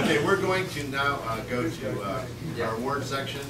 Okay, we're going to now go to our award section.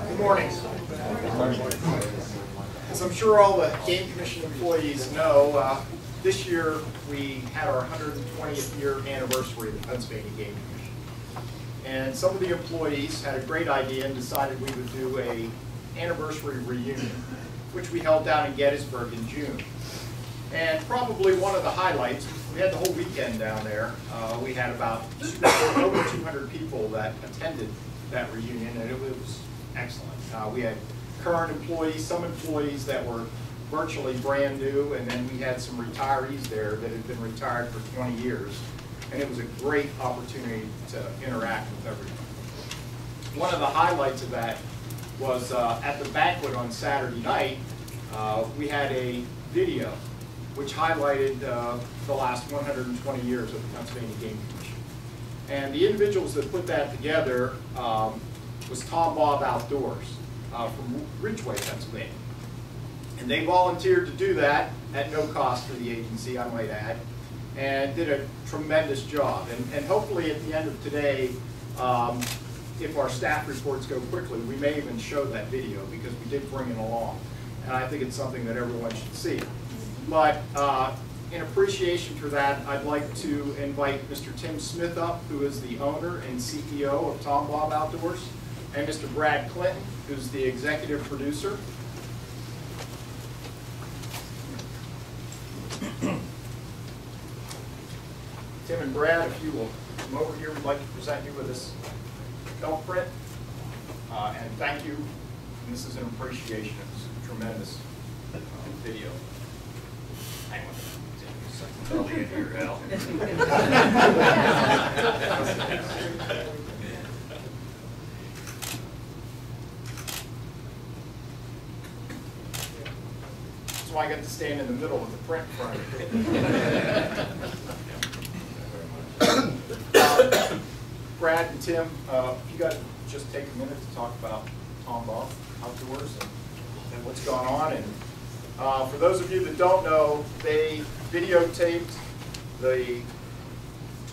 Good morning. As I'm sure all the Game Commission employees know, this year we had our 120th year anniversary of the Pennsylvania Game Commission. And some of the employees had a great idea and decided we would do an anniversary reunion, which we held down in Gettysburg in June. And probably one of the highlights, we had the whole weekend down there. We had about over 200 people that attended that reunion, and it was excellent. We had current employees, some employees that were virtually brand new, and then we had some retirees there that had been retired for 20 years. And it was a great opportunity to interact with everyone. One of the highlights of that was at the banquet on Saturday night, we had a video which highlighted the last 120 years of the Pennsylvania Game Commission. And the individuals that put that together was Tom Bob Outdoors from Ridgeway, Pennsylvania. And they volunteered to do that at no cost for the agency, I might add, and did a tremendous job. And hopefully at the end of today, if our staff reports go quickly, we may even show that video because we did bring it along. And I think it's something that everyone should see. But in appreciation for that, I'd like to invite Mr. Tim Smith up, who is the owner and CEO of Tom Bob Outdoors, and Mr. Brad Clinton, who's the executive producer. Tim and Brad, if you will come over here, we'd like to present you with this felt print. And thank you. And this is an appreciation. It's a tremendous video. Hang on. Totally in here, Al. That's why I get to stand in the middle of the print front. Brad and Tim, if you guys just take a minute to talk about Tom Bob Outdoors and what's going on. And for those of you that don't know, they videotaped the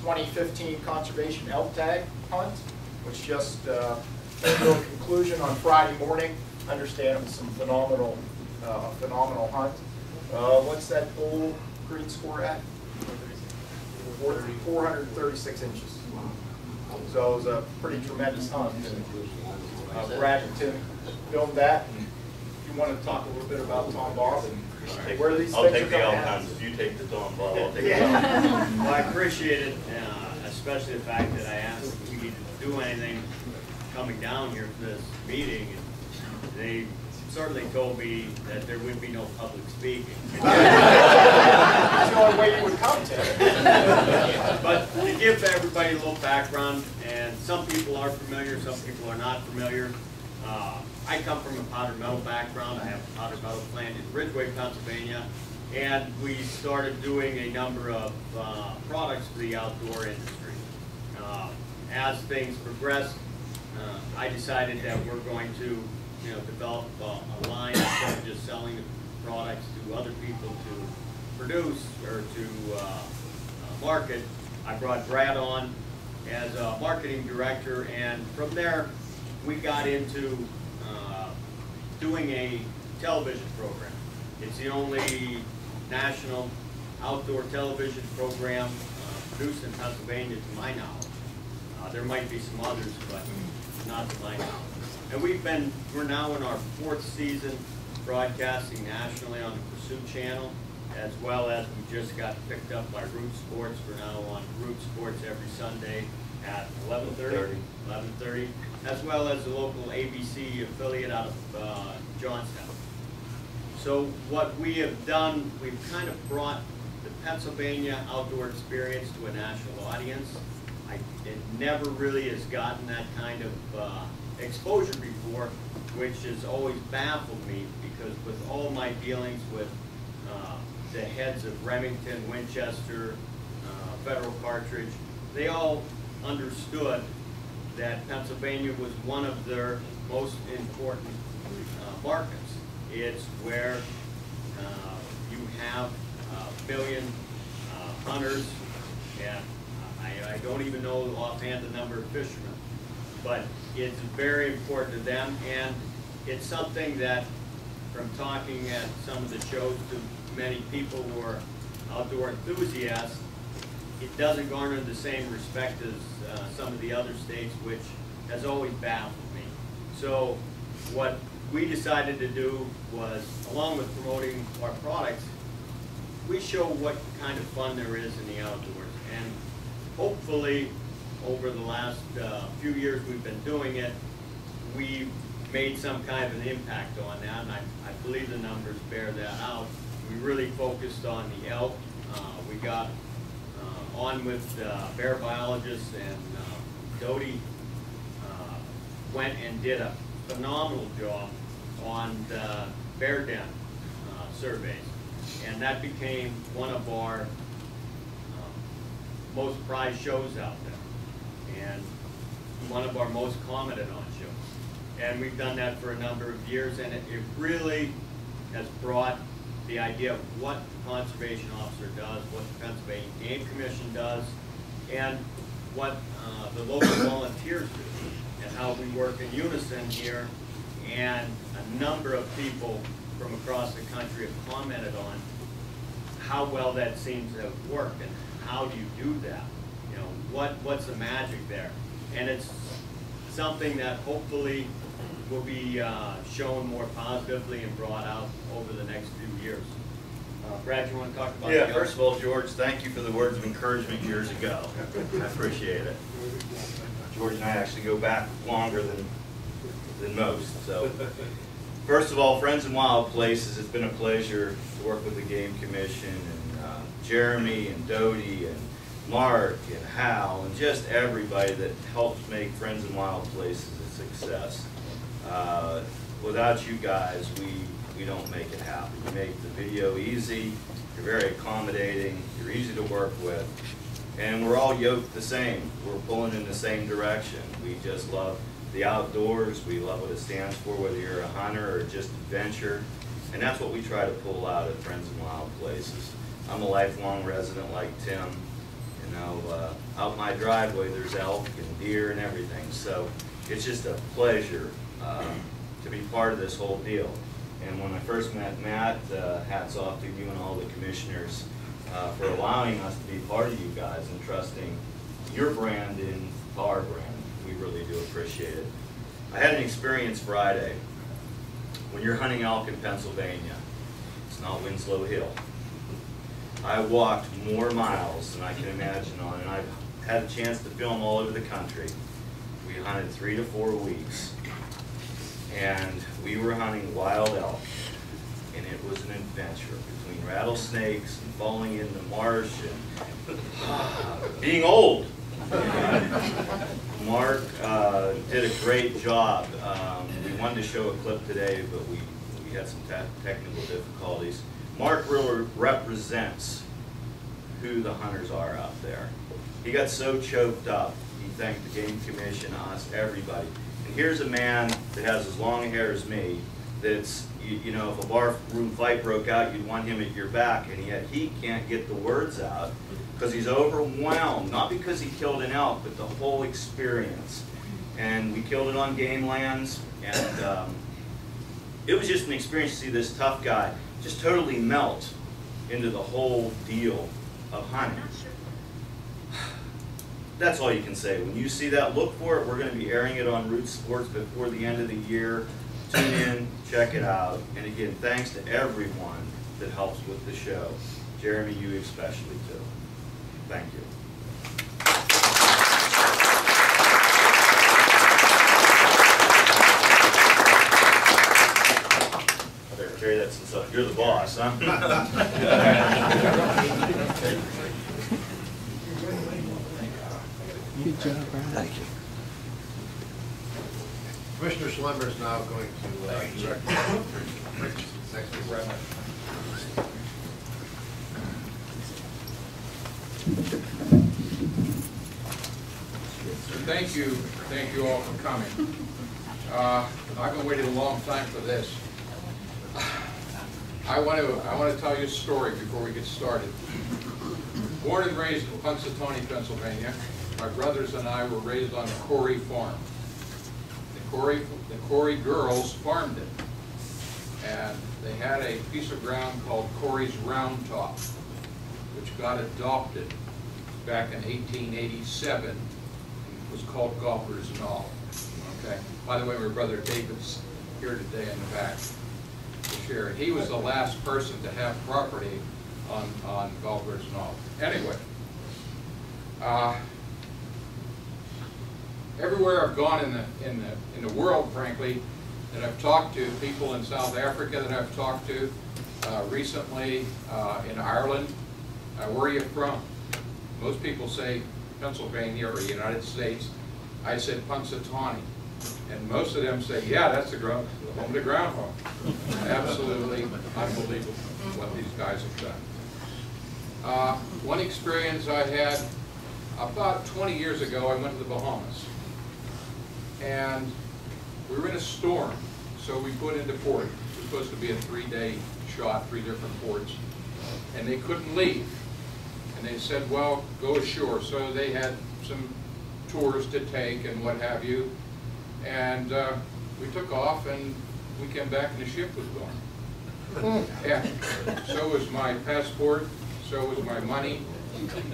2015 conservation elk tag hunt, which just came to a conclusion on Friday morning. I understand it was some phenomenal hunt. What's that bull green score at? 436 inches. So it was a pretty tremendous hunt. Brad and Tim filmed that. And if you want to talk a little bit about Tom Bob and where these I'll things take are the coming elk out. hunt. You take the Tom Bob. I'll take the elk hunt. Well, I appreciate it, especially the fact that I asked if we needed to do anything coming down here for this meeting. And they certainly told me that there would be no public speaking. That's the only way you would come to it. But to give everybody a little background, and some people are familiar, some people are not familiar. I come from a powdered metal background. I have a powdered metal plant in Ridgeway, Pennsylvania, and we started doing a number of products for the outdoor industry. As things progressed, I decided that we're going to develop a line instead of just selling the products to other people to produce or to market. I brought Brad on as a marketing director, and from there we got into doing a television program. It's the only national outdoor television program produced in Pennsylvania to my knowledge. There might be some others, but not to my knowledge. And we're now in our 4th season broadcasting nationally on the Pursuit channel. as well as we just got picked up by Root Sports. We're now on Root Sports every Sunday at 11:30, as well as the local ABC affiliate out of Johnstown. So what we have done, we've kind of brought the Pennsylvania outdoor experience to a national audience. It never really has gotten that kind of exposure before, which has always baffled me, because with all my dealings with the heads of Remington, Winchester, Federal Cartridge, they all understood that Pennsylvania was one of their most important markets. It's where you have a billion hunters, and I don't even know offhand the number of fishermen, but it's very important to them, and it's something that, from talking at some of the shows to many people who are outdoor enthusiasts, it doesn't garner the same respect as some of the other states, which has always baffled me. So what we decided to do was, along with promoting our products, we show what kind of fun there is in the outdoors. And hopefully, over the last few years we've been doing it, we've made some kind of an impact on that, and I believe the numbers bear that out. We really focused on the elk. We got on with bear biologists, and Doty went and did a phenomenal job on the bear den surveys, and that became one of our most prized shows out there, and one of our most commented on shows. And we've done that for a number of years, and it really has brought the idea of what the conservation officer does, what the Pennsylvania Game Commission does, and what the local volunteers do, and how we work in unison here. And a number of people from across the country have commented on how well that seems to have worked, and how do you do that? You know, what's the magic there? And it's something that hopefully will be shown more positively and brought out over the next few years. Brad, you want to talk about Yeah, the first of all, George, thank you for the words of encouragement years ago. I appreciate it. George and I actually go back longer than most. So, first of all, Friends in Wild Places, it's been a pleasure to work with the Game Commission, and Jeremy and Doty and Mark and Hal and just everybody that helps make Friends in Wild Places a success. Without you guys, we don't make it happen. You make the video easy, you're very accommodating, you're easy to work with, and we're all yoked the same. We're pulling in the same direction. We just love the outdoors, we love what it stands for, whether you're a hunter or just adventure, and that's what we try to pull out at Friends in Wild Places. I'm a lifelong resident like Tim. You know, out my driveway there's elk and deer and everything, so it's just a pleasure to be part of this whole deal. And when I first met Matt, hats off to you and all the commissioners for allowing us to be part of you guys and trusting your brand in our brand. We really do appreciate it. I had an experience Friday. When you're hunting elk in Pennsylvania, it's not Winslow Hill. I walked more miles than I can imagine on, and I've had a chance to film all over the country. We hunted 3 to 4 weeks, and we were hunting wild elk, and it was an adventure between rattlesnakes and falling in the marsh and being old. Mark did a great job. We wanted to show a clip today, but we had some technical difficulties. Mark really represents who the hunters are out there. He got so choked up, he thanked the Game Commission, us, everybody. And here's a man that has as long hair as me, that's, you know, if a barroom fight broke out, you'd want him at your back, and yet he can't get the words out because he's overwhelmed, not because he killed an elk, but the whole experience. And we killed it on game lands, and it was just an experience to see this tough guy just totally melt into the whole deal of hunting. That's all you can say. When you see that, look for it. We're going to be airing it on Root Sports before the end of the year. Tune in, check it out. And again, thanks to everyone that helps with the show. Jeremy, you especially too. Thank you. I better carry that since you're the boss, huh? Good job, Brian. Thank you. Commissioner Schlemmer is now going to direct the next resolution. Thank you all for coming. I've been waiting a long time for this. I want to tell you a story before we get started. Born and raised in Punxsutawney, Pennsylvania, my brothers and I were raised on the Corey farm. The Corey girls farmed it, and they had a piece of ground called Corey's Round Top, which got adopted back in 1887. It was called Golfers Knoll. Okay. By the way, my brother David's here today in the back to share it. He was the last person to have property on Golfers Knoll. Anyway, everywhere I've gone in the world, frankly, that I've talked to, people in South Africa that I've talked to, recently in Ireland, where are you from? Most people say Pennsylvania or the United States. I said Punxsutawney. And most of them say, yeah, that's the home of the groundhog. Absolutely unbelievable what these guys have done. One experience I had about 20 years ago, I went to the Bahamas. And we were in a storm, so we put into port. It was supposed to be a 3-day shot, 3 different ports. And they couldn't leave. And they said, well, go ashore. So they had some tours to take and what have you. And we took off, and we came back, and the ship was gone. Yeah. So was my passport, so was my money,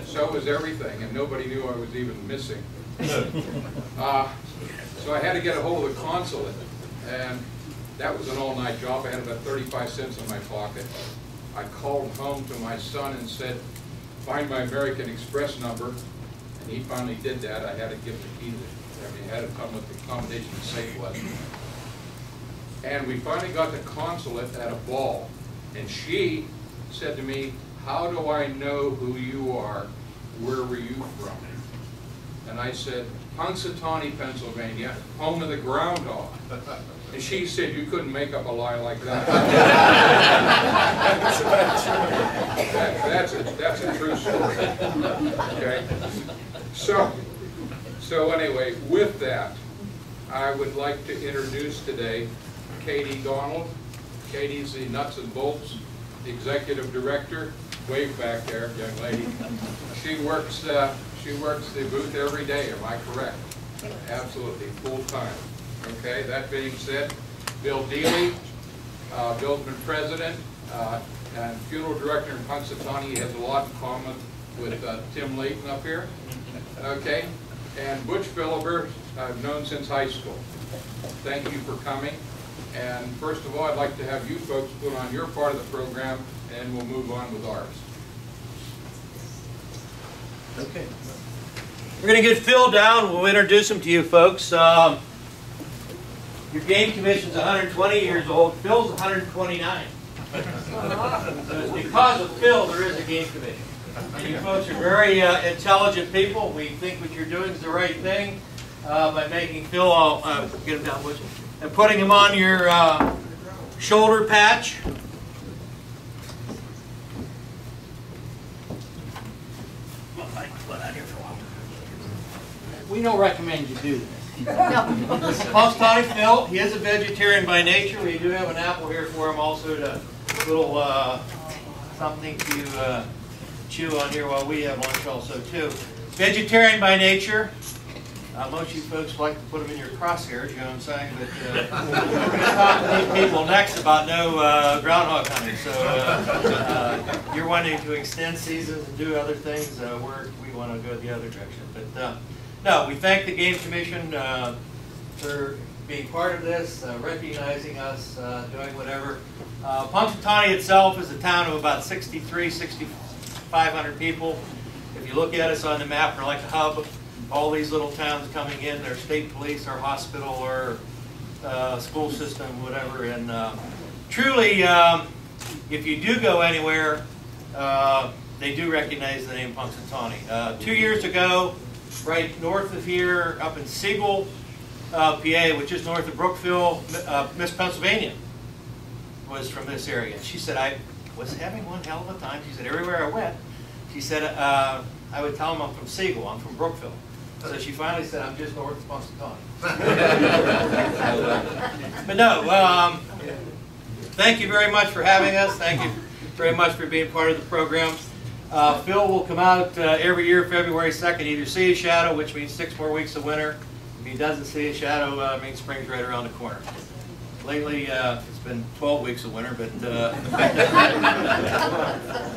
so was everything, and nobody knew I was even missing. So I had to get a hold of the consulate, and that was an all-night job. I had about 35 cents in my pocket. I called home to my son and said, find my American Express number, and he finally did that. I had to give the key to it. I mean, it had to come with the combination of safe was. And we finally got the consulate at a ball, and she said to me, how do I know who you are? Where were you from? And I said, Punxsutawney, Pennsylvania, home of the groundhog. And she said, you couldn't make up a lie like that. That's a true story. Okay? So anyway, with that, I would like to introduce today Katie Donald. Katie's the nuts and bolts executive director. Wave back there, young lady. She works the booth every day. Am I correct? Absolutely, full time. Okay. That being said, Bill Dealey. Bill's been president and funeral director in Punxsutawney. He has a lot in common with Tim Layton up here. Okay. And Butch Philibert, I've known since high school. Thank you for coming. And first of all, I'd like to have you folks put on your part of the program, and we'll move on with ours. Okay. We're going to get Phil down. We'll introduce him to you folks. Your game commission's 120 years old. Phil's 129. So because of Phil, there is a game commission. And you folks are very intelligent people. We think what you're doing is the right thing by making Phil, I'll get him down with you, and putting him on your shoulder patch. We don't recommend you do this. Punxsutawney Phil, he is a vegetarian by nature. We do have an apple here for him also, to little something to chew on here while we have lunch also too. Vegetarian by nature. Most of you folks like to put them in your crosshairs, you know what I'm saying? But we're going to talk to these people next about no groundhog hunting. So you're wanting to extend seasons and do other things. We want to go the other direction. But no, we thank the Game Commission for being part of this, recognizing us, doing whatever. Punxsutawney itself is a town of about 6,500 people. If you look at us on the map, we're like a hub. All these little towns coming in, their state police, our hospital, or school system, whatever. And truly, if you do go anywhere, they do recognize the name Punxsutawney. 2 years ago, right north of here, up in Siegel, PA, which is north of Brookville, Miss Pennsylvania was from this area. And she said, I was having one hell of a time. She said, everywhere I went, she said, I would tell them I'm from Siegel, I'm from Brookville. So she finally said, I'm just north of Punxsutawney. But no, thank you very much for having us. Thank you very much for being part of the program. Phil will come out every year, February 2nd, either see a shadow, which means 6 more weeks of winter. If he doesn't see a shadow, it means spring's right around the corner. Lately, it's been 12 weeks of winter, but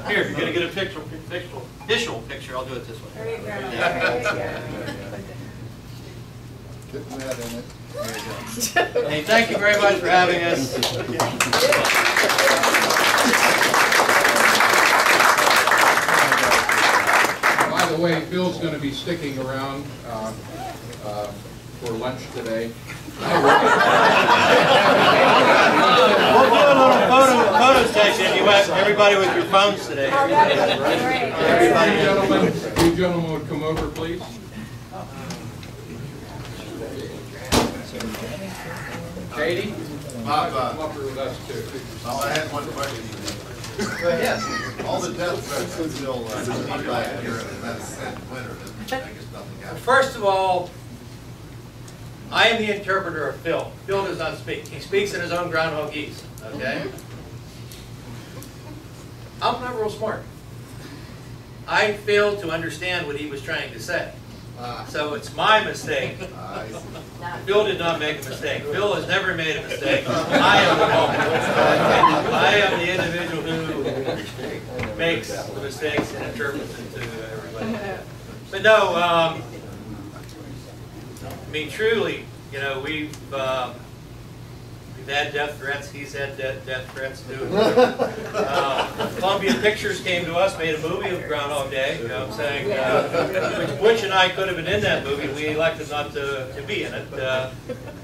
here, if you're going to get a visual picture, I'll do it this way. There you go. There you go. Get that in it. There you go. Hey, thank you very much for having us. By the way, Phil's going to be sticking around for lunch today. We'll do a little photo session. You want everybody with your phones today. You gentlemen would come over, please. Katie? Bob, Come up here with us too. I had one question. Go ahead. All the death threats are still received by here in that winter. I guess nothing happened. First of all, I am the interpreter of Phil. Phil does not speak. He speaks in his own groundhogese, okay? I'm not real smart. I failed to understand what he was trying to say. So it's my mistake. Phil did not make a mistake. Phil has never made a mistake. I am the one. I am the individual who makes the mistakes and interprets it to everybody. But no, I mean, truly, you know, we've had death threats. He's had death threats too. Columbia Pictures came to us, made a movie of Groundhog Day. You know what I'm saying? Butch and I could have been in that movie. We elected not to be in it.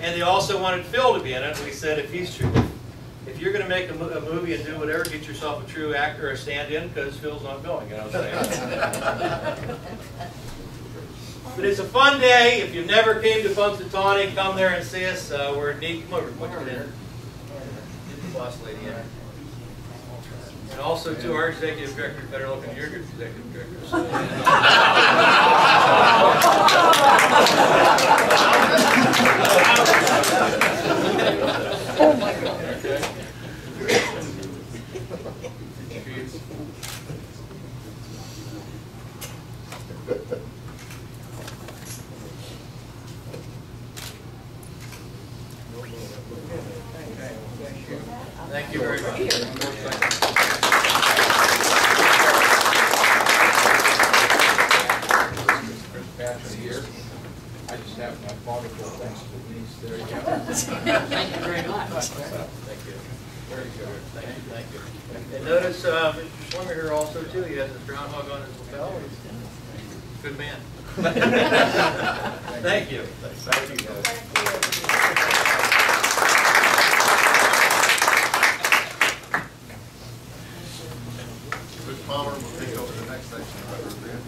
And they also wanted Phil to be in it. We said, if he's true, if you're going to make a movie and do whatever, get yourself a true actor or a stand-in, because Phil's not going. You know what I'm saying? But it's a fun day. If you've never came to Punxsutawney, come there and see us. We're neat. Come over. Put your in. Get the boss lady in. And also, to our executive director, better looking than your executive director. Oh my God. Okay. Thank you very much. Batch of the year. I just have my father for thanks to Denise. There you go. Thank you very much. Thank you. Very good. Thank you. Thank you. And notice Mr. Slinger here also too. He has his groundhog on his lapel. He's a good man. Thank you. Thank you guys. Bruce Palmer will take over the next section of our program.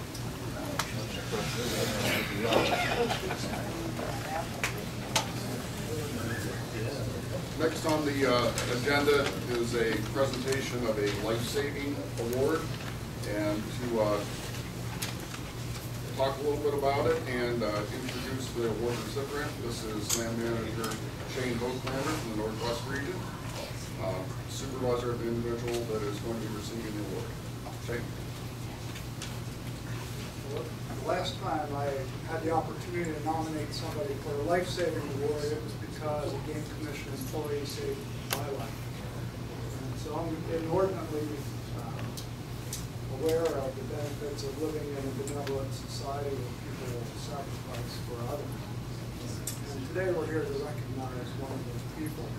Next on the agenda is a presentation of a life-saving award, and to talk a little bit about it and introduce the award recipient. This is Land Manager Shane Hoaglander from the Northwest region, supervisor of the individual that is going to be receiving the award. Shane. Last time I had the opportunity to nominate somebody for a life-saving award, it was because a game commission employee saved my life. And so I'm inordinately aware of the benefits of living in a benevolent society where people will sacrifice for others. And today we're here to recognize one of those people,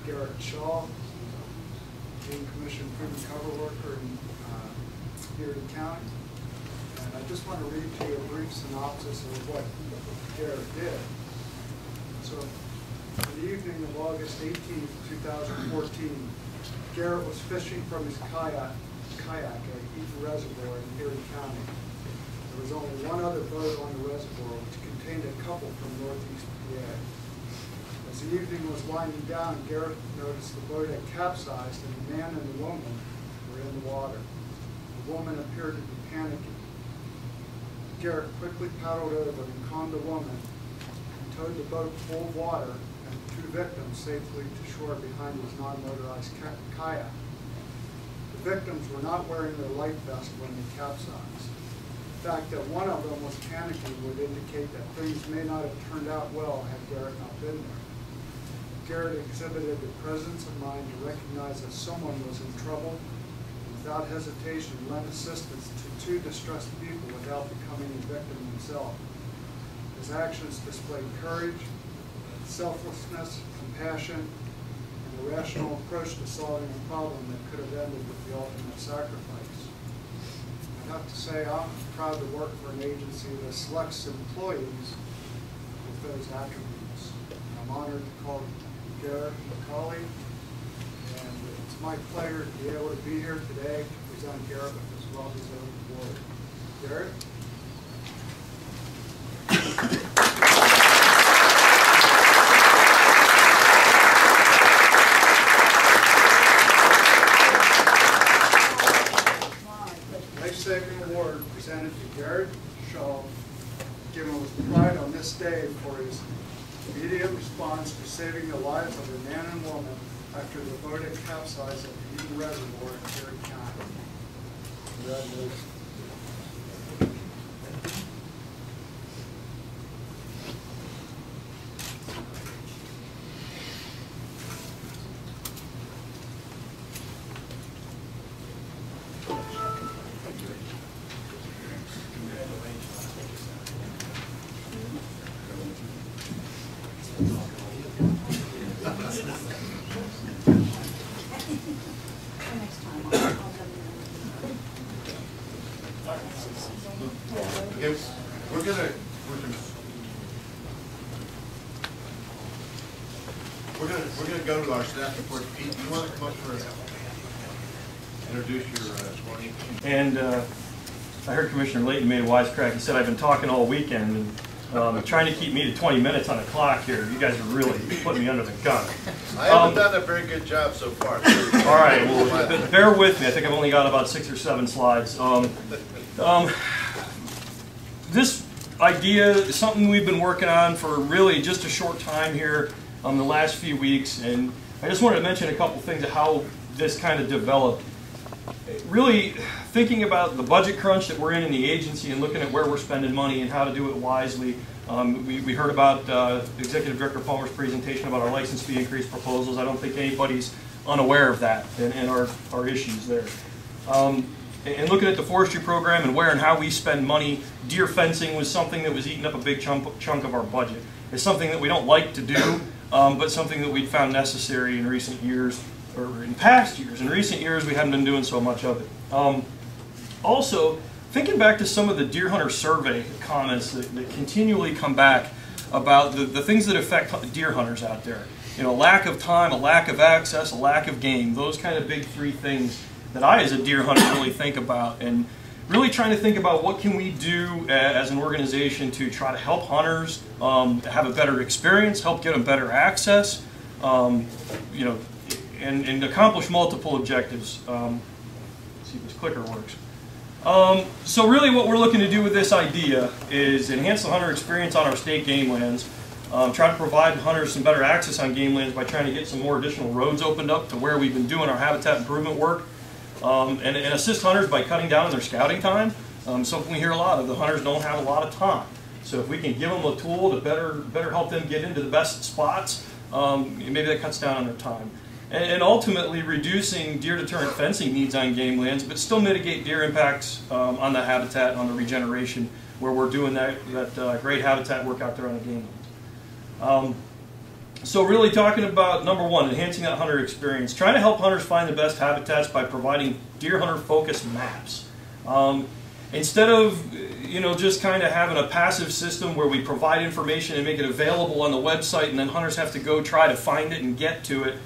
Garrett Shaw, Game Commission Food and Cover Worker in Erie County. And I just want to read to you a brief synopsis of what Garrett did. So, on the evening of August 18, 2014, Garrett was fishing from his kayak at Eaton Reservoir in Erie County. There was only one other boat on the reservoir, which contained a couple from northeast PA. As the evening was winding down, Garrett noticed the boat had capsized and the man and the woman were in the water. The woman appeared to be panicking. Garrett quickly paddled over and calmed the woman and towed the boat full of water and the two victims safely to shore behind his non-motorized kayak. The victims were not wearing their life vest when they capsized. The fact that one of them was panicking would indicate that things may not have turned out well had Garrett not been there. Garrett exhibited the presence of mind to recognize that someone was in trouble and without hesitation lent assistance to two distressed people without becoming a victim himself. His actions displayed courage, selflessness, compassion, and a rational approach to solving a problem that could have ended with the ultimate sacrifice. I have to say I'm proud to work for an agency that selects employees with those attributes. I'm honored to call Garrett a colleague, and it's my pleasure to be able to be here today to present Garrett with this well-deserved award. Garrett? Life-saving award presented to Garrett Shaw, given with pride on this day for his immediate response to saving the lives of a man and woman after the boat had capsized at the Eaton Reservoir in Erie County. Congratulations. Okay, we're gonna go to our staff report. Pete, you want to come up for introduce your scoring? And I heard Commissioner Layton made a wisecrack. He said, I've been talking all weekend and trying to keep me to 20 minutes on the clock here. You guys are really putting me under the gun. I haven't done a very good job so far. All right, well, bear with me. I think I've only got about 6 or 7 slides. This idea is something we've been working on for really just a short time here the last few weeks, and I just wanted to mention a couple things of how this kind of developed. Really thinking about the budget crunch that we're in the agency and looking at where we're spending money and how to do it wisely. We heard about Executive Director Palmer's presentation about our license fee increase proposals. I don't think anybody's unaware of that and our issues there. And looking at the forestry program and where and how we spend money, deer fencing was something that was eating up a big chunk of our budget. It's something that we don't like to do, but something that we found necessary in recent years, or in past years. In recent years, we haven't been doing so much of it. Also, thinking back to some of the deer hunter survey comments that continually come back about the things that affect deer hunters out there. You know, lack of time, a lack of access, a lack of game, those kind of big 3 things that I, as a deer hunter, really think about, and really trying to think about what can we do as an organization to try to help hunters have a better experience, help get them better access, you know, and accomplish multiple objectives. Let's see if this clicker works. So really what we're looking to do with this idea is enhance the hunter experience on our state game lands, try to provide hunters some better access on game lands by trying to get some more additional roads opened up to where we've been doing our habitat improvement work. And assist hunters by cutting down on their scouting time. Something we hear a lot of, the hunters don't have a lot of time. So if we can give them a tool to better help them get into the best spots, maybe that cuts down on their time. And ultimately reducing deer deterrent fencing needs on game lands, but still mitigate deer impacts on the habitat, on the regeneration, where we're doing that great habitat work out there on the game So really talking about, number one, enhancing that hunter experience. Trying to help hunters find the best habitats by providing deer hunter focused maps. Instead of just kind of having a passive system where we provide information and make it available on the website and then hunters have to go try to find it and get to it,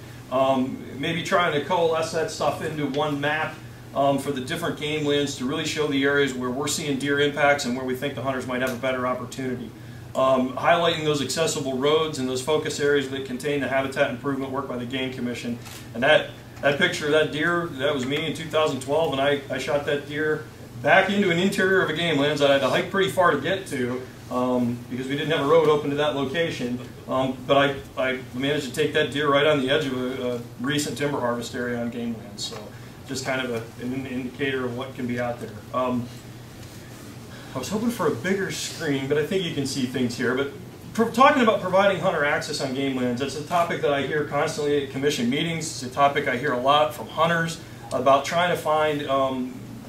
maybe trying to coalesce that stuff into one map for the different game lands to really show the areas where we're seeing deer impacts and where we think the hunters might have a better opportunity. Highlighting those accessible roads and those focus areas that contain the habitat improvement work by the Game Commission. And that picture of that deer, that was me in 2012, and I shot that deer back into an interior of a game lands that I had to hike pretty far to get to because we didn't have a road open to that location. But I managed to take that deer right on the edge of a recent timber harvest area on game lands. So just kind of an indicator of what can be out there. I was hoping for a bigger screen, but I think you can see things here. But talking about providing hunter access on game lands, that's a topic that I hear constantly at commission meetings. It's a topic I hear a lot from hunters about trying to find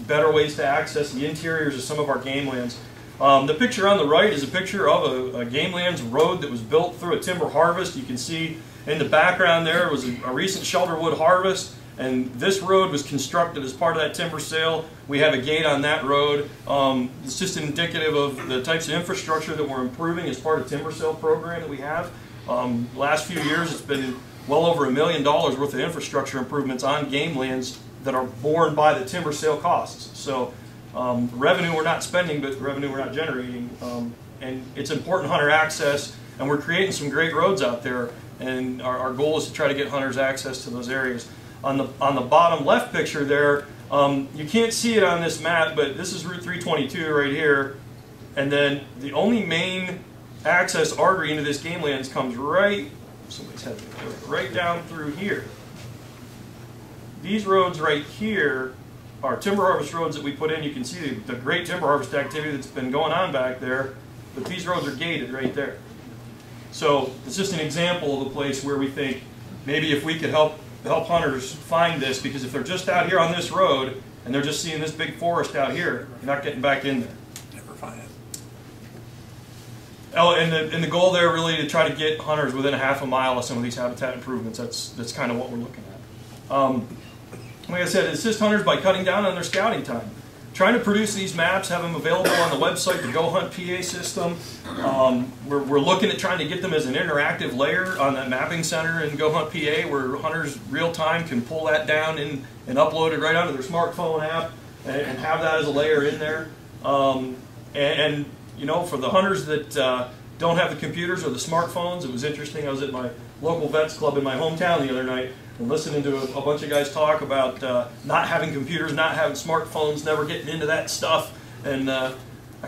better ways to access the interiors of some of our game lands. The picture on the right is a picture of a game lands road that was built through a timber harvest. You can see in the background there was a recent shelterwood harvest. And this road was constructed as part of that timber sale. We have a gate on that road. It's just indicative of the types of infrastructure that we're improving as part of the timber sale program that we have. Last few years, it's been well over $1 million worth of infrastructure improvements on game lands that are borne by the timber sale costs. So revenue we're not spending, but revenue we're not generating. And it's important hunter access, and we're creating some great roads out there. And our goal is to try to get hunters access to those areas. On the bottom left picture there, you can't see it on this map, but this is Route 322 right here. And then the only main access artery into this game lands comes right down through here. These roads right here are timber harvest roads that we put in. You can see the great timber harvest activity that's been going on back there, but these roads are gated right there. So it's just an example of a place where we think maybe if we could help hunters find this, because if they're just out here on this road and they're just seeing this big forest out here, you're not getting back in there. Never find it. Oh, and the goal there really to try to get hunters within a half a mile of some of these habitat improvements. That's kind of what we're looking at. Like I said, assist hunters by cutting down on their scouting time. Trying to produce these maps, have them available on the website, the Go Hunt PA system. We're looking at trying to get them as an interactive layer on that mapping center in Go Hunt PA, where hunters real time can pull that down and upload it right onto their smartphone app and have that as a layer in there. And for the hunters that don't have the computers or the smartphones, it was interesting. I was at my local vets club in my hometown the other night and listening to a bunch of guys talk about not having computers, not having smartphones, never getting into that stuff. And I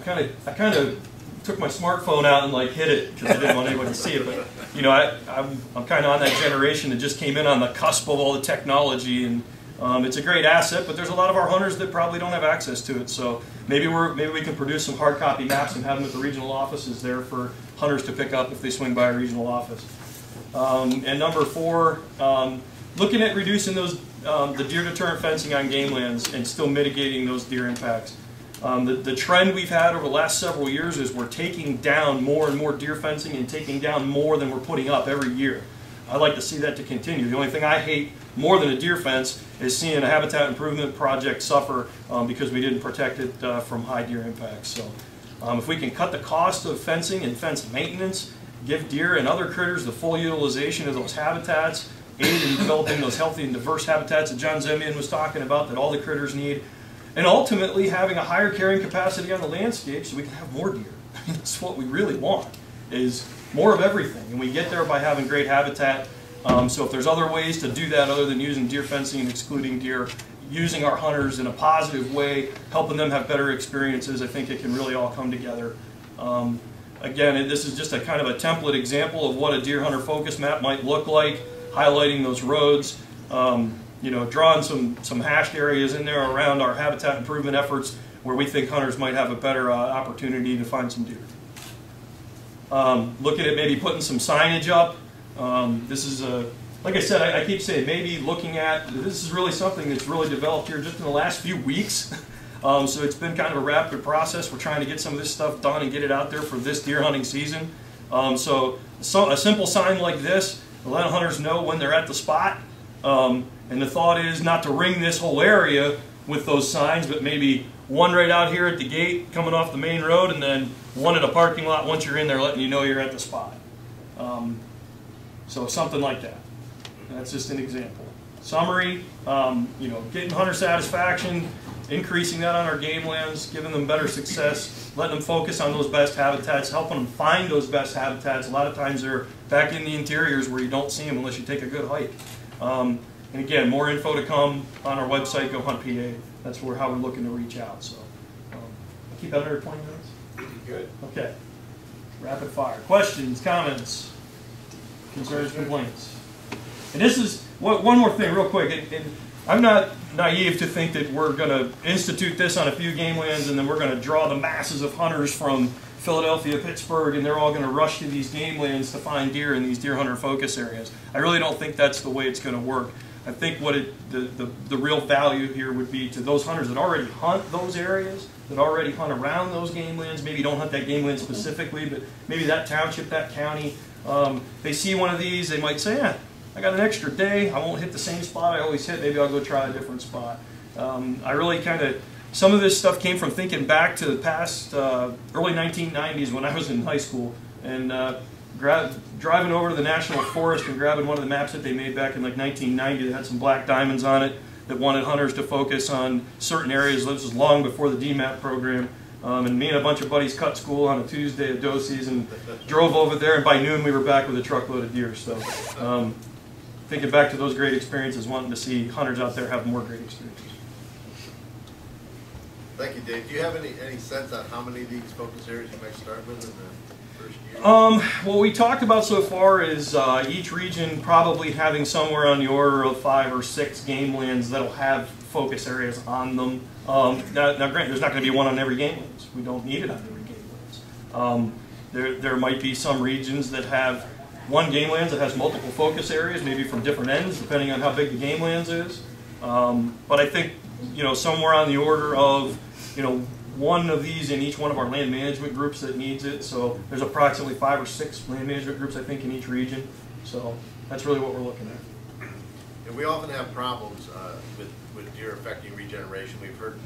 kind of took my smartphone out and hid it because I didn't want anyone to see it. But I'm kind of on that generation that just came in on the cusp of all the technology, and it's a great asset. But there's a lot of our hunters that probably don't have access to it. So maybe we can produce some hard copy maps and have them at the regional offices there for hunters to pick up if they swing by a regional office. And number 4. Looking at reducing those the deer deterrent fencing on game lands and still mitigating those deer impacts. The trend we've had over the last several years is we're taking down more and more deer fencing and taking down more than we're putting up every year. I'd like to see that to continue. The only thing I hate more than a deer fence is seeing a habitat improvement project suffer because we didn't protect it from high deer impacts. So if we can cut the cost of fencing and fence maintenance, give deer and other critters the full utilization of those habitats, aid in developing those healthy and diverse habitats that John Zemian was talking about that all the critters need, and ultimately having a higher carrying capacity on the landscape so we can have more deer. That's what we really want, is more of everything, and we get there by having great habitat. So if there's other ways to do that other than using deer fencing and excluding deer, using our hunters in a positive way, helping them have better experiences, I think it can really all come together. Again, this is just a kind of a template example of what a deer hunter focus map might look like, highlighting those roads, drawing some hashed areas in there around our habitat improvement efforts where we think hunters might have a better opportunity to find some deer. Looking at maybe putting some signage up. This is like I said, I keep saying maybe looking at, this is really something that's really developed here just in the last few weeks. So it's been kind of a rapid process. We're trying to get some of this stuff done and get it out there for this deer hunting season. So a simple sign like this will let hunters know when they're at the spot. And the thought is not to ring this whole area with those signs, but maybe one right out here at the gate coming off the main road, and then one at a parking lot once you're in there letting you know you're at the spot. So something like that. That's just an example. Summary, getting hunter satisfaction, increasing that on our game lands, giving them better success, letting them focus on those best habitats, helping them find those best habitats. A lot of times they're back in the interiors where you don't see them unless you take a good hike. And again, more info to come on our website, Go Hunt PA. That's how we're looking to reach out. So keep that under 20 minutes? Good. Okay. Rapid fire. Questions, comments, concerns, complaints? And this is, one more thing real quick. And I'm not naive to think that we're going to institute this on a few game lands and then we're going to draw the masses of hunters from Philadelphia, Pittsburgh, and they're all going to rush to these game lands to find deer in these deer hunter focus areas. I really don't think that's the way it's going to work. I think what the real value here would be to those hunters that already hunt those areas, that already hunt around those game lands, maybe don't hunt that game land specifically, but maybe that township, that county, they see one of these, they might say, yeah, I got an extra day, I won't hit the same spot I always hit, maybe I'll go try a different spot. I really some of this stuff came from thinking back to the past, early 1990s when I was in high school, and driving over to the National Forest and grabbing one of the maps that they made back in like 1990 that had some black diamonds on it that wanted hunters to focus on certain areas. This was long before the DMAP program. And me and a bunch of buddies cut school on a Tuesday at Dosey's and drove over there, and by noon we were back with a truckload of deer. So thinking back to those great experiences, wanting to see hunters out there have more great experiences. Thank you, Dave. Do you have any sense on how many of these focus areas you might start with in the first year? What we talked about so far is each region probably having somewhere on the order of 5 or 6 game lands that'll have focus areas on them. Now granted, there's not going to be one on every game lands. We don't need it on every game lands. There might be some regions that have one game lands that has multiple focus areas, maybe from different ends, depending on how big the game lands is. But I think, somewhere on the order of, one of these in each one of our land management groups that needs it. So there's approximately 5 or 6 land management groups, I think, in each region. So that's really what we're looking at. And we often have problems with deer affecting regeneration. We've heard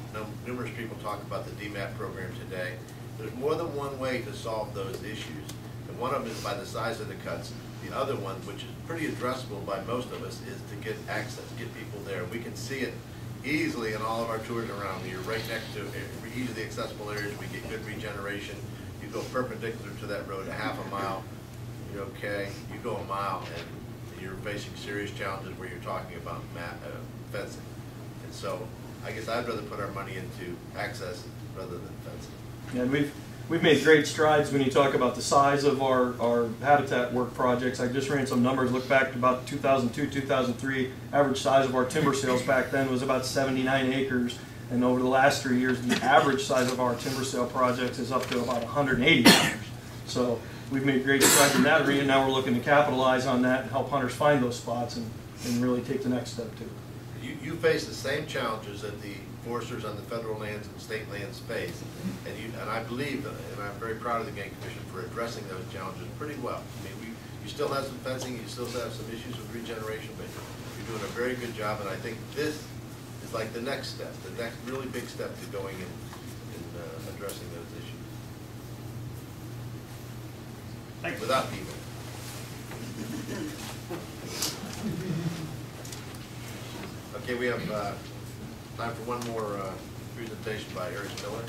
numerous people talk about the DMAP program today. There's more than one way to solve those issues. And one of them is by the size of the cuts. The other one, which is pretty addressable by most of us, is to get access, get people there. We can see it easily in all of our tours around. You're right next to easily accessible areas. We get good regeneration. You go perpendicular to that road a half a mile, you're okay. You go a mile and you're facing serious challenges where you're talking about fencing. And so I guess I'd rather put our money into access rather than fencing. Yeah, and we've made great strides when you talk about the size of our habitat work projects. I just ran some numbers, look back to about 2002, 2003. Average size of our timber sales back then was about 79 acres. And over the last 3 years, the average size of our timber sale projects is up to about 180 acres. So we've made great strides in that arena. Now we're looking to capitalize on that and help hunters find those spots and really take the next step too. You face the same challenges that the foresters on the federal lands and state lands face, and I believe, and I'm very proud of the Game Commission for addressing those challenges pretty well. I mean, you still have some fencing, you still have some issues with regeneration, but you're doing a very good job, and I think this is like the next step, the next really big step to going in addressing those issues. Thanks. Without people. Okay, we have time for one more presentation by Eric Miller.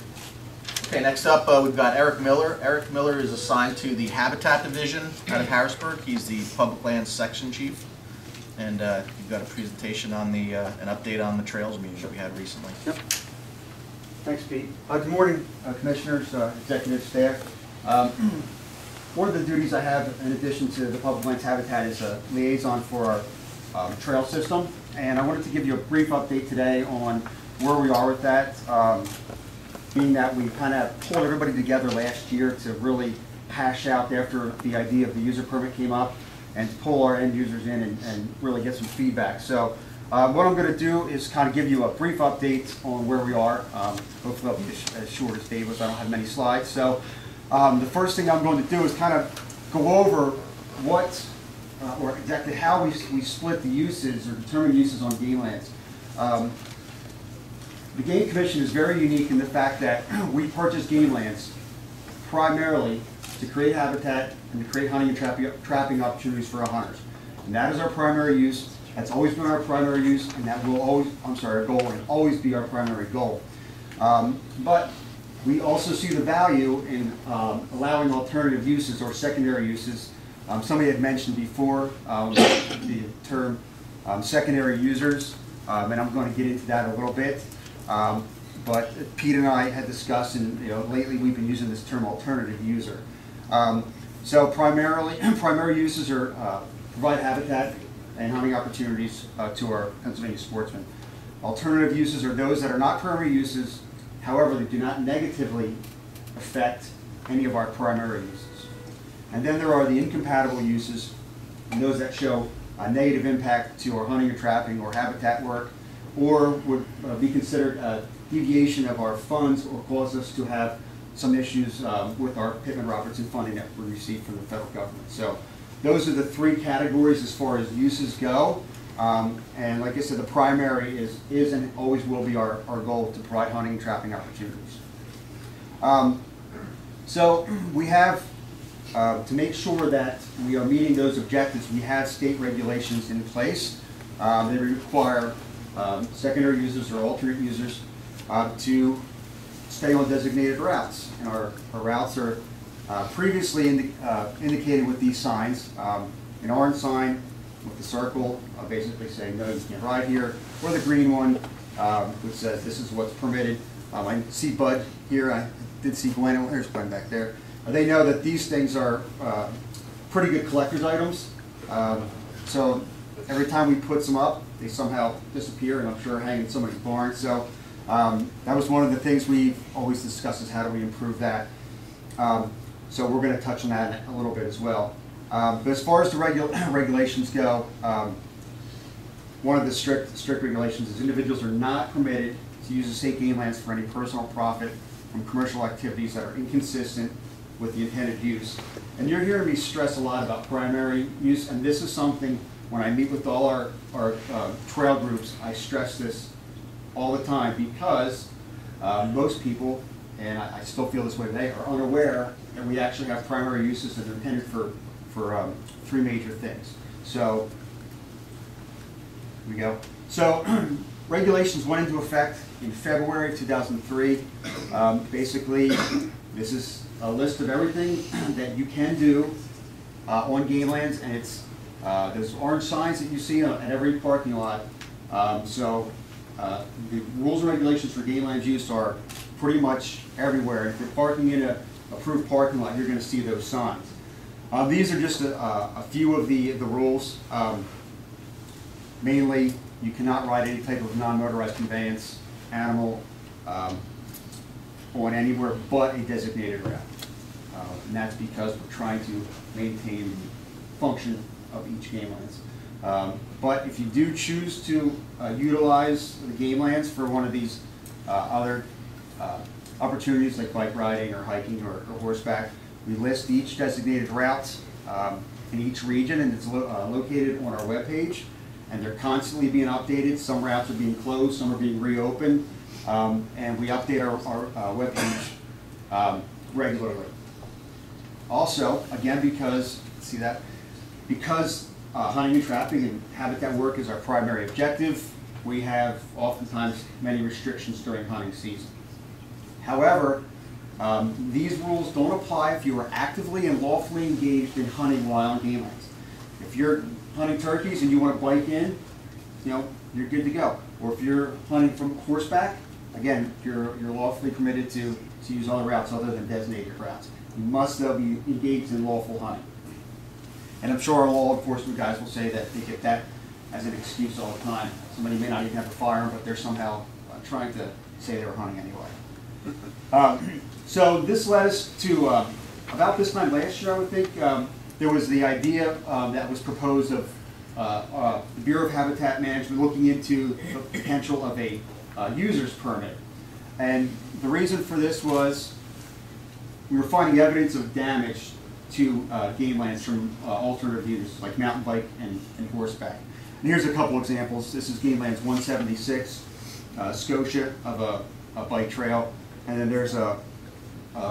Okay, next up we've got Eric Miller. Eric Miller is assigned to the Habitat Division out of Harrisburg. He's the Public Lands Section Chief. And you've got a presentation on the, an update on the trails meeting that we had recently. Yep. Thanks, Pete. Good morning, Commissioners, executive staff. One of the duties I have, in addition to the Public Lands Habitat, is a liaison for our trail system. And I wanted to give you a brief update today on where we are with that, being that we kind of pulled everybody together last year to really hash out after the idea of the user permit came up and to pull our end users in and really get some feedback. So what I'm going to do is kind of give you a brief update on where we are. Hopefully I'll be as short as Dave was. I don't have many slides. So the first thing I'm going to do is kind of go over what, or exactly how we split the uses or determine uses on game lands. The Game Commission is very unique in the fact that we purchase game lands primarily to create habitat and to create hunting and trapping opportunities for our hunters. And that is our primary use. That's always been our primary use, and that will always, our goal, and always be our primary goal. But we also see the value in allowing alternative uses or secondary uses. Somebody had mentioned before the term secondary users, and I'm going to get into that a little bit. But Pete and I had discussed, and lately we've been using this term alternative user. So primary uses are provide habitat and hunting opportunities to our Pennsylvania sportsmen. Alternative uses are those that are not primary uses, however, they do not negatively affect any of our primary uses. And then there are the incompatible uses, and those that show a negative impact to our hunting or trapping or habitat work, or would be considered a deviation of our funds or cause us to have some issues with our Pittman-Robertson funding that we receive from the federal government. So those are the three categories as far as uses go. And like I said, the primary is and always will be our goal to provide hunting and trapping opportunities. So we have, to make sure that we are meeting those objectives, we have state regulations in place. They require secondary users or alternate users to stay on designated routes. And our routes are previously indicated with these signs. An orange sign with the circle basically saying no, you can't ride here, or the green one which says this is what's permitted. I see Bud here, I did see Gwen, there's Gwen back there. They know that these things are pretty good collector's items. So every time we put some up, they somehow disappear, and I'm sure hang in somebody's barn. So that was one of the things we've always discussed, is how do we improve that. So we're going to touch on that a little bit as well. But as far as the regulations go, one of the strict regulations is individuals are not permitted to use the state game lands for any personal profit from commercial activities that are inconsistent with the intended use. And you're hearing me stress a lot about primary use, and this is something when I meet with all our trail groups, I stress this all the time, because most people, and I still feel this way today, are unaware that we actually have primary uses that are intended for three major things. So, here we go. So, regulations went into effect in February of 2003. Basically, this is a list of everything that you can do on game lands, and it's there's orange signs that you see at every parking lot. The rules and regulations for game land use are pretty much everywhere. If you're parking in an approved parking lot, you're going to see those signs. These are just a few of the rules. Mainly, you cannot ride any type of non-motorized conveyance animal on anywhere but a designated route. And that's because we're trying to maintain the function of each game lands. But if you do choose to utilize the game lands for one of these other opportunities like bike riding or hiking or horseback, we list each designated route in each region, and it's located on our webpage, and they're constantly being updated. Some routes are being closed, some are being reopened, and we update our webpage regularly. Also, again, because, see that, because hunting and trapping and habitat work is our primary objective, we have oftentimes many restrictions during hunting season. However, these rules don't apply if you are actively and lawfully engaged in hunting while on game lands. If you're hunting turkeys and you want to bike in, you're good to go. Or if you're hunting from horseback, again, you're lawfully permitted to use other routes other than designated routes. You must, though, be engaged in lawful hunting. And I'm sure our law enforcement guys will say that they get that as an excuse all the time. Somebody may not even have a firearm, but they're somehow trying to say they were hunting anyway. So this led us to, about this time last year, I would think, there was the idea that was proposed of the Bureau of Habitat Management looking into the potential of a user's permit. And the reason for this was we were finding evidence of damage to game lands from alternative uses like mountain bike and horseback. And here's a couple examples. This is game lands 176, Scotia of a bike trail, and then there's a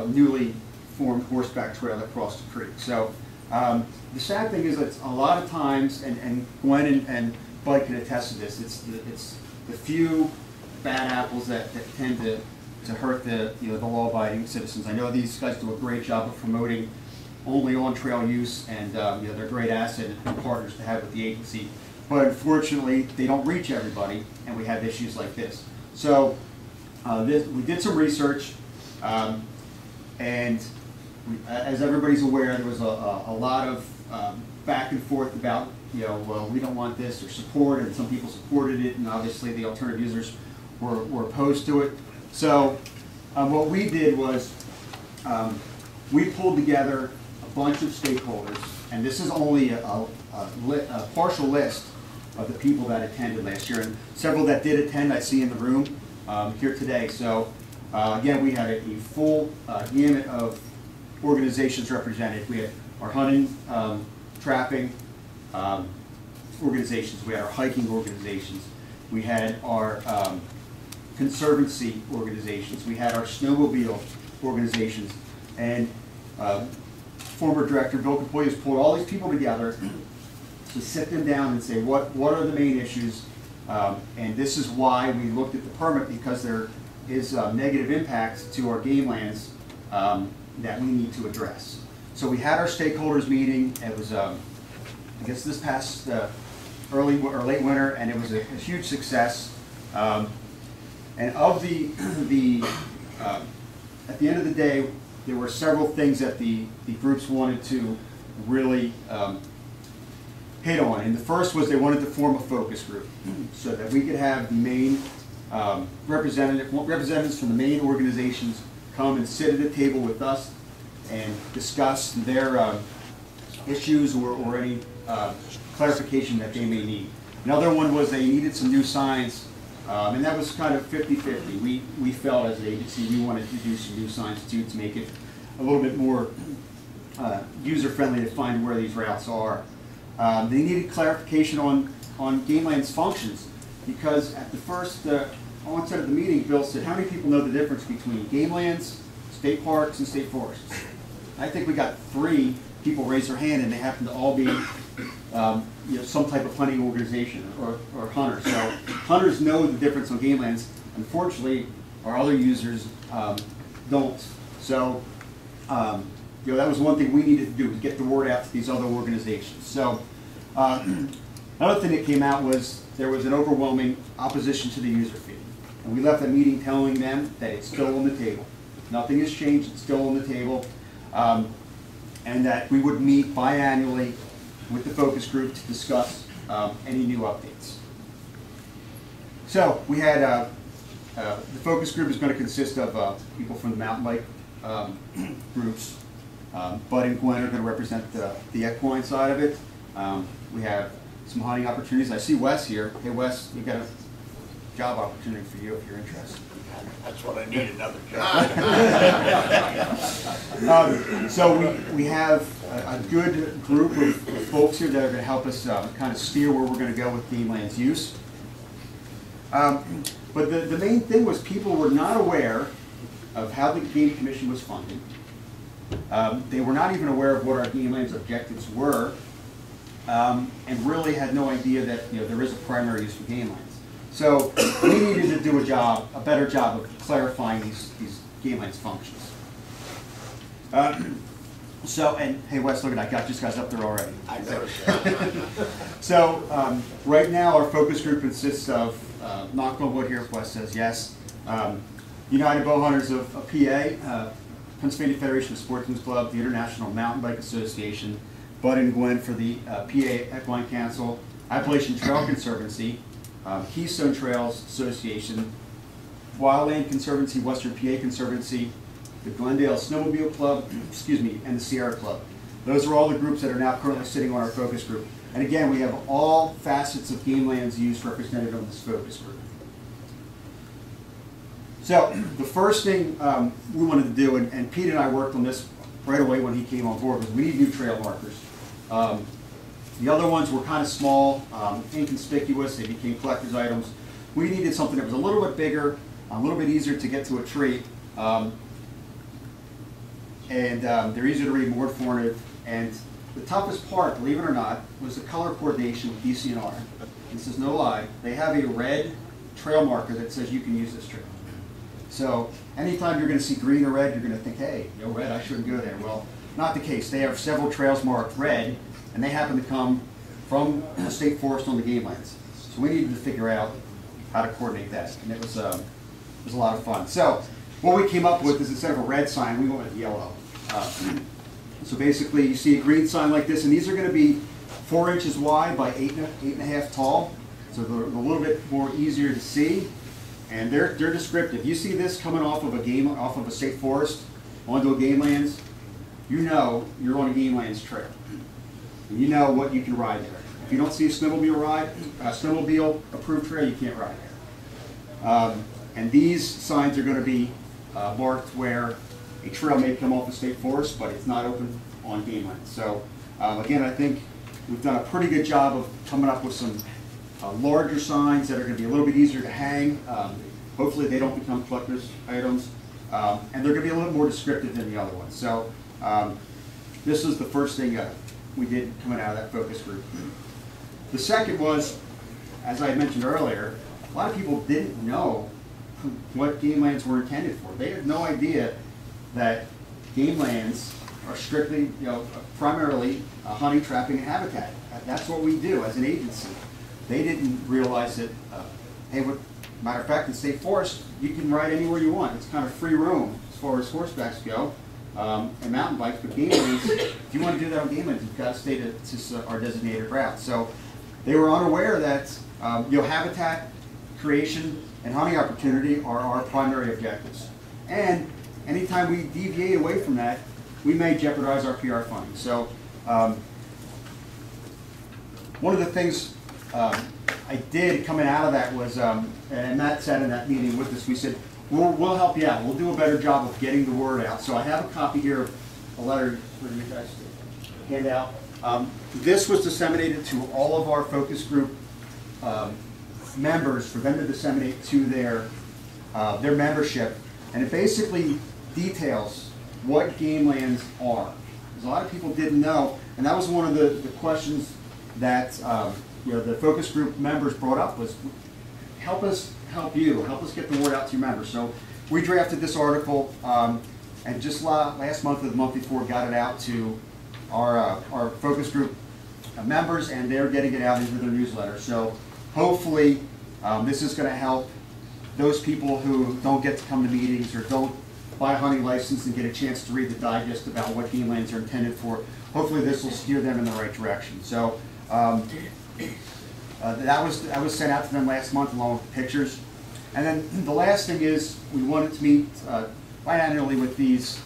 newly formed horseback trail across the creek. So the sad thing is that a lot of times, and Gwen and Bud can attest to this, it's the few bad apples that tend to hurt the law-abiding citizens. I know these guys do a great job of promoting only on-trail use, and they're a great asset and partners to have with the agency. But unfortunately, they don't reach everybody, and we have issues like this. So we did some research, and as everybody's aware, there was a lot of back and forth about, well, we don't want this, or support, and some people supported it, and obviously the alternative users were opposed to it. So what we did was we pulled together a bunch of stakeholders, and this is only a partial list of the people that attended last year, and several that did attend I see in the room here today. So again, we had a full gamut of organizations represented. We had our hunting, trapping organizations, we had our hiking organizations, we had our conservancy organizations, we had our snowmobile organizations, and former director Bill Capoyas pulled all these people together to sit them down and say what are the main issues, and this is why we looked at the permit, because there is negative impacts to our game lands that we need to address. So we had our stakeholders meeting. It was I guess this past early or late winter, and it was a huge success. And of the at the end of the day, there were several things that the groups wanted to really hit on. And the first was they wanted to form a focus group so that we could have the main representatives from the main organizations come and sit at a table with us and discuss their issues or any clarification that they may need. Another one was they needed some new signs, and that was kind of 50-50. We felt as an agency we wanted to do some new signs too, to make it a little bit more user-friendly to find where these routes are. They needed clarification on game lands functions, because at the first onset of the meeting, Bill said, how many people know the difference between game lands, state parks, and state forests? I think we got 3 people raise their hand, and they happen to all be some type of hunting organization or hunters. So hunters know the difference on game lands. Unfortunately, our other users don't. So that was one thing we needed to do, was get the word out to these other organizations. So another thing that came out was there was an overwhelming opposition to the user fee. And we left the meeting telling them that it's still on the table. Nothing has changed, it's still on the table. And that we would meet biannually with the focus group to discuss any new updates. So we had, the focus group is going to consist of people from the mountain bike groups. Bud and Gwen are going to represent the equine side of it. We have some hunting opportunities. I see Wes here. Hey Wes, we've got a job opportunity for you if you're interested. That's what I need, another job. So we have a good group of folks here that are going to help us kind of steer where we're going to go with game lands use. But the main thing was people were not aware of how the Game Commission was funded. They were not even aware of what our game lands objectives were, and really had no idea that there is a primary use for game lands. So we needed to do a better job of clarifying these game lands functions. And hey Wes, look at that, I got these guys up there already. I know. So right now our focus group consists of, knock on wood here if Wes says yes, United Bow Hunters of PA, Pennsylvania Federation of Sportsmen's Club, the International Mountain Bike Association, Bud and Gwen for the PA Equine Council, Appalachian Trail Conservancy, Keystone Trails Association, Wildland Conservancy, Western PA Conservancy, the Glendale Snowmobile Club, and the Sierra Club. Those are all the groups that are now currently sitting on our focus group. And again, we have all facets of game lands use represented on this focus group. So the first thing we wanted to do, and Pete and I worked on this right away when he came on board was we need new trail markers. The other ones were kind of small, inconspicuous, they became collector's items. We needed something that was a little bit bigger, a little bit easier to get to a tree, and they're easier to read, more informative. And the toughest part, believe it or not, was the color coordination with DCNR. This is no lie. They have a red trail marker that says you can use this trail. So anytime you're going to see green or red, you're going to think, hey, no red, I shouldn't go there. Well, not the case. They have several trails marked red, and they happen to come from the state forest on the game lands. So we needed to figure out how to coordinate that, and it was a lot of fun. So what we came up with is instead of a red sign, we went with yellow. So basically, you see a green sign like this, and these are going to be 4 inches wide by 8.5 tall. So they're a little bit more easier to see, and they're descriptive. You see this coming off of a state forest onto a game lands, you know you're on a game lands trail, and you know what you can ride there. If you don't see a snowmobile approved trail, you can't ride there. And these signs are going to be marked where a trail may come off a state forest, but it's not open on game lands. So again, I think we've done a pretty good job of coming up with some larger signs that are going to be a little bit easier to hang. Hopefully they don't become collector's items. And they're going to be a little more descriptive than the other ones. So this was the first thing we did coming out of that focus group. The second was, as I mentioned earlier, a lot of people didn't know what game lands were intended for. They had no idea that game lands are strictly, primarily hunting, trapping, and habitat. That's what we do as an agency. They didn't realize that, hey, matter of fact, in state forest, you can ride anywhere you want. It's kind of free roam as far as horsebacks go, and mountain bikes, but game lands, if you want to do that on game lands, you've got to stay to our designated route. So they were unaware that habitat creation and hunting opportunity are our primary objectives. And anytime we deviate away from that, we may jeopardize our PR funding. So one of the things I did coming out of that was, and Matt said in that meeting with us, we said, we'll help you out. We'll do a better job of getting the word out. So I have a copy here of a letter for you guys to hand out. This was disseminated to all of our focus group members for them to disseminate to their membership. And it basically details what game lands are. Because a lot of people didn't know, and that was one of the questions that the focus group members brought up was, help us help you, help us get the word out to your members. So we drafted this article, and just last month or the month before got it out to our focus group members, and they're getting it out into their newsletter. So hopefully this is going to help those people who don't get to come to meetings or don't buy a hunting license and get a chance to read the digest about what game lands are intended for. Hopefully this will steer them in the right direction. So that was sent out to them last month along with the pictures. And then the last thing is we wanted to meet biannually with these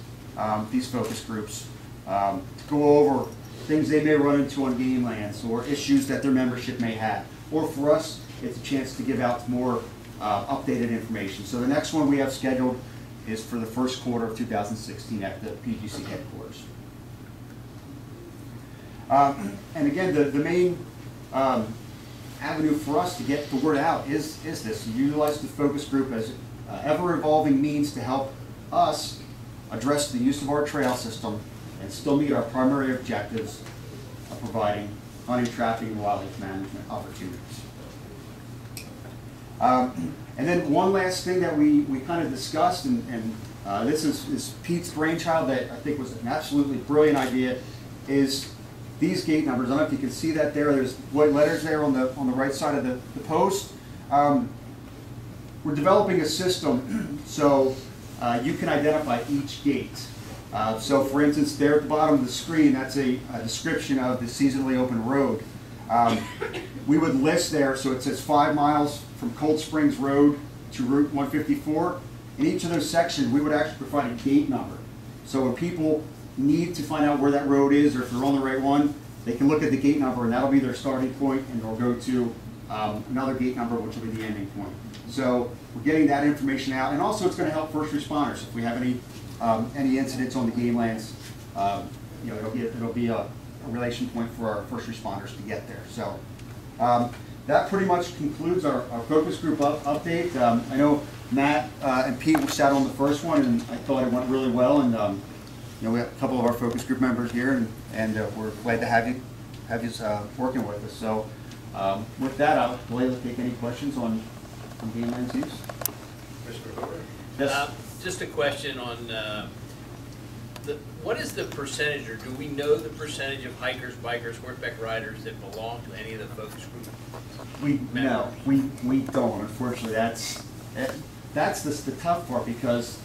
focus groups to go over things they may run into on game lands or issues that their membership may have. Or for us, it's a chance to give out more updated information. So the next one we have scheduled is for the first quarter of 2016 at the PGC headquarters. And again, the main avenue for us to get the word out is this. Utilize the focus group as ever-evolving means to help us address the use of our trail system and still meet our primary objectives of providing hunting, trapping, and wildlife management opportunities. And then one last thing that we kind of discussed, and this is Pete's brainchild that I think was an absolutely brilliant idea, is these gate numbers. I don't know if you can see that there. There's white letters there on the right side of the post. We're developing a system so you can identify each gate. So for instance, there at the bottom of the screen, that's a description of the seasonally open road. We would list there, so it says 5 miles from Cold Springs Road to Route 154. In each of those sections, we would actually provide a gate number. So when people need to find out where that road is or if they're on the right one, they can look at the gate number and that'll be their starting point, and they'll go to another gate number, which will be the ending point. So we're getting that information out, and also it's going to help first responders if we have any incidents on the game lands. you know, it'll be a relation point for our first responders to get there. So that pretty much concludes our focus group update. I know Matt and Pete were sat on the first one, and I thought it went really well. And you know, we have a couple of our focus group members here, and we're glad to have you working with us. So with that, I'll be glad to take any questions on Ganglands use. Mr. Hoover? Yes. Just a question on what is the percentage, or do we know the percentage of hikers, bikers, horseback riders that belong to any of the focus groups? No, we don't. Unfortunately, that's the tough part, because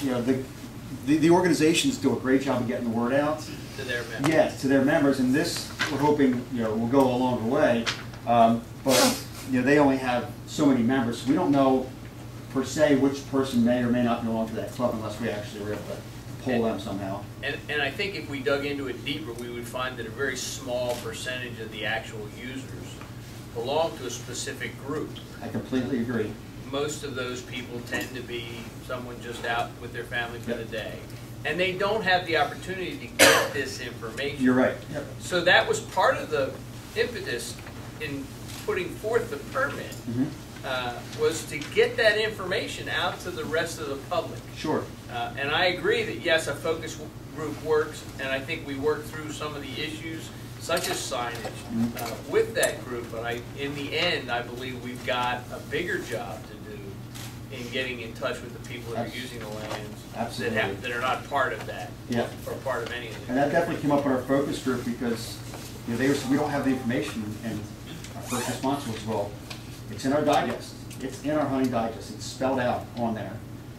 you know the organizations do a great job of getting the word out To their members? Yes, to their members, and this we're hoping will go a longer way. But you know, they only have so many members, so we don't know per se which person may or may not belong to that club unless we actually were able to pull them somehow. And I think if we dug into it deeper, we would find that a very small percentage of the actual users belong to a specific group. I completely agree. Most of those people tend to be someone just out with their family for the day. And they don't have the opportunity to get this information. You're right. Yep. So that was part of the impetus in putting forth the permit, was to get that information out to the rest of the public. Sure. And I agree that, yes, a focus group works, and I think we worked through some of the issues, such as signage, with that group. But in the end, I believe we've got a bigger job to do in getting in touch with the people that are using the lands that are not part of that, or part of any of it. And that definitely came up in our focus group, because you know, they were saying we don't have the information, and our first response was, well, it's in our digest. It's in our hunting digest. It's spelled out on there,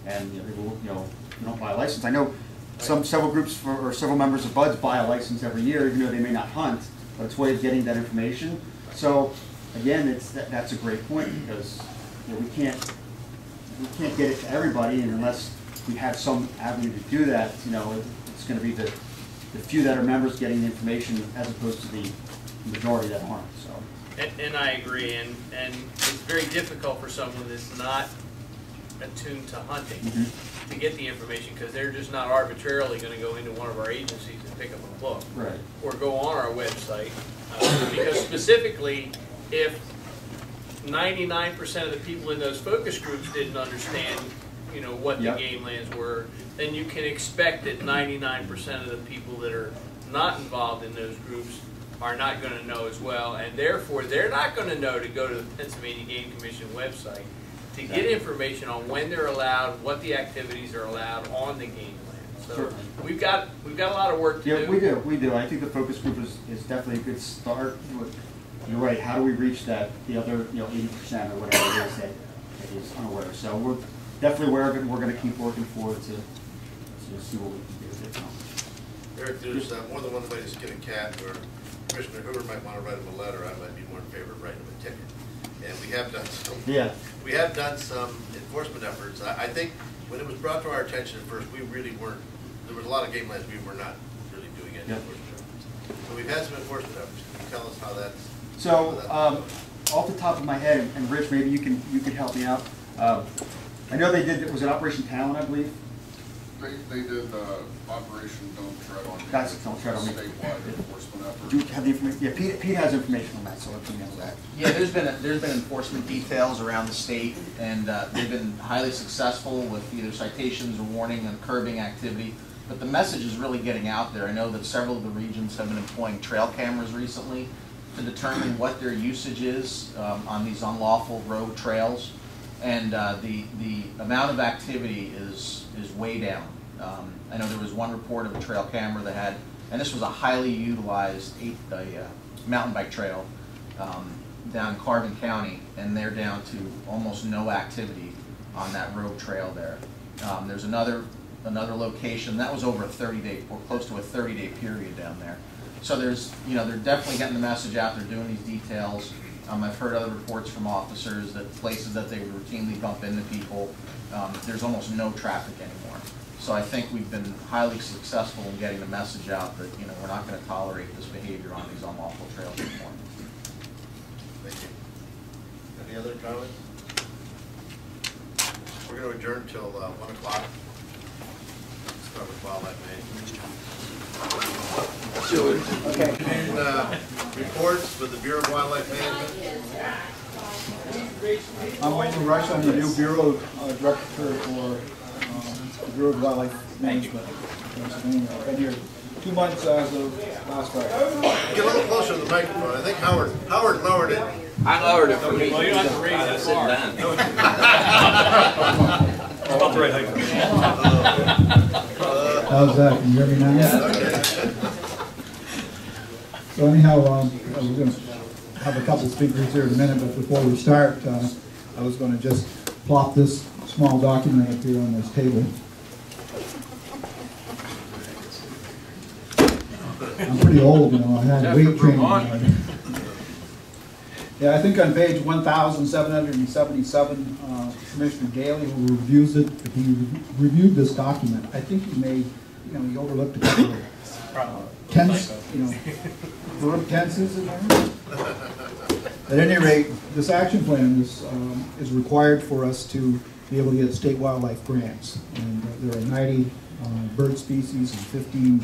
and you know, you don't buy a license. I know several groups or several members of BUDS buy a license every year, even though they may not hunt, but it's a way of getting that information. So again, that's a great point, because you know, we can't get it to everybody, and unless we have some avenue to do that, you know, it's going to be the few that are members getting the information as opposed to the majority that aren't. So. And I agree, and it's very difficult for someone that's not attuned to hunting to get the information, because they're just not arbitrarily going to go into one of our agencies and pick up a book, or go on our website, because specifically, if 99% of the people in those focus groups didn't understand, you know, what the game lands were, then you can expect that 99% of the people that are not involved in those groups are not going to know as well, and therefore they're not going to know to go to the Pennsylvania Game Commission website to get information on when they're allowed, what the activities are allowed on the game land. So we've got a lot of work to do. Yeah, we do. I think the focus group is definitely a good start. You're right. How do we reach the other 80% or whatever it is that is unaware? So we're definitely aware of it, and we're going to keep working forward to see what we can do with it. Eric, there's more than one way to skin a cat, or Commissioner Hoover might want to write him a letter. I might be more in favor of writing him a ticket. And we have done some. We have done some enforcement efforts. I think when it was brought to our attention at first, we really weren't. There was a lot of game lands we were not really doing any enforcement efforts. So we've had some enforcement efforts. Can you tell us how that's? So off the top of my head, and Rich, maybe you could help me out. I know they did. Was it Operation Talon, I believe? They did Operation Don't Tread on Me. That's Don't Tread on Me. Statewide enforcement effort. Do you have the information? Yeah, Pete has information on that, so let's email that. Yeah, there's been enforcement details around the state, and they've been highly successful with either citations or warning and curbing activity. But the message is really getting out there. I know that several of the regions have been employing trail cameras recently to determine what their usage is on these unlawful road trails, and the amount of activity is way down. I know there was one report of a trail camera that had, and this was a highly utilized mountain bike trail down in Carbon County, and they're down to almost no activity on that road trail there. There's another location that was over a 30-day or close to a 30-day period down there. So there's, they're definitely getting the message out. They're doing these details. I've heard other reports from officers that places that they would routinely bump into people, there's almost no traffic anymore. So I think we've been highly successful in getting the message out that we're not going to tolerate this behavior on these unlawful trails anymore. Thank you. Any other comments? We're going to adjourn till 1 o'clock. Department of Wildlife Management. Okay. Reports for the Bureau of Wildlife Management. I'm Wayne Rush. I'm the new Bureau Director for the Bureau of Wildlife Management. I've been here 2 months as of last Friday. Get a little closer to the microphone. I think Howard lowered it. I lowered it for me. Well, you don't have to raise that far. It's about the right height. How's that? Can you hear me now? Okay. So anyhow, we're going to have a couple speakers here in a minute, but before we start, I was going to just plop this small document up here on this table. I'm pretty old, you know, I had weight training. Yeah, I think on page 1,777, Commissioner Daly, who reviews it, he reviewed this document. I think he made, you know, he overlooked a couple of tense, you know, verb tenses in there. At any rate, this action plan is required for us to be able to get state wildlife grants. And there are 90 bird species and 15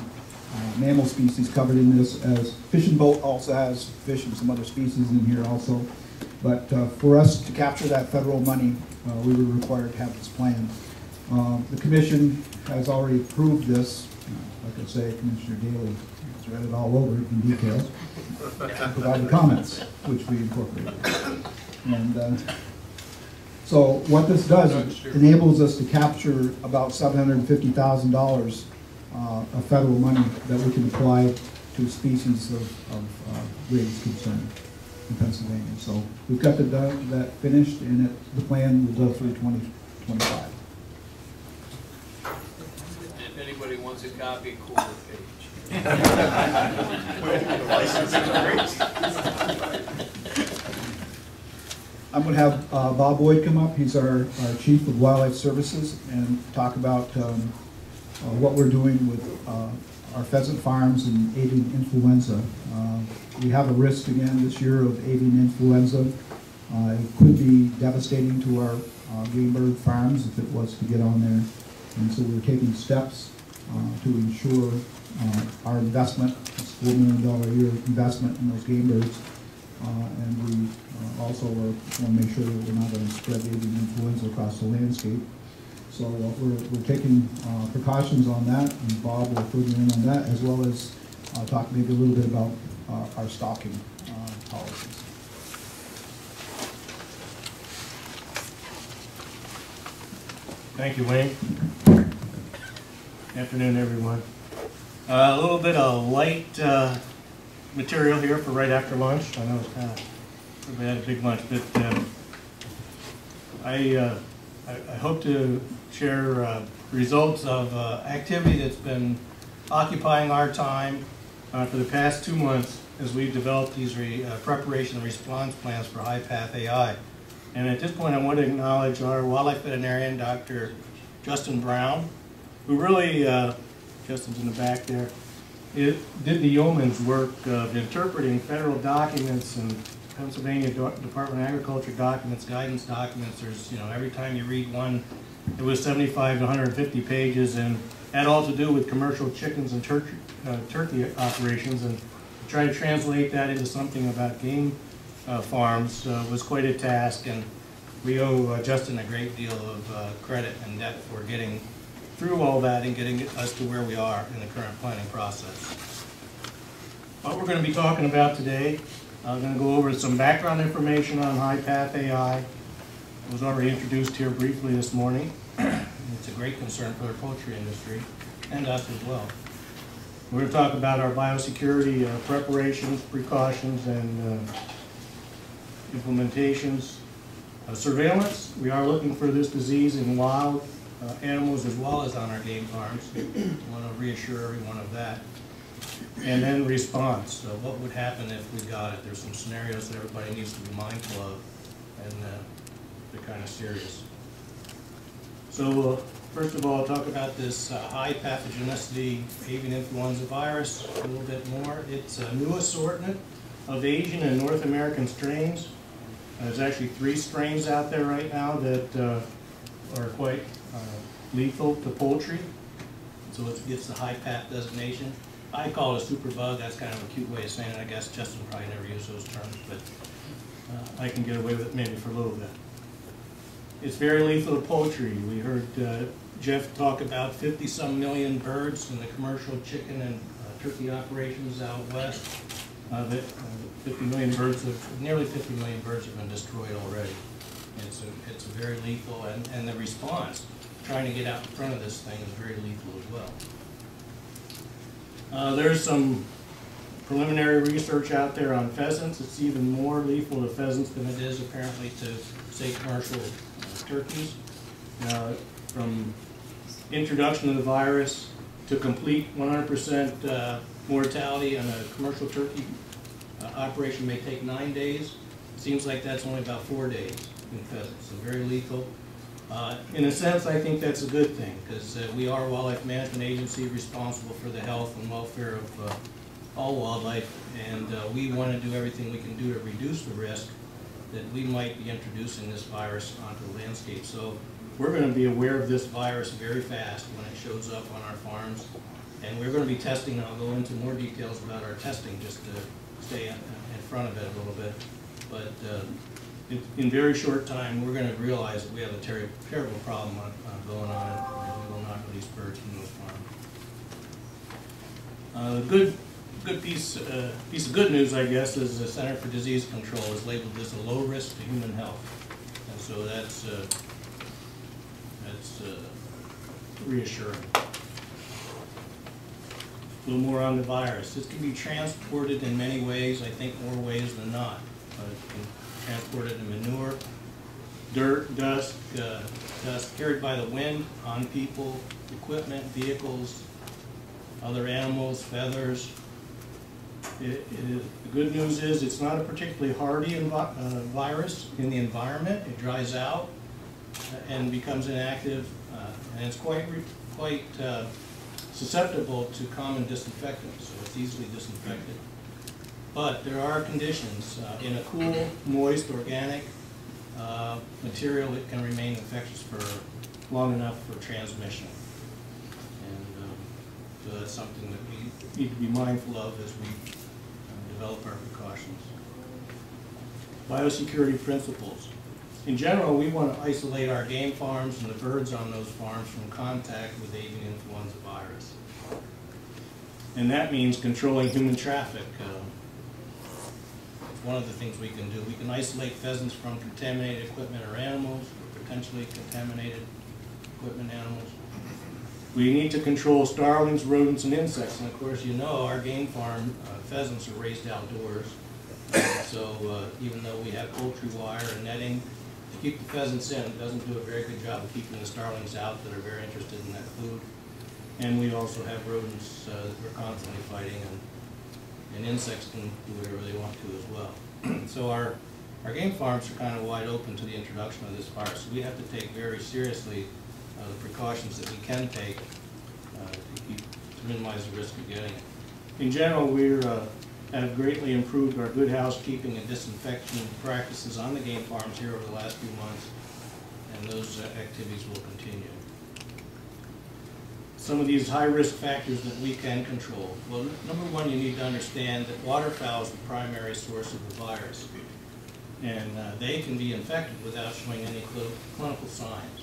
mammal species covered in this, as Fish and Boat also has fish and some other species in here also. But for us to capture that federal money, we were required to have this plan. The Commission has already approved this. Like I say, Commissioner Daly has read it all over in detail and provided comments, which we incorporated. And so what this does, it enables us to capture about $750,000 of federal money that we can apply to species of greatest concern in Pennsylvania. So we've got that finished, and the plan will go through 2025. If anybody wants a copy, quarter page. I'm going to have Bob Boyd come up. He's our Chief of Wildlife Services, and talk about what we're doing with our pheasant farms and avian influenza. We have a risk again this year of avian influenza. It could be devastating to our game bird farms if it was to get on there. And so we're taking steps to ensure our investment, this $4 million a year investment in those game birds. And we also want to make sure that we're not going to spread avian influenza across the landscape. So we're taking precautions on that, and Bob will fill you in on that, as well as talk maybe a little bit about our stalking policies. Thank you, Wayne. Afternoon, everyone. A little bit of light material here for right after lunch. I know it's kind of, everybody had a big lunch, but I hope to share results of activity that's been occupying our time for the past 2 months as we've developed these preparation and response plans for high-path AI. And at this point, I want to acknowledge our wildlife veterinarian, Dr. Justin Brown, who really, Justin's in the back there, did the yeoman's work of interpreting federal documents and Pennsylvania Department of Agriculture documents, guidance documents. There's, you know, every time you read one, it was 75 to 150 pages, and had all to do with commercial chickens and turkey operations. And to try to translate that into something about game farms was quite a task, and we owe Justin a great deal of credit and debt for getting through all that and getting us to where we are in the current planning process. What we're going to be talking about today, I'm going to go over some background information on high-path AI. It was already introduced here briefly this morning. It's a great concern for the poultry industry and us as well. We're going to talk about our biosecurity preparations, precautions, and implementations. Surveillance, we are looking for this disease in wild animals as well as on our game farms. I want to reassure everyone of that. And then response, so what would happen if we got it? There's some scenarios that everybody needs to be mindful of, and they're kind of serious. So first of all, I'll talk about this high pathogenicity avian influenza virus a little bit more. It's a new assortment of Asian and North American strains. There's actually 3 strains out there right now that are quite lethal to poultry. so it gets the high PAT designation. I call it a super bug. That's kind of a cute way of saying it. I guess Justin probably never used those terms, but I can get away with it maybe for a little bit. It's very lethal to poultry. We heard Jeff talk about 50-some million birds in the commercial chicken and turkey operations out west. 50 million birds, nearly 50 million birds have been destroyed already. It's a very lethal, and the response, trying to get out in front of this thing, is very lethal as well. There's some preliminary research out there on pheasants. It's even more lethal to pheasants than it is apparently to, say, commercial turkeys. From introduction of the virus to complete 100% mortality on a commercial turkey operation may take 9 days. It seems like that's only about 4 days in pheasants, so very lethal. In a sense, I think that's a good thing, because we are a wildlife management agency responsible for the health and welfare of all wildlife, and we want to do everything we can do to reduce the risk that we might be introducing this virus onto the landscape. So we're going to be aware of this virus very fast when it shows up on our farms, and we're going to be testing, and I'll go into more details about our testing just to stay in front of it a little bit. But in very short time, we're going to realize that we have a terrible problem going on, and we will not release birds from those farms. Good piece of good news, I guess, is the Center for Disease Control has labeled this a low risk to human health, and so that's reassuring. A little more on the virus. This can be transported in many ways, I think more ways than not. It can be transported in manure, dirt, dust carried by the wind on people, equipment, vehicles, other animals, feathers. The good news is it's not a particularly hardy virus in the environment. It dries out and becomes inactive, and it's quite susceptible to common disinfectants, so it's easily disinfected. But there are conditions. In a cool, moist, organic material, it can remain infectious for long enough for transmission. And so that's something that we need to be mindful of as we develop our precautions. Biosecurity principles. In general, we want to isolate our game farms and the birds on those farms from contact with avian influenza virus. And that means controlling human traffic. It's one of the things we can do. We can isolate pheasants from contaminated equipment or animals, or potentially contaminated equipment animals. We need to control starlings, rodents, and insects. And of course, you know, our game farm pheasants are raised outdoors. So even though we have poultry wire and netting to keep the pheasants in, it doesn't do a very good job of keeping the starlings out that are very interested in that food. And we also have rodents that we're constantly fighting, and insects can do whatever they want to as well. So our game farms are kind of wide open to the introduction of this virus. So we have to take very seriously the precautions that we can take to minimize the risk of getting it. In general, we have greatly improved our good housekeeping and disinfection practices on the game farms here over the last few months, and those activities will continue. Some of these high-risk factors that we can control. Well, number one, you need to understand that waterfowl is the primary source of the virus, and they can be infected without showing any clinical signs.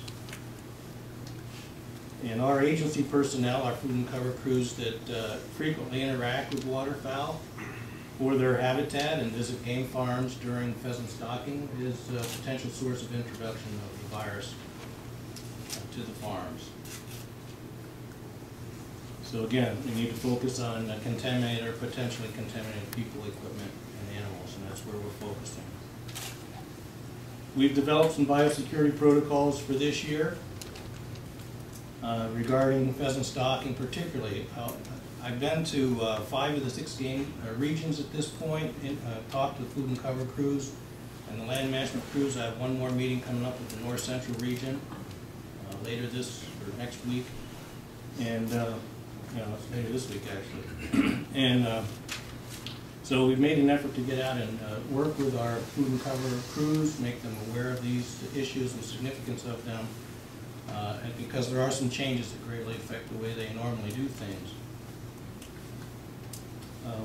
And our agency personnel, our food and cover crews that frequently interact with waterfowl for their habitat and visit game farms during pheasant stocking is a potential source of introduction of the virus to the farms. So again, we need to focus on contaminated or potentially contaminated people, equipment, and animals, and that's where we're focusing. We've developed some biosecurity protocols for this year regarding pheasant stocking particularly. I've been to 5 of the 6 game regions at this point, talked to food and cover crews and the land management crews. I have one more meeting coming up with the North Central region later this or next week, and it's later this week actually. And so we've made an effort to get out and work with our food and cover crews, make them aware of these issues and significance of them, and because there are some changes that greatly affect the way they normally do things.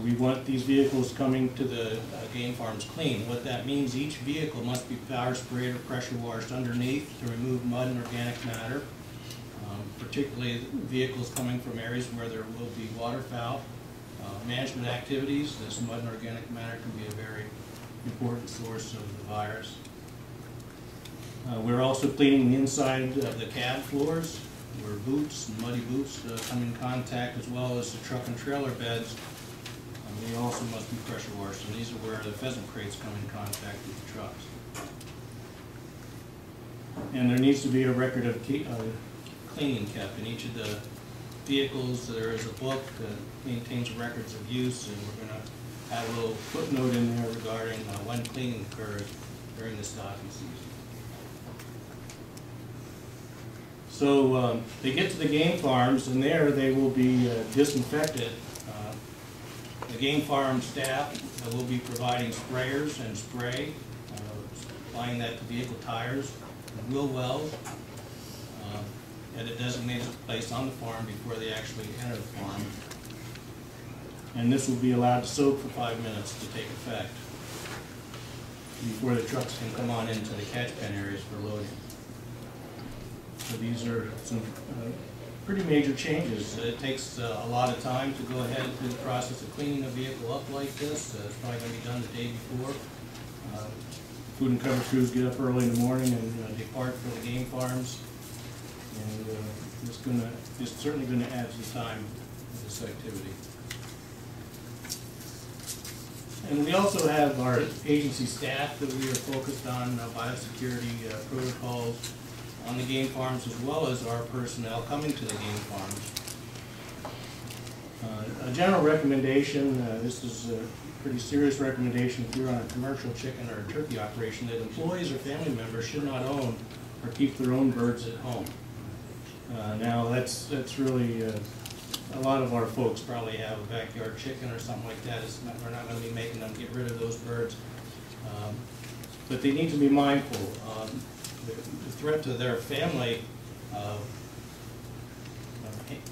We want these vehicles coming to the game farms clean. What that means, each vehicle must be power sprayed or pressure washed underneath to remove mud and organic matter, particularly vehicles coming from areas where there will be waterfowl. Management activities, this mud and organic matter can be a very important source of the virus. We're also cleaning the inside of the cab floors where boots and muddy boots come in contact, as well as the truck and trailer beds. They also must be pressure washed, and these are where the pheasant crates come in contact with the trucks. And there needs to be a record of cleaning kept in each of the vehicles. There is a book that maintains records of use, and we're going to add a little footnote in there regarding when cleaning occurs during the stocking season. So they get to the game farms, and there they will be disinfected. The game farm staff will be providing sprayers and spray, applying that to vehicle tires and wheel wells at a designated place on the farm before they actually enter the farm. And this will be allowed to soak for 5 minutes to take effect before the trucks can come on into the catch pen areas for loading. So these are some pretty major changes. It takes a lot of time to go ahead through the process of cleaning a vehicle up like this. It's probably going to be done the day before. Food and cover crews get up early in the morning and depart for the game farms. And it's certainly going to add to the time of this activity. And we also have our agency staff that we are focused on biosecurity protocols on the game farms, as well as our personnel coming to the game farms. A general recommendation, this is a pretty serious recommendation if you're on a commercial chicken or a turkey operation, that employees or family members should not own or keep their own birds at home. Now that's really, a lot of our folks probably have a backyard chicken or something like that. We're not going to be making them get rid of those birds. But they need to be mindful. The threat to their family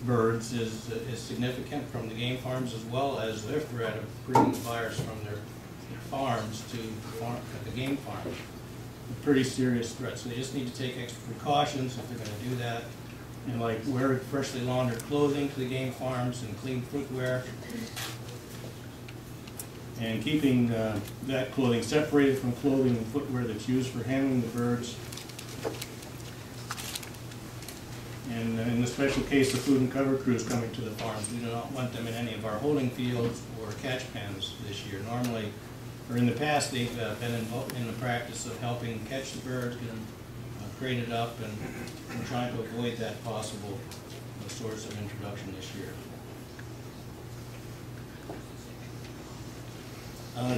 birds is significant from the game farms, as well as their threat of bringing the virus from their farms to the game farm. A pretty serious threat, so they just need to take extra precautions if they're going to do that. And like wear freshly laundered clothing to the game farms and clean footwear. And keeping that clothing separated from clothing and footwear that's used for handling the birds. And in the special case of food and cover crews coming to the farms, we do not want them in any of our holding fields or catch pens this year. Normally, or in the past, they've been in the practice of helping catch the birds, get them crated up, and we're trying to avoid that possible source of introduction this year.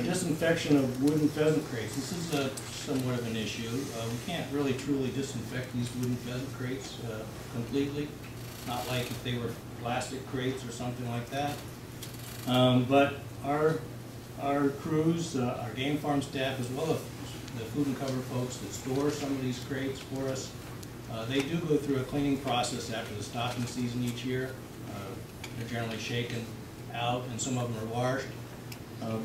Disinfection of wooden pheasant crates. This is somewhat of an issue. We can't really truly disinfect these wooden pheasant crates completely, not like if they were plastic crates or something like that. But our crews, our game farm staff, as well as the food and cover folks that store some of these crates for us, they do go through a cleaning process after the stocking season each year. They're generally shaken out, and some of them are washed.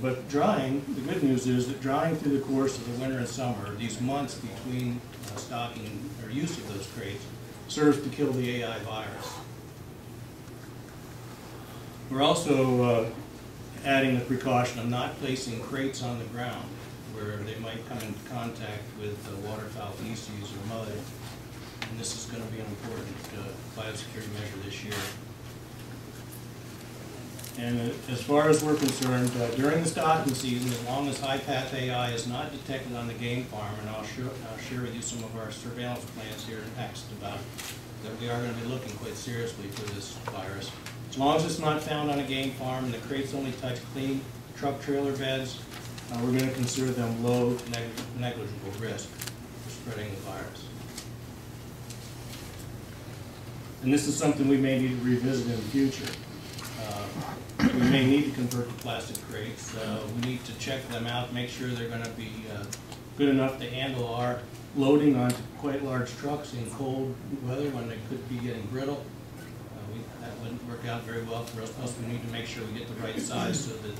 But drying, the good news is that drying through the course of the winter and summer, these months between stocking or use of those crates, serves to kill the AI virus. We're also adding the precaution of not placing crates on the ground where they might come into contact with waterfowl feces or mud. And this is going to be an important biosecurity measure this year. And as far as we're concerned, during the stocking season, as long as high-path AI is not detected on the game farm, and I'll share with you some of our surveillance plans here next about that we are going to be looking quite seriously for this virus. As long as it's not found on a game farm and the crates only touch clean truck trailer beds, we're going to consider them low negligible risk for spreading the virus. And this is something we may need to revisit in the future. We may need to convert to plastic crates. We need to check them out, make sure they're going to be good enough to handle our loading onto quite large trucks in cold weather when they could be getting brittle. That wouldn't work out very well for us. Plus, we need to make sure we get the right size so that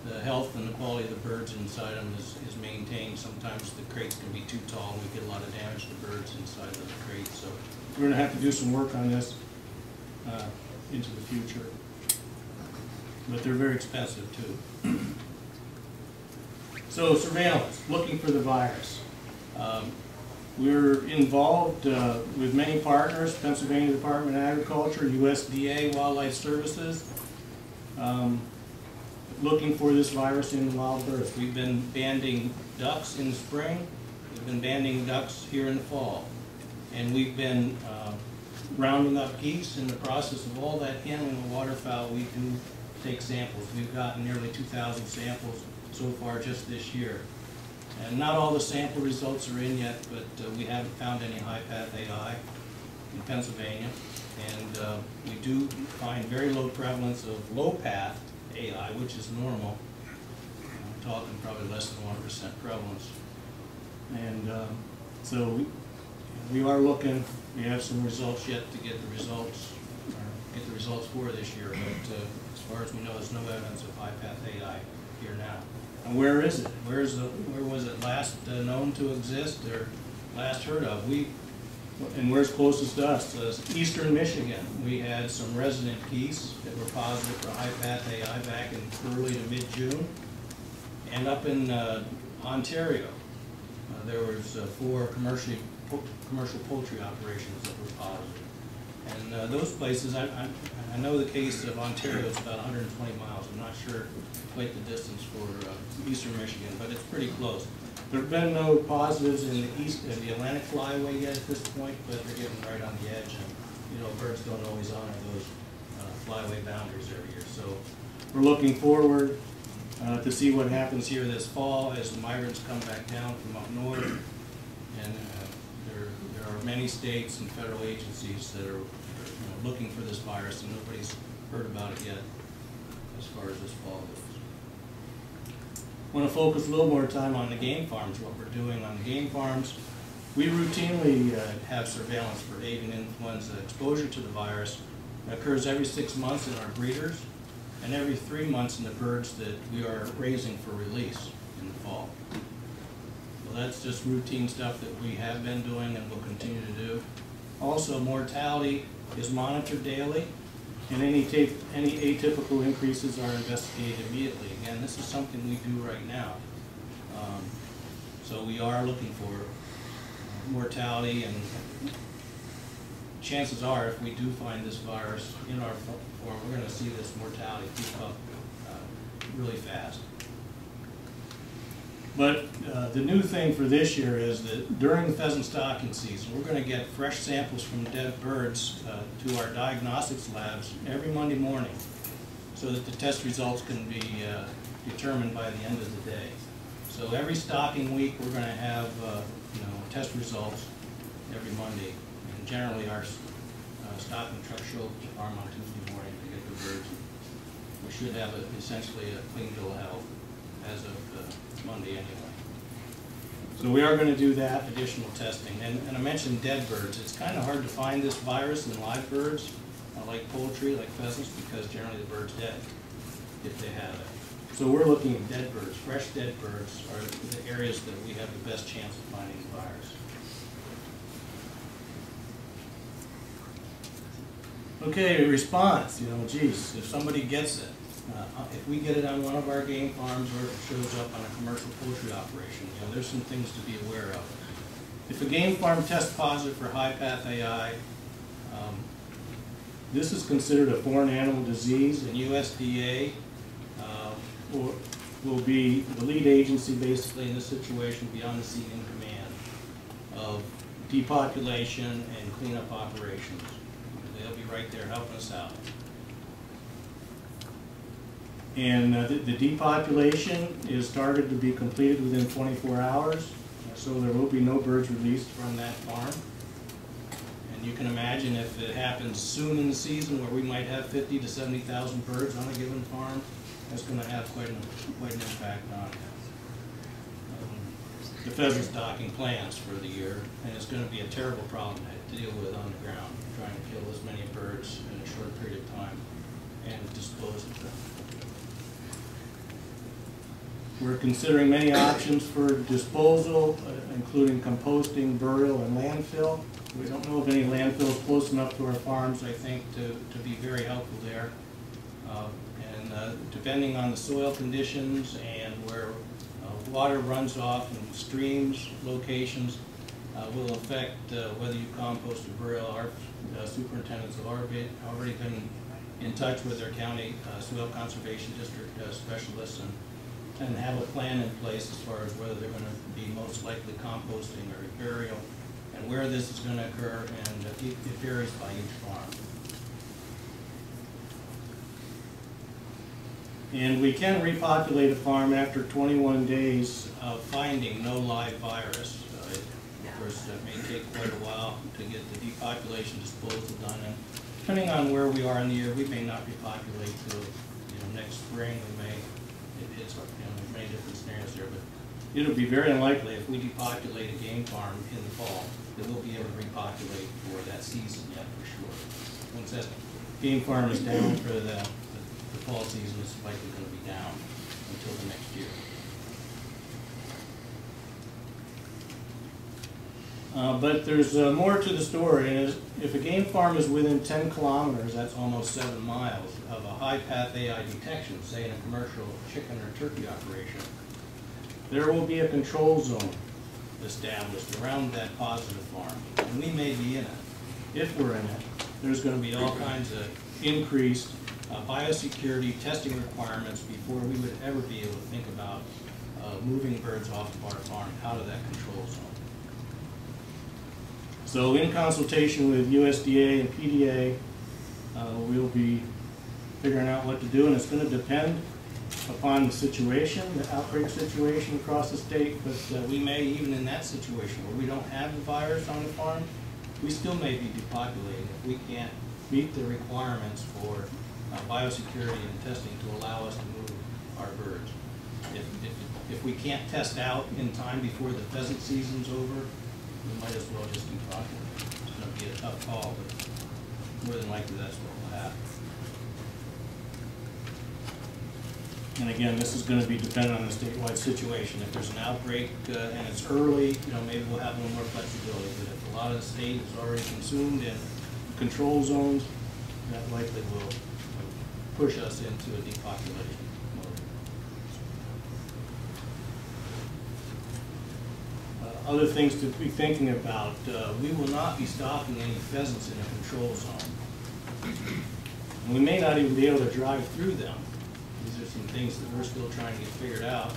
the health and the quality of the birds inside them is maintained. Sometimes the crates can be too tall and we get a lot of damage to birds inside the crates. So we're going to have to do some work on this into the future. But they're very expensive too. So surveillance, looking for the virus. We're involved with many partners, Pennsylvania Department of Agriculture, USDA, Wildlife Services, looking for this virus in wild birds. We've been banding ducks in the spring. We've been banding ducks here in the fall. And we've been rounding up geese. In the process of all that handling of waterfowl, we do take samples. We've gotten nearly 2,000 samples so far just this year. And not all the sample results are in yet, but we haven't found any high-path AI in Pennsylvania. And we do find very low prevalence of low-path AI, which is normal. I'm talking probably less than 1% prevalence. And so we are looking. We have some results yet to get the results for this year. But as far as we know, there's no evidence of high-path AI here now. And where is it? Where was it last known to exist or last heard of? And where's closest to us? Eastern Michigan. We had some resident geese that were positive for high-path AI back in early to mid-June. And up in Ontario, there was 4 commercial poultry operations that were positive. And those places, I know the case of Ontario is about 120 miles. I'm not sure quite the distance for Eastern Michigan, but it's pretty close. There have been no positives in the Atlantic flyway yet at this point, but they're getting right on the edge. And you know, birds don't always honor those flyway boundaries every year. So we're looking forward to see what happens here this fall as the migrants come back down from up north. And there are many states and federal agencies that are looking for this virus, and nobody's heard about it yet as far as this fall goes. I want to focus a little more time on the game farms, what we're doing on the game farms. We routinely have surveillance for avian influenza exposure to the virus. It occurs every 6 months in our breeders and every 3 months in the birds that we are raising for release in the fall. So that's just routine stuff that we have been doing and will continue to do. Also, mortality is monitored daily, and any atypical increases are investigated immediately. Again, this is something we do right now. So we are looking for mortality, and chances are if we do find this virus in our form, we're going to see this mortality peak up really fast. But the new thing for this year is that during the pheasant stocking season, we're going to get fresh samples from dead birds to our diagnostics labs every Monday morning so that the test results can be determined by the end of the day. So every stocking week, we're going to have test results every Monday. And generally, our stocking trucks show up at the farm on Tuesday morning to get the birds. We should have essentially a clean bill of health as of Monday anyway. So we are going to do that additional testing. And I mentioned dead birds. It's kind of hard to find this virus in live birds, like poultry, like pheasants, because generally the bird's dead if they have it. So we're looking at dead birds. Fresh dead birds are the areas that we have the best chance of finding the virus. Okay, response. Geez, if somebody gets it, if we get it on one of our game farms or if it shows up on a commercial poultry operation, there's some things to be aware of. If a game farm tests positive for high-path AI, this is considered a foreign animal disease, and USDA will be the lead agency basically in this situation, beyond the scene in command of depopulation and cleanup operations. They'll be right there helping us out. And the depopulation is targeted to be completed within 24 hours, so there will be no birds released from that farm. And you can imagine if it happens soon in the season where we might have 50 to 70,000 birds on a given farm, that's going to have quite an impact on it. the pheasant stocking plans for the year, and it's going to be a terrible problem to deal with on the ground, trying to kill as many birds in a short period of time and dispose of them. We're considering many options for disposal, including composting, burial, and landfill. We don't know of any landfills close enough to our farms, I think, to be very helpful there. Depending on the soil conditions and where water runs off in streams, locations, will affect whether you compost or burial. Our superintendents have already been in touch with their county soil conservation district specialists and have a plan in place as far as whether they're going to be most likely composting or burial and where this is going to occur, and it varies by each farm. And we can repopulate a farm after 21 days of finding no live virus. Of course, it may take quite a while to get the depopulation disposal done, and depending on where we are in the year, we may not repopulate till next spring. We may, there's many different scenarios there, but it'll be very unlikely if we depopulate a game farm in the fall that we'll be able to repopulate for that season yet, for sure. Once that game farm is down for the fall season, is likely going to be down until the next year. But there's more to the story. And if a game farm is within 10 kilometers, that's almost 7 miles, of a high path AI detection, say in a commercial chicken or turkey operation, there will be a control zone established around that positive farm. And we may be in it. If we're in it, there's going to be all kinds of increased biosecurity testing requirements before we would ever be able to think about moving birds off of our farm out of that control zone. So in consultation with USDA and PDA, we'll be figuring out what to do, and it's going to depend upon the situation, the outbreak situation across the state, but we may, even in that situation where we don't have the virus on the farm, we still may be depopulating if we can't meet the requirements for biosecurity and testing to allow us to move our birds. If we can't test out in time before the pheasant season's over, we might as well just depopulate. It's going to be a tough call, but more than likely that's what will happen. And again, this is going to be dependent on the statewide situation. If there's an outbreak and it's early, maybe we'll have a little more flexibility. But if a lot of the state is already consumed in control zones, that likely will push us into a depopulation mode. Other things to be thinking about, we will not be stocking any pheasants in a control zone. And we may not even be able to drive through them. These are some things that we're still trying to get figured out.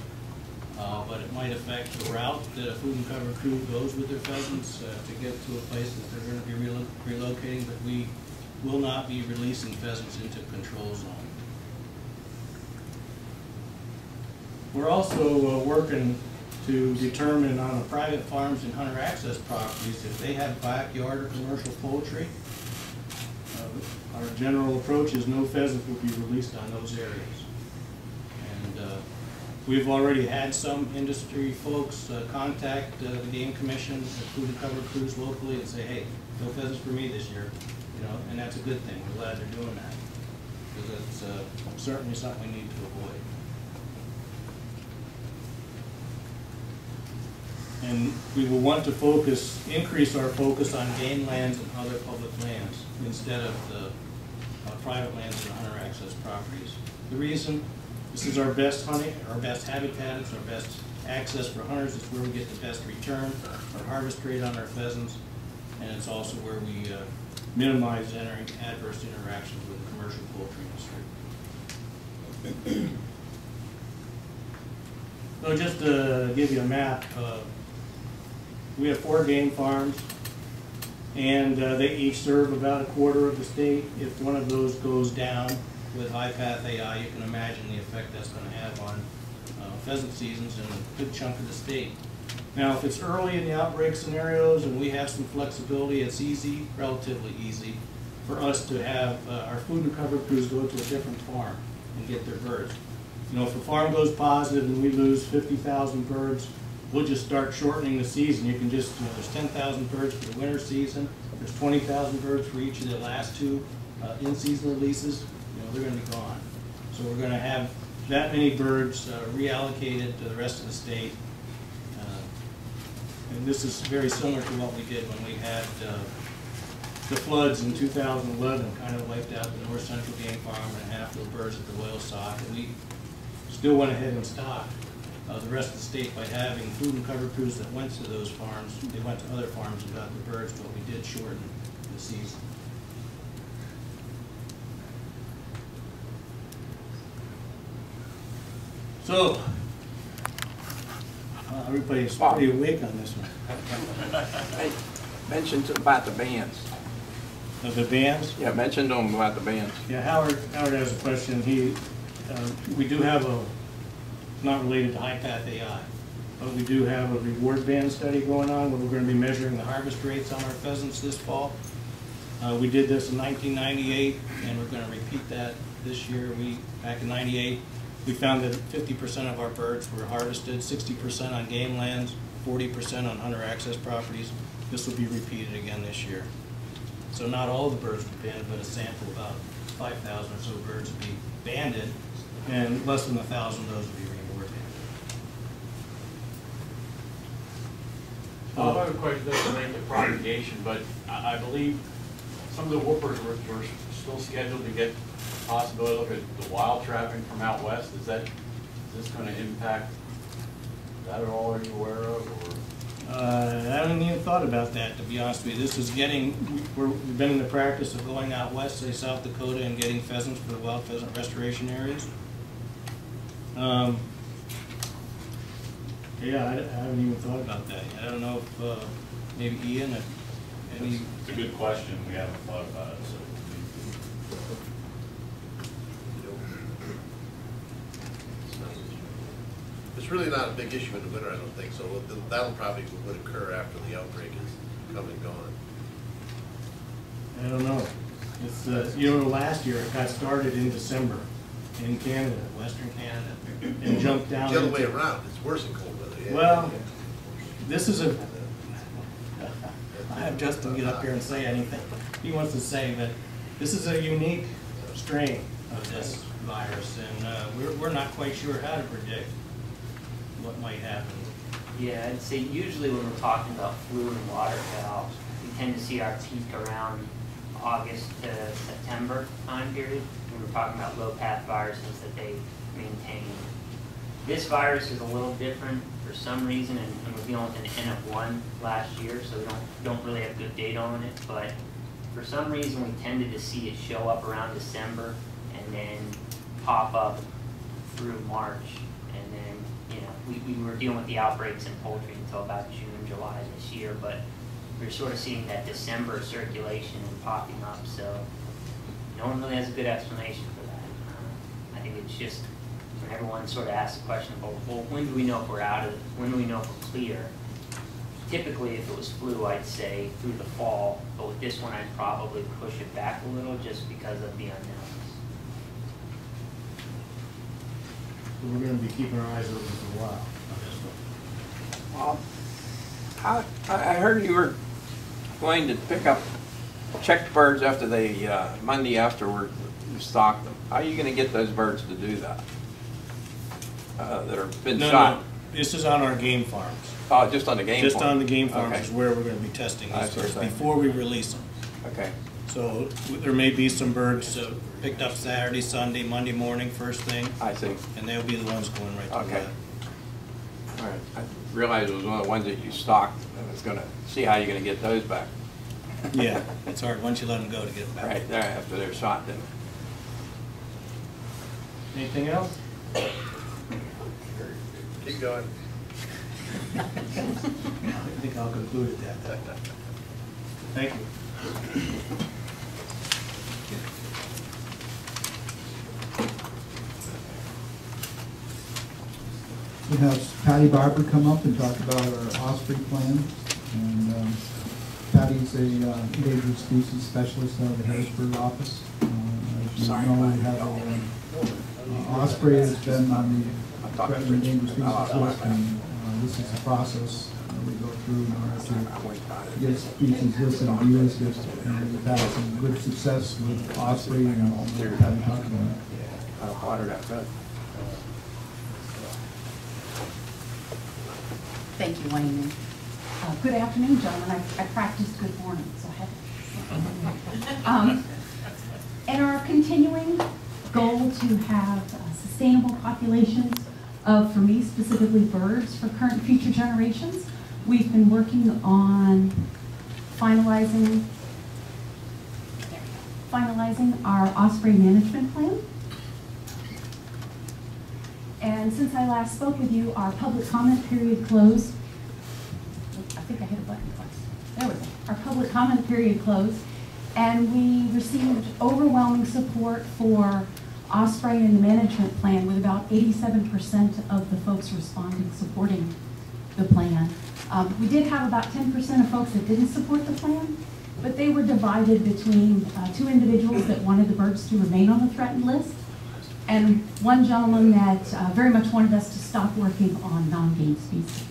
But it might affect the route that a food and cover crew goes with their pheasants to get to a place that they're going to be relocating, but we will not be releasing pheasants into control zone. We're also working to determine on the private farms and hunter access properties if they have backyard or commercial poultry. Our general approach is no pheasants will be released on those areas. And we've already had some industry folks contact the Game Commission, the food and cover crews locally, and say, hey, no pheasants for me this year. And that's a good thing. We're glad they're doing that, because it's certainly something we need to avoid. And we will want to increase our focus on game lands and other public lands instead of the private lands and hunter access properties. The reason, this is our best hunting, our best habitat, it's our best access for hunters, it's where we get the best return, our harvest rate on our pheasants, and it's also where we minimize adverse interactions with the commercial poultry industry. So just to give you a map, we have 4 game farms, and they each serve about a quarter of the state. If one of those goes down with high path AI, you can imagine the effect that's going to have on pheasant seasons in a good chunk of the state. Now, if it's early in the outbreak scenarios and we have some flexibility, it's easy, relatively easy, for us to have our food and cover crews go to a different farm and get their birds. If a farm goes positive and we lose 50,000 birds, we'll just start shortening the season. You can just, there's 10,000 birds for the winter season. There's 20,000 birds for each of the last two in-season releases. They're going to be gone. So we're going to have that many birds reallocated to the rest of the state. And this is very similar to what we did when we had the floods in 2011, kind of wiped out the North Central Game Farm and half the birds at the whale sock. And we still went ahead and stocked the rest of the state by having food and cover crews that went to those farms. They went to other farms and got the birds, but we did shorten the season. So, everybody's pretty awake on this one. Hey, mention about the bands. Of the bands? Yeah, mention to them about the bands. Yeah, Howard has a question. We do have not related to high-path AI, but we do have a reward band study going on where we're going to be measuring the harvest rates on our pheasants this fall. We did this in 1998, and we're going to repeat that this year. Back in '98, we found that 50% of our birds were harvested, 60% on game lands, 40% on hunter access properties. This will be repeated again this year. So not all the birds will be banded, but a sample, about 5,000 or so birds will be banded, and less than 1,000 of those will be reward banded. I have a question that relates to propagation, but I believe some of the whoopers were still scheduled to get the possibility to look at the wild trapping from out west. Is this going to impact that at all? Are you aware of? Or? I haven't even thought about that, to be honest with you. This is we've been in the practice of going out west, say South Dakota, and getting pheasants for the wild pheasant restoration areas. Yeah, I haven't even thought about that yet. I don't know if maybe Ian, It's a good question. We haven't thought about it. So. It's really not a big issue in the winter, I don't think, so that'll probably would occur after the outbreak is come and gone. I don't know. It's last year it got started in December in Canada, Western Canada, and jumped down. It's the other way around. It's worse in cold weather. Yeah. Well, this is I have Justin get up here and say anything he wants to say, but this is a unique strain of this virus, and we're not quite sure how to predict what might happen. Yeah, I'd say usually when we're talking about flu and waterfowl, we tend to see our peak around August to September time period when we're talking about low-path viruses that they maintain. This virus is a little different for some reason, and we're dealing with an N of 1 last year, so we don't really have good data on it, but for some reason we tended to see it show up around December and then pop up through March. We were dealing with the outbreaks in poultry until about June, July this year, but we're sort of seeing that December circulation and popping up, so no one really has a good explanation for that. I think it's just when everyone sort of asks the question, well, when do we know if we're out of it? When do we know if we're clear? Typically, if it was flu, I'd say through the fall, but with this one, I'd probably push it back a little just because of the unknowns. We're going to be keeping our eyes open for a while on this one. I heard you were going to pick up checked birds after they, Monday afterward, you stocked them. How are you going to get those birds to do that? That have been shot? No, this is on our game farms. Oh, just on the game farms? Just on the game farms Okay. is where we're going to be testing these birds before we release them. Okay. So there may be some birds picked up Saturday, Sunday, Monday morning, first thing. I see. And they'll be the ones going right to the lab. All right. I realized it was one of the ones that you stocked. I was going to see how you're going to get those back. Yeah, it's hard once you let them go to get them back. Right there after they're shot, then. Anything else? Keep going. I think I'll conclude at that. Thank you. We have Patty Barber come up and talk about our osprey plan. And Patty's a endangered species specialist out of the Harrisburg office. As you know, we have osprey has been on the threatened endangered species list, and this is the process we go through in order to get species listed and delisted. And we've had some good success with osprey and all that we talked about. Water that good. Thank you, Wayne. Good afternoon, gentlemen. I practiced good morning, so I have and our continuing goal to have sustainable populations of, for me specifically, birds for current and future generations, we've been working on finalizing our osprey management plan. And since I last spoke with you, our public comment period closed. I think I hit a button twice. There we go. Our public comment period closed, and we received overwhelming support for osprey and the management plan, with about 87% of the folks responding supporting the plan. We did have about 10% of folks that didn't support the plan, but they were divided between two individuals that wanted the birds to remain on the threatened list, and one gentleman that very much wanted us to stop working on non-game species.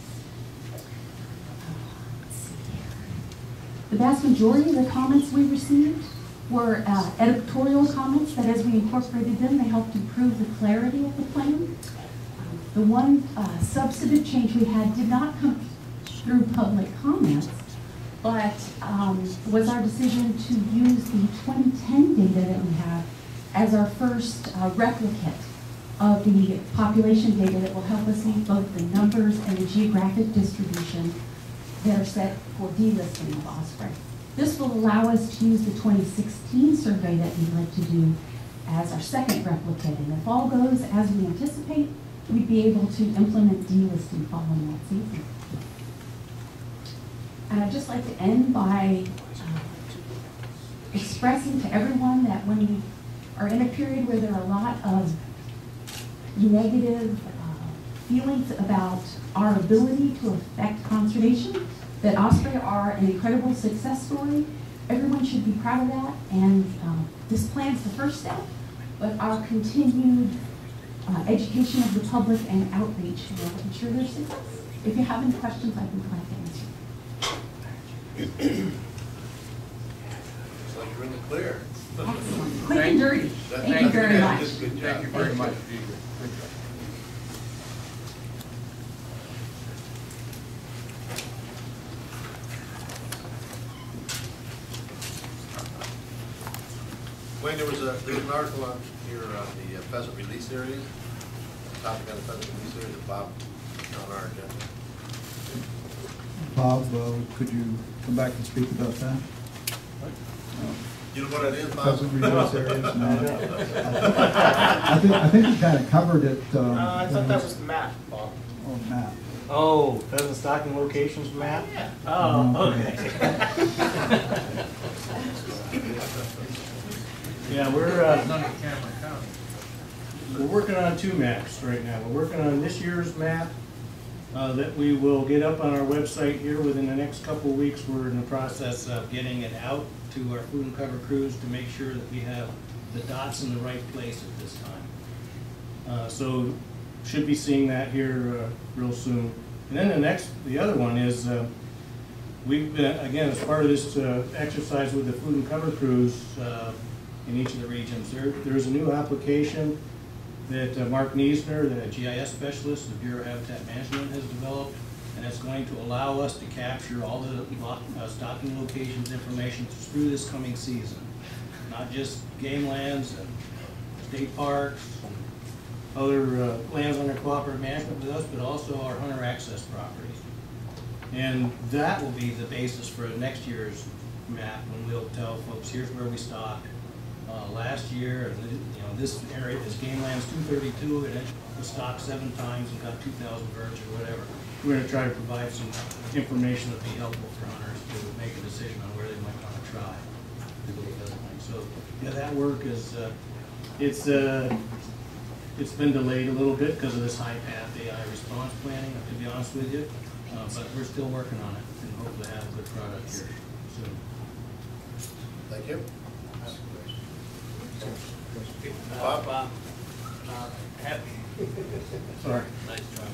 Let's see here. The vast majority of the comments we received were editorial comments that, as we incorporated them, they helped improve the clarity of the plan. The one substantive change we had did not come through public comments, but was our decision to use the 2010 data that we have as our first replicate of the population data that will help us meet both the numbers and the geographic distribution that are set for delisting of osprey. This will allow us to use the 2016 survey that we'd like to do as our second replicate. And if all goes as we anticipate, we'd be able to implement delisting following that season. And I'd just like to end by expressing to everyone that when we are in a period where there are a lot of negative feelings about our ability to affect conservation, that osprey are an incredible success story. Everyone should be proud of that, and this plan's the first step, but our continued education of the public and outreach will ensure their success. If you have any questions, I'd be glad to answer. Looks like you're in the clear. Excellent. Quick and dirty. Thank you very much. Good job. Thank you very much. Good job. Wayne, there was an article on here on the pheasant release areas, topic on the pheasant release areas that Bob on our agenda. Bob, could you come back and speak about that? You know what it is, Bob? Pheasant release areas? No. I think you kind of covered it. I thought that was the map, Bob. Oh, map. Oh, pheasant stocking locations map? Yeah. Oh, okay. Yeah, we're working on two maps right now. We're working on this year's map that we will get up on our website here within the next couple of weeks. We're in the process of getting it out to our food and cover crews to make sure that we have the dots in the right place at this time. So should be seeing that here real soon. And then the other one is we've been, again, as part of this exercise with the food and cover crews in each of the regions, there's a new application that Mark Niesner, the GIS specialist of the Bureau of Habitat Management, has developed, and it's going to allow us to capture all the stocking locations information through this coming season. Not just game lands and state parks and other lands under cooperative management with us, but also our hunter access properties. And that will be the basis for next year's map, when we'll tell folks, here's where we stocked last year, and this area is game lands 232, and it was stocked 7 times and got 2,000 birds or whatever. We're going to try to provide some information that will be helpful for hunters to make a decision on where they might want to try to go pheasant hunting. So yeah, that work is it's been delayed a little bit because of this high path AI response planning, to be honest with you, but we're still working on it and hopefully have a good product here soon. Thank you. Happy. Sorry. Nice try.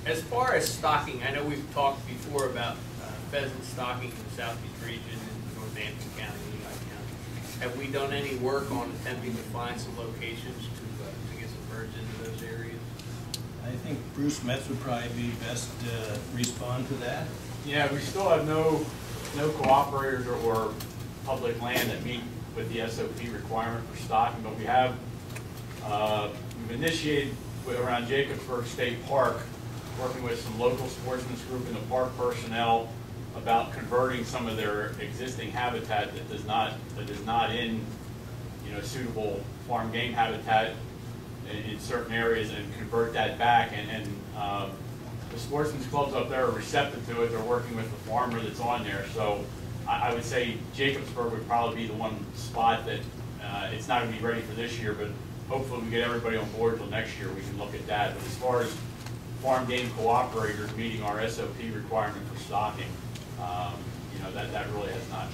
As far as stocking, I know we've talked before about pheasant stocking in the southeast region in Northampton County, Lehigh County. Have we done any work on attempting to find some locations to get some birds into those areas? I think Bruce Metz would probably be best to respond to that. Yeah, we still have no cooperators or public land that meet with the SOP requirement for stocking, but we have we've initiated around Jacobsburg State Park, working with some local sportsman's group and the park personnel about converting some of their existing habitat that is not in suitable farm game habitat in certain areas, and convert that back. And the sportsman's clubs up there are receptive to it. They're working with the farmer that's on there. So I would say Jacobsburg would probably be the one spot that it's not going to be ready for this year, but hopefully we get everybody on board till next year. We can look at that. But as far as farm game cooperators meeting our SOP requirement for stocking, that really has not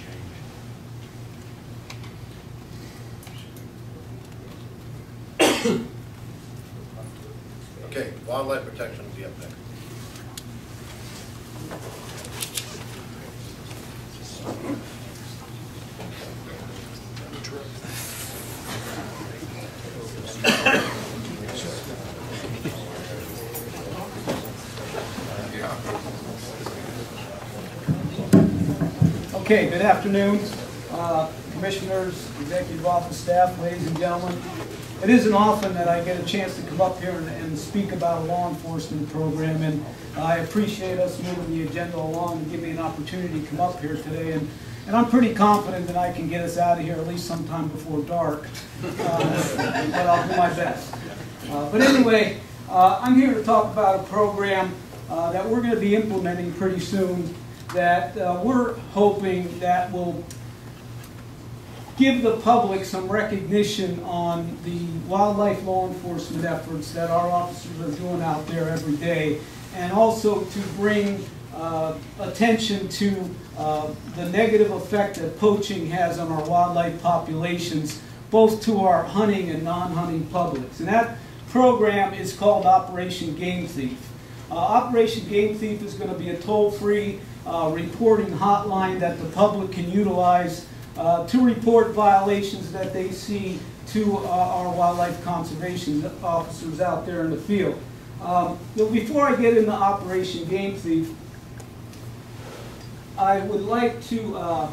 changed. Okay, wildlife protection will be up next. Okay, good afternoon, commissioners, executive office staff, ladies and gentlemen. It isn't often that I get a chance to come up here and speak about a law enforcement program, and I appreciate us moving the agenda along to give me an opportunity to come up here today. And I'm pretty confident that I can get us out of here at least sometime before dark, but I'll do my best. But anyway, I'm here to talk about a program that we're going to be implementing pretty soon that we're hoping that will give the public some recognition on the wildlife law enforcement efforts that our officers are doing out there every day, and also to bring attention to the negative effect that poaching has on our wildlife populations, both to our hunting and non-hunting publics. And that program is called Operation Game Thief. Operation Game Thief is going to be a toll-free reporting hotline that the public can utilize to report violations that they see to our wildlife conservation officers out there in the field. Before I get into Operation Game Thief, I would like to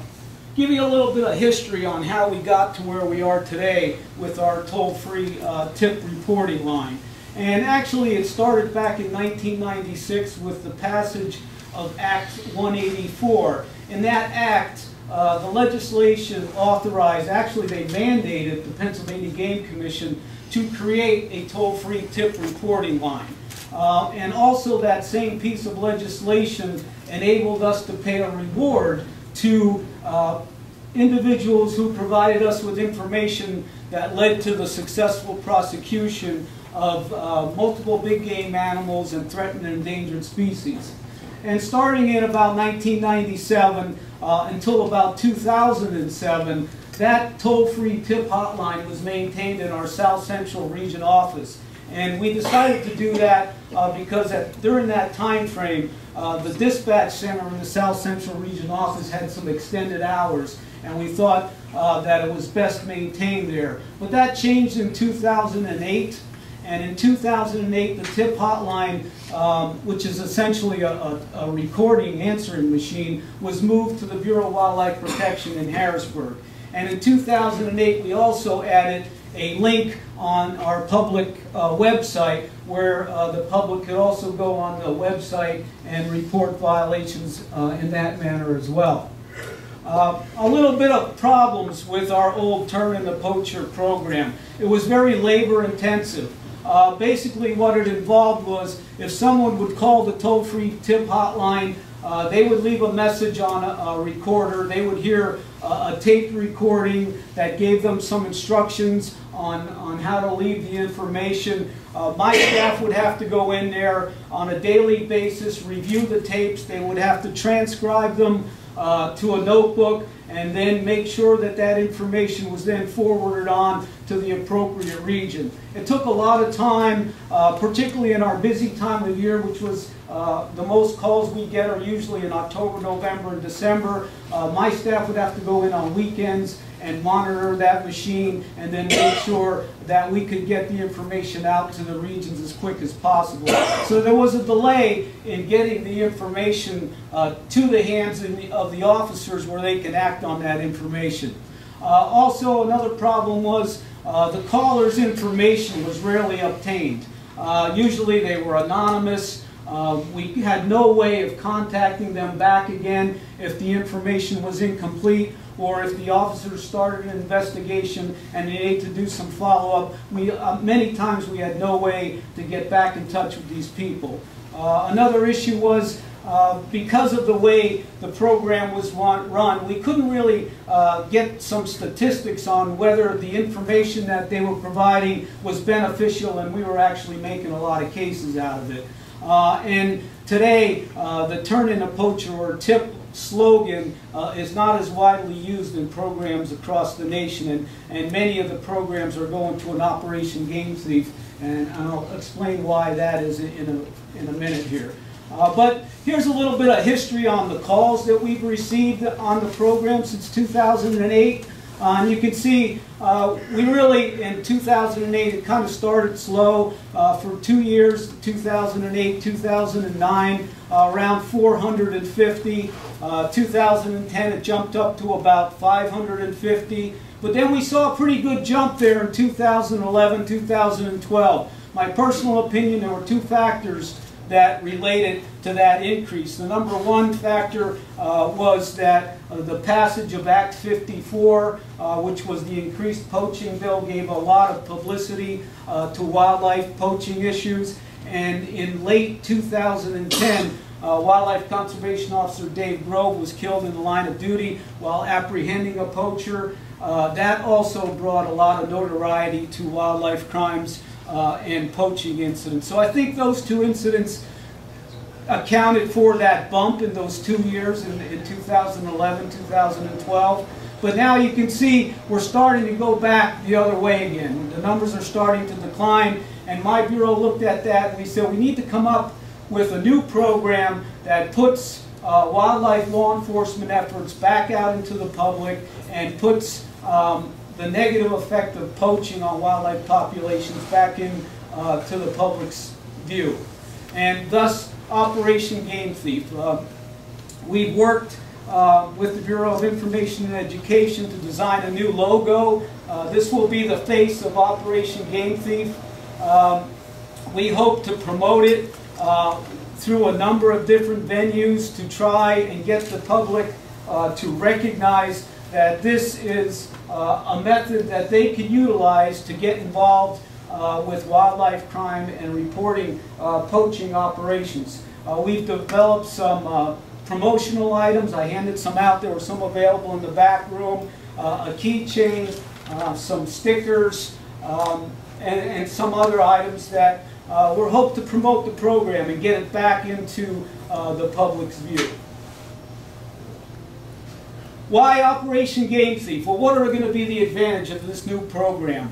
give you a little bit of history on how we got to where we are today with our toll-free tip reporting line. And actually it started back in 1996 with the passage of Act 184. In that act, the legislation authorized, actually they mandated the Pennsylvania Game Commission to create a toll-free tip reporting line. And also that same piece of legislation enabled us to pay a reward to individuals who provided us with information that led to the successful prosecution of multiple big game animals and threatened and endangered species. And starting in about 1997 until about 2007, that toll-free tip hotline was maintained in our South Central Region office. And we decided to do that because during that time frame, the dispatch center in the South Central Region office had some extended hours, and we thought that it was best maintained there. But that changed in 2008. And in 2008, the tip hotline, which is essentially a recording answering machine, was moved to the Bureau of Wildlife Protection in Harrisburg. And in 2008, we also added a link on our public website where the public could also go on the website and report violations in that manner as well. A little bit of problems with our old Turn the Poacher program. It was very labor intensive. Basically what it involved was if someone would call the toll-free tip hotline, they would leave a message on a recorder. They would hear a taped recording that gave them some instructions on how to leave the information. My staff would have to go in there on a daily basis, review the tapes. They would have to transcribe them to a notebook, and then make sure that that information was then forwarded on to the appropriate region. It took a lot of time, particularly in our busy time of year, which was the most calls we get are usually in October, November, and December. My staff would have to go in on weekends and monitor that machine and then make sure that we could get the information out to the regions as quick as possible. So there was a delay in getting the information to the hands of the officers where they can act on that information. Also, another problem was the caller's information was rarely obtained. Usually they were anonymous. We had no way of contacting them back again if the information was incomplete, or if the officers started an investigation and they needed to do some follow-up. Many times we had no way to get back in touch with these people. Another issue was because of the way the program was run, we couldn't really get some statistics on whether the information that they were providing was beneficial and we were actually making a lot of cases out of it. And today, the turn in a poacher or tip slogan is not as widely used in programs across the nation, and many of the programs are going to an Operation Game Thief, and I'll explain why that is in a minute here. But here's a little bit of history on the calls that we've received on the program since 2008. And you can see we really, in 2008, it kind of started slow. For 2 years, 2008, 2009, around 450. 2010, it jumped up to about 550. But then we saw a pretty good jump there in 2011, 2012. My personal opinion, there were two factors that related to that increase. The number one factor was that the passage of Act 54, which was the increased poaching bill, gave a lot of publicity to wildlife poaching issues. And in late 2010, Wildlife Conservation Officer Dave Grove was killed in the line of duty while apprehending a poacher. That also brought a lot of notoriety to wildlife crimes and poaching incidents. So I think those two incidents accounted for that bump in those 2 years in 2011, 2012. But now you can see we're starting to go back the other way again. The numbers are starting to decline, and my bureau looked at that and we said we need to come up with a new program that puts wildlife law enforcement efforts back out into the public and puts the negative effect of poaching on wildlife populations back in to the public's view. And thus, Operation Game Thief. We've worked with the Bureau of Information and Education to design a new logo. This will be the face of Operation Game Thief. We hope to promote it through a number of different venues to try and get the public to recognize that this is a method that they can utilize to get involved with wildlife crime and reporting poaching operations. We've developed some promotional items. I handed some out. There were some available in the back room. A keychain, some stickers, and some other items that we're hoping to promote the program and get it back into the public's view. Why Operation Game Thief? Well, what are going to be the advantage of this new program?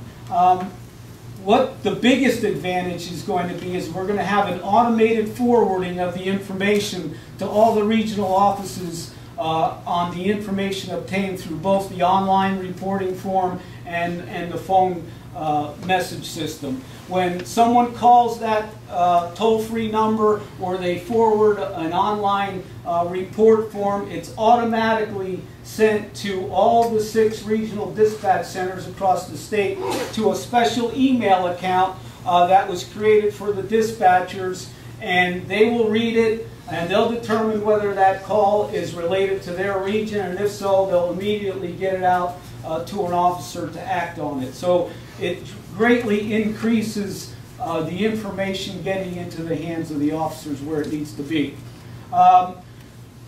What the biggest advantage is going to be is we're going to have an automated forwarding of the information to all the regional offices on the information obtained through both the online reporting form and the phone message system. When someone calls that toll-free number or they forward an online report form, it's automatically sent to all the 6 regional dispatch centers across the state to a special email account that was created for the dispatchers, and they will read it and they'll determine whether that call is related to their region, and if so, they'll immediately get it out to an officer to act on it. So it greatly increases the information getting into the hands of the officers where it needs to be.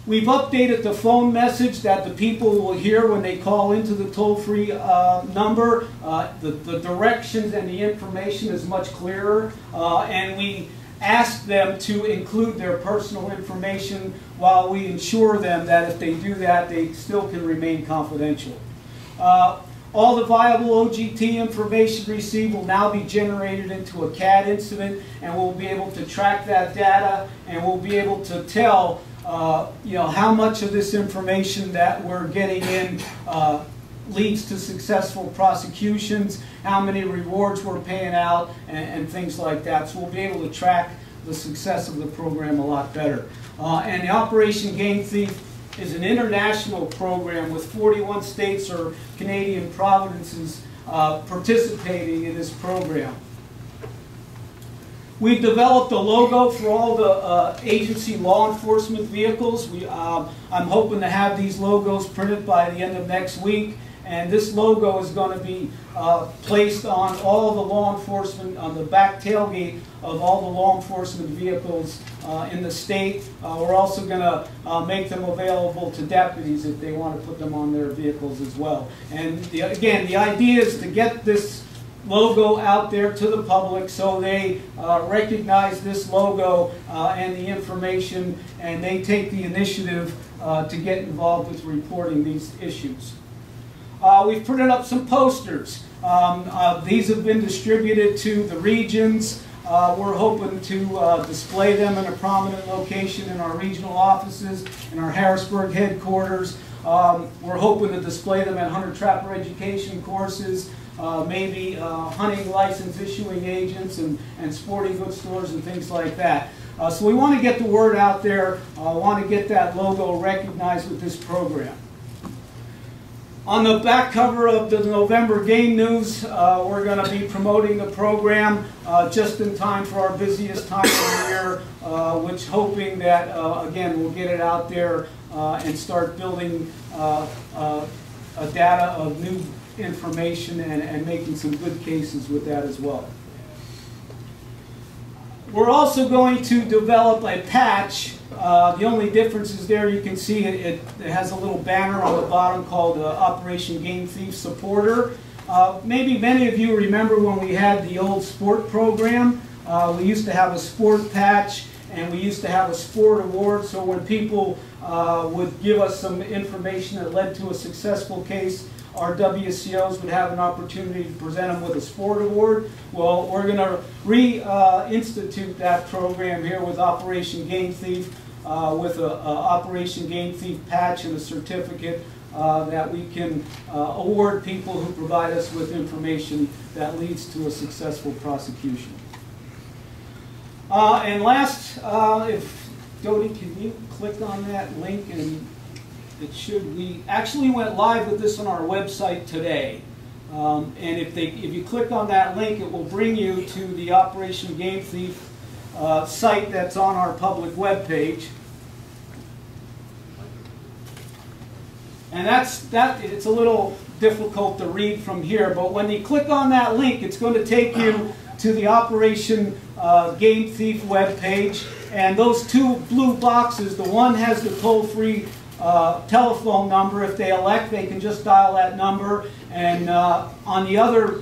We've updated the phone message that the people will hear when they call into the toll-free number. The directions and the information is much clearer, and we ask them to include their personal information while we ensure them that if they do that, they still can remain confidential. All the viable OGT information received will now be generated into a CAD incident, and we'll be able to track that data, and we'll be able to tell how much of this information that we're getting in leads to successful prosecutions, how many rewards we're paying out, and things like that. So we'll be able to track the success of the program a lot better. And the Operation Game Thief is an international program with 41 states or Canadian provinces participating in this program. We've developed a logo for all the agency law enforcement vehicles. I'm hoping to have these logos printed by the end of next week. And this logo is going to be placed on all the law enforcement, on the back tailgate of all the law enforcement vehicles in the state. We're also going to make them available to deputies if they want to put them on their vehicles as well. And again, the idea is to get this logo out there to the public so they recognize this logo and the information, and they take the initiative to get involved with reporting these issues. We've printed up some posters. These have been distributed to the regions. We're hoping to display them in a prominent location in our regional offices, in our Harrisburg headquarters. We're hoping to display them at hunter trapper education courses, maybe hunting license issuing agents and sporting goods stores and things like that. So we want to get the word out there. Want to get that logo recognized with this program. On the back cover of the November Game News, we're going to be promoting the program just in time for our busiest time of the year, which hoping that, again, we'll get it out there and start building a data of new information and making some good cases with that as well. We're also going to develop a patch. The only difference is there you can see it has a little banner on the bottom called Operation Game Thief Supporter. Maybe many of you remember when we had the old sport program. We used to have a sport patch and we used to have a sport award, so when people would give us some information that led to a successful case, our WCOs would have an opportunity to present them with a sport award. Well, we're going to reinstitute that program here with Operation Game Thief, with an Operation Game Thief patch and a certificate that we can award people who provide us with information that leads to a successful prosecution. And last, if Dodie, can you click on that link and it should, we actually went live with this on our website today. And if you click on that link, it will bring you to the Operation Game Thief site that's on our public web page. And it's a little difficult to read from here, but when you click on that link, it's going to take you to the Operation Game Thief web page. And those two blue boxes, the one has the toll-free telephone number. If they elect, they can just dial that number. And on the other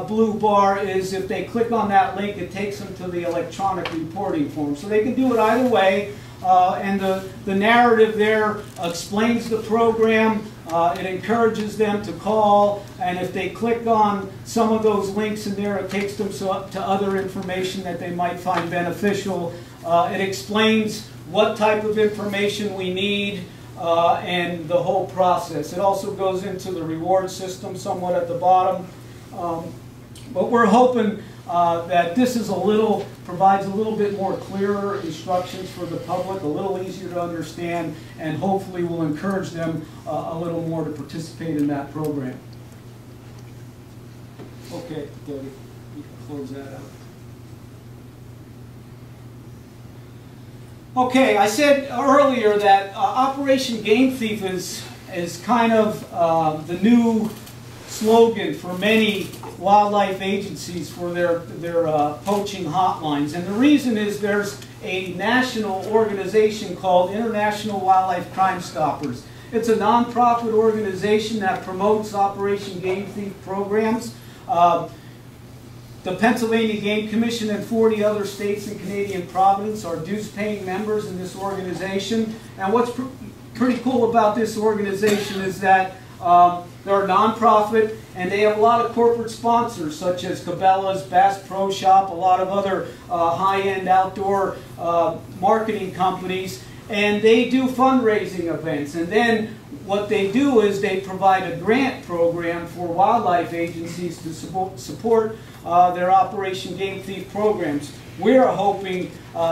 blue bar is if they click on that link, it takes them to the electronic reporting form. So they can do it either way. And the narrative there explains the program. It encourages them to call. And if they click on some of those links in there, it takes them to other information that they might find beneficial. It explains what type of information we need. And the whole process. It also goes into the reward system somewhat at the bottom. But we're hoping that this is provides a little bit more clearer instructions for the public, a little easier to understand, and hopefully will encourage them a little more to participate in that program. Okay, Dodie, you can close that out. Okay, I said earlier that Operation Game Thief is kind of the new slogan for many wildlife agencies for their poaching hotlines. And the reason is there's a national organization called International Wildlife Crime Stoppers. It's a nonprofit organization that promotes Operation Game Thief programs. The Pennsylvania Game Commission and 40 other states and Canadian provinces are dues-paying members in this organization. And what's pretty cool about this organization is that they're a nonprofit, and they have a lot of corporate sponsors such as Cabela's, Bass Pro Shop, a lot of other high-end outdoor marketing companies, and they do fundraising events. And then what they do is they provide a grant program for wildlife agencies to support their Operation Game Thief programs. We're hoping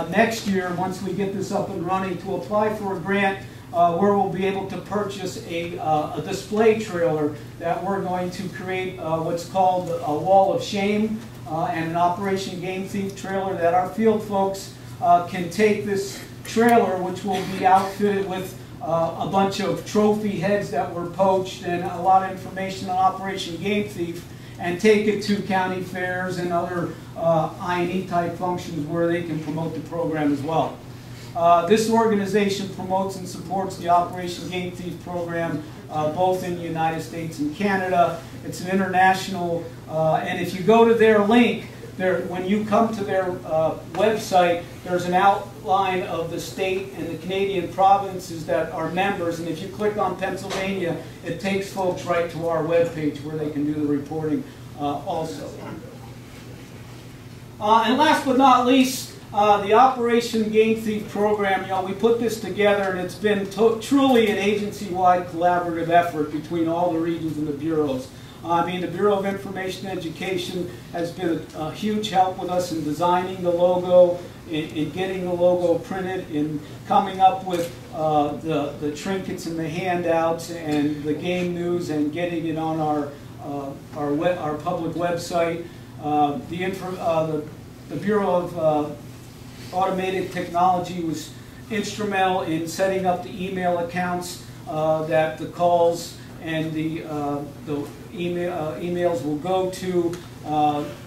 next year, once we get this up and running, to apply for a grant where we'll be able to purchase a display trailer that we're going to create what's called a wall of shame and an Operation Game Thief trailer that our field folks can take this trailer, which will be outfitted with a bunch of trophy heads that were poached and a lot of information on Operation Game Thief, and take it to county fairs and other I&E type functions where they can promote the program as well. This organization promotes and supports the Operation Game Thief program both in the United States and Canada. It's an international, and if you go to their link, when you come to their website, there's an outline of the state and the Canadian provinces that are members, and if you click on Pennsylvania, it takes folks right to our webpage where they can do the reporting also. And last but not least, the Operation Game Thief program, we put this together, and it's been truly an agency-wide collaborative effort between all the regions and the bureaus. I mean, the Bureau of Information Education has been a huge help with us in designing the logo, in getting the logo printed, in coming up with the trinkets and the handouts and the game news and getting it on our public website. The Bureau of Automated Technology was instrumental in setting up the email accounts that the calls and the emails will go to.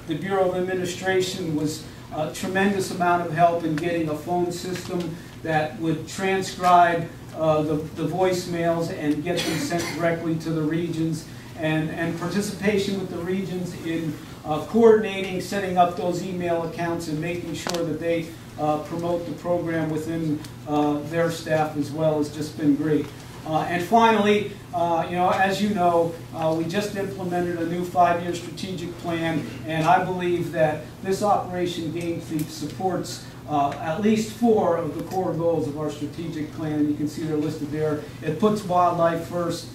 The Bureau of Administration was a tremendous amount of help in getting a phone system that would transcribe the voicemails and get them sent directly to the regions, and participation with the regions in coordinating, setting up those email accounts and making sure that they promote the program within their staff as well has just been great. And finally, as you know, we just implemented a new 5-year strategic plan, and I believe that this Operation Game Thief supports at least 4 of the core goals of our strategic plan. You can see they're listed there. It puts wildlife first.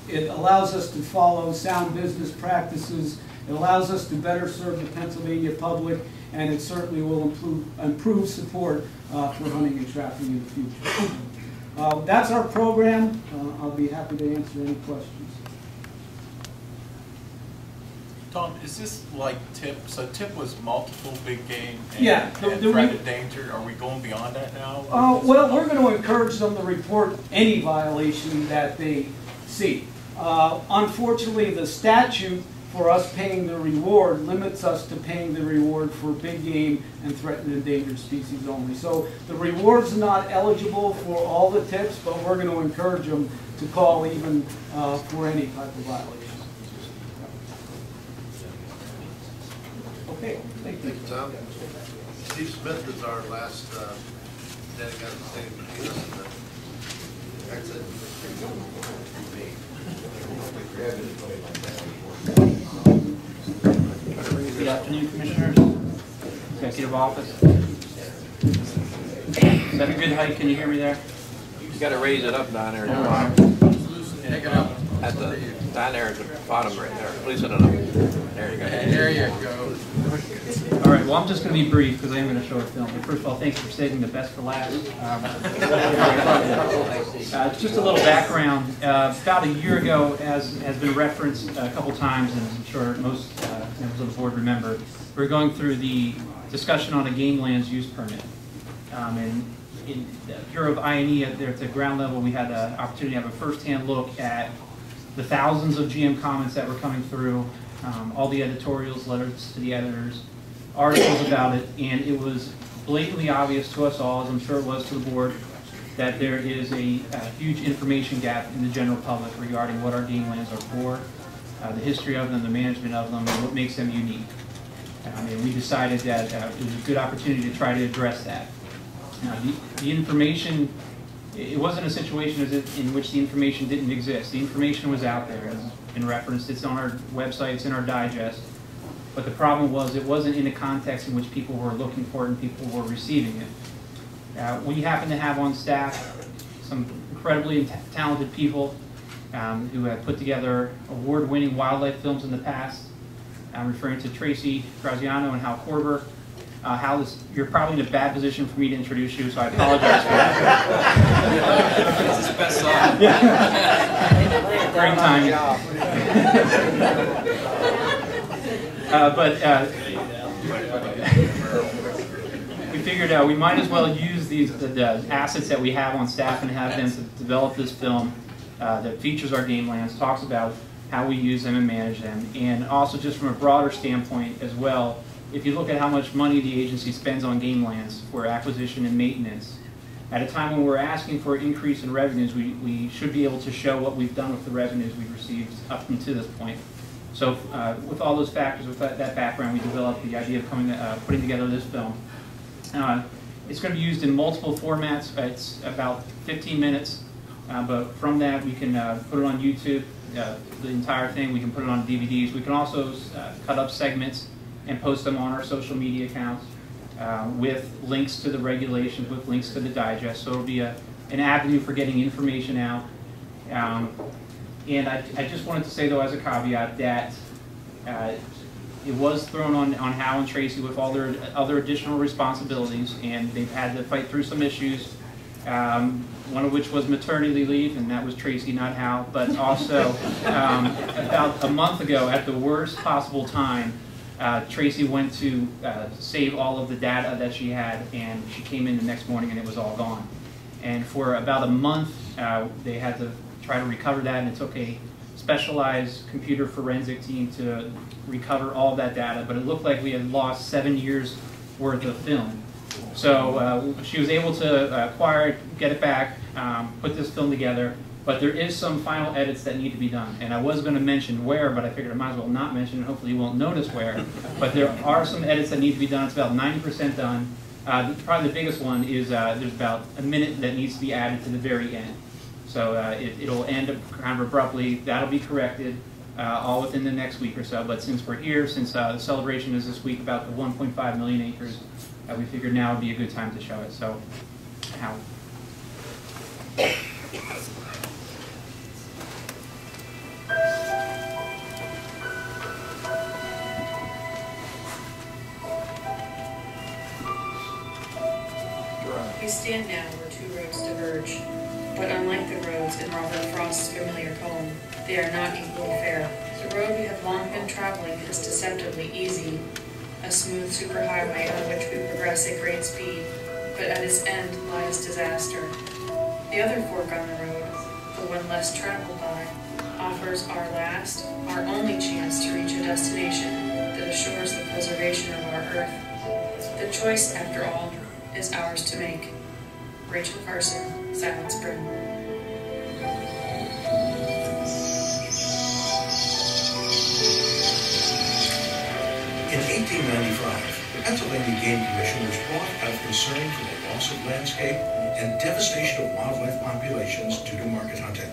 It allows us to follow sound business practices. It allows us to better serve the Pennsylvania public, and it certainly will improve support for hunting and trapping in the future. That's our program. I'll be happy to answer any questions. Tom, is this like TIP? So TIP was multiple big game and threat danger. Are we going beyond that now? Well, we're going to encourage them to report any violation that they see. Unfortunately, the statute for us paying the reward limits us to paying the reward for big game and threatened and endangered species only. So the reward's not eligible for all the tips, but we're going to encourage them to call even for any type of violation. Okay, thank you. Thank you, Tom. Steve Smith is our last delegate standing between us and the exit. Good afternoon, Commissioners. Executive Office. Is that a good height? Can you hear me there? You got to raise it up down there. Take it up. Down there at the bottom right there. Loosen it up. There you go. There you go. All right, well, I'm just going to be brief because I am going to show a film. But first of all, thanks for saving the best for last. Just a little background. About a year ago, as has been referenced a couple times, and I'm sure most members of the board remember, we're going through the discussion on a game lands use permit. And in the Bureau of I&E at the ground level, we had an opportunity to have a first-hand look at the thousands of GM comments that were coming through, all the editorials, letters to the editors, articles about it, and it was blatantly obvious to us all, as I'm sure it was to the board, that there is a huge information gap in the general public regarding what our game lands are for, the history of them, the management of them, and what makes them unique. And we decided that it was a good opportunity to try to address that. The information, it wasn't a situation in which the information didn't exist. The information was out there, as been referenced. It's on our website, it's in our digest. But the problem was it wasn't in a context in which people were looking for it and people were receiving it. We happen to have on staff some incredibly talented people who have put together award-winning wildlife films in the past. I'm referring to Tracy Graziano and Hal Korber. Hal, you're probably in a bad position for me to introduce you, so I apologize for that. It's his best song. Great timing. We figured we might as well use the assets that we have on staff and have them to develop this film that features our game lands, talks about how we use them and manage them, and also just from a broader standpoint as well. If you look at how much money the agency spends on game lands for acquisition and maintenance, at a time when we're asking for an increase in revenues, we should be able to show what we've done with the revenues we've received up until this point. So with all those factors, with that background, we developed the idea of putting together this film. It's going to be used in multiple formats. It's about 15 minutes, but from that we can put it on YouTube, the entire thing. We can put it on DVDs. We can also cut up segments and post them on our social media accounts with links to the regulations, with links to the digest. So it'll be an avenue for getting information out. And I just wanted to say, though, as a caveat, that it was thrown on Hal and Tracy with all their other additional responsibilities, and they've had to fight through some issues, one of which was maternity leave, and that was Tracy, not Hal. But also, about a month ago, at the worst possible time, Tracy went to save all of the data that she had, and she came in the next morning and it was all gone. And for about a month, they had to try to recover that, and it took a specialized computer forensic team to recover all that data, but it looked like we had lost 7 years worth of film. So she was able to acquire it, get it back, put this film together, but there is some final edits that need to be done. And I was going to mention where, but I figured I might as well not mention, and hopefully you won't notice where. But there are some edits that need to be done. It's about 90% done. Probably the biggest one is there's about a minute that needs to be added to the very end. So it'll end up kind of abruptly. That'll be corrected all within the next week or so. But since we're here, since the celebration is this week about the 1.5 million acres, we figured now would be a good time to show it. So, how? We stand now where two roads diverge, but unlike the roads in Robert Frost's familiar poem, they are not equally fair. The road we have long been traveling is deceptively easy, a smooth superhighway on which we progress at great speed, but at its end lies disaster. The other fork on the road, the one less traveled by, offers our last, our only chance to reach a destination that assures the preservation of our Earth. The choice, after all, is ours to make. Rachel Carson, Silent Spring. In 1895, the Pennsylvania Game Commission was brought out of concern for the loss of landscape and devastation of wildlife populations due to market hunting.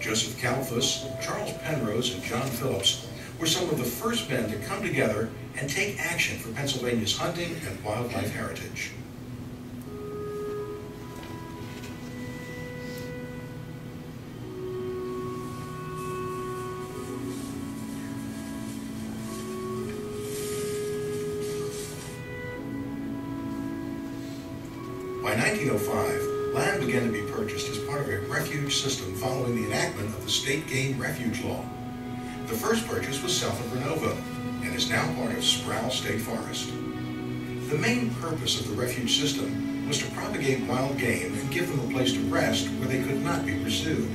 Joseph Kalfus, Charles Penrose, and John Phillips were some of the first men to come together and take action for Pennsylvania's hunting and wildlife heritage. By 1905, land began to be purchased as part of a refuge system following the enactment of the State Game Refuge Law. The first purchase was south of Renovo and is now part of Sproul State Forest. The main purpose of the refuge system was to propagate wild game and give them a place to rest where they could not be pursued.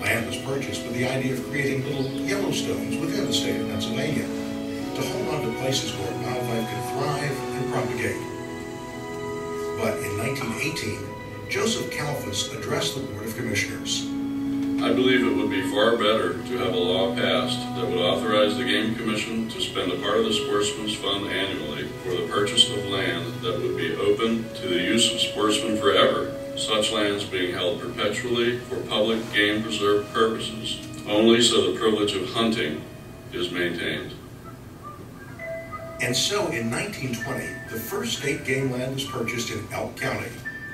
Land was purchased with the idea of creating little Yellowstones within the state of Pennsylvania to hold on to places where wildlife could thrive and propagate. But in 1918, Joseph Kalfus addressed the Board of Commissioners. I believe it would be far better to have a law passed that would authorize the Game Commission to spend a part of the Sportsman's Fund annually for the purchase of land that would be open to the use of sportsmen forever, such lands being held perpetually for public game preserve purposes, only so the privilege of hunting is maintained. And so in 1920, the first state game land was purchased in Elk County,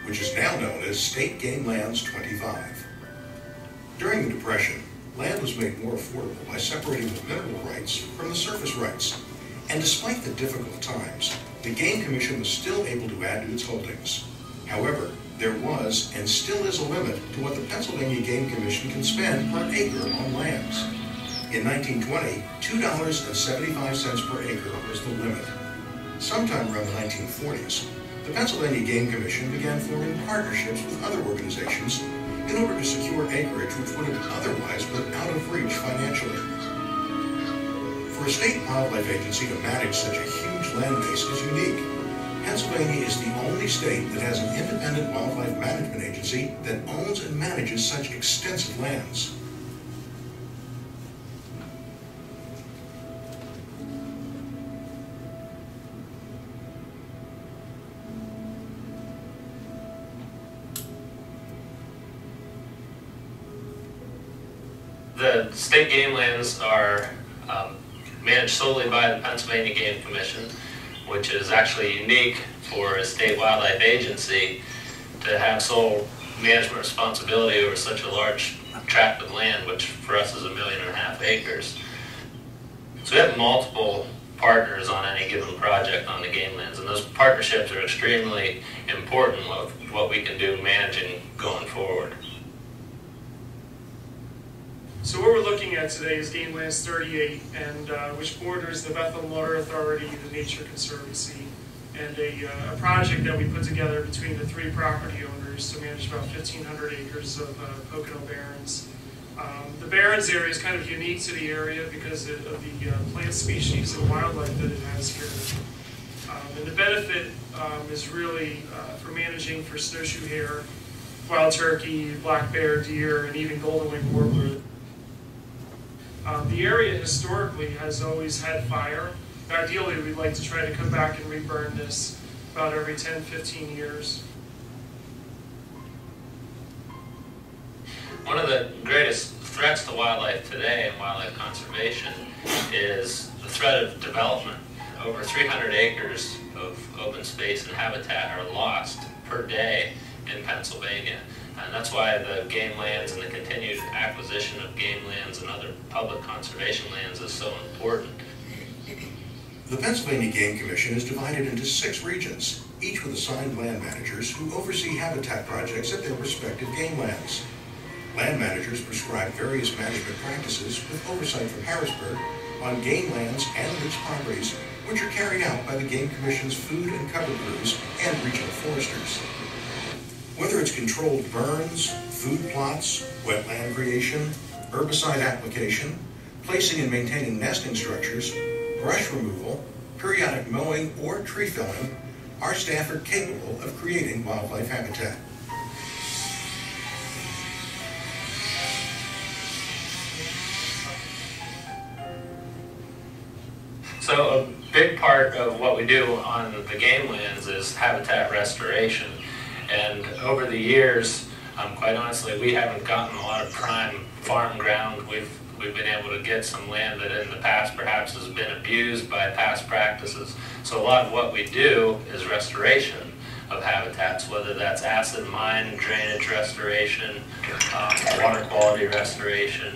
which is now known as State Game Lands 25. During the Depression, land was made more affordable by separating the mineral rights from the surface rights. And despite the difficult times, the Game Commission was still able to add to its holdings. However, there was and still is a limit to what the Pennsylvania Game Commission can spend per acre on lands. In 1920, $2.75 per acre was the limit. Sometime around the 1940s, the Pennsylvania Game Commission began forming partnerships with other organizations in order to secure acreage which would have otherwise been out of reach financially. For a state wildlife agency to manage such a huge land base is unique. Pennsylvania is the only state that has an independent wildlife management agency that owns and manages such extensive lands. The state game lands are managed solely by the Pennsylvania Game Commission, which is actually unique for a state wildlife agency to have sole management responsibility over such a large tract of land, which for us is 1.5 million acres. So we have multiple partners on any given project on the game lands, and those partnerships are extremely important with what we can do managing going forward. So what we're looking at today is Game Lands 38, and which borders the Bethel Water Authority, the Nature Conservancy, and a project that we put together between the 3 property owners to manage about 1,500 acres of Pocono Barrens. The Barrens area is kind of unique to the area because of the plant species and wildlife that it has here. And the benefit is really for managing for snowshoe hare, wild turkey, black bear, deer, and even golden-winged warbler. The area historically has always had fire. Ideally, we'd like to try to come back and reburn this about every 10-15 years. One of the greatest threats to wildlife today and wildlife conservation is the threat of development. Over 300 acres of open space and habitat are lost per day in Pennsylvania. And that's why the game lands and the continued acquisition of game lands and other public conservation lands is so important. The Pennsylvania Game Commission is divided into 6 regions, each with assigned land managers who oversee habitat projects at their respective game lands. Land managers prescribe various management practices with oversight from Harrisburg on game lands and its properties, which are carried out by the Game Commission's food and cover crews and regional foresters. Whether it's controlled burns, food plots, wetland creation, herbicide application, placing and maintaining nesting structures, brush removal, periodic mowing, or tree felling, our staff are capable of creating wildlife habitat. So a big part of what we do on the game lands is habitat restoration. And over the years, quite honestly, we haven't gotten a lot of prime farm ground. We've been able to get some land that in the past perhaps has been abused by past practices. So a lot of what we do is restoration of habitats, whether that's acid mine drainage restoration, water quality restoration,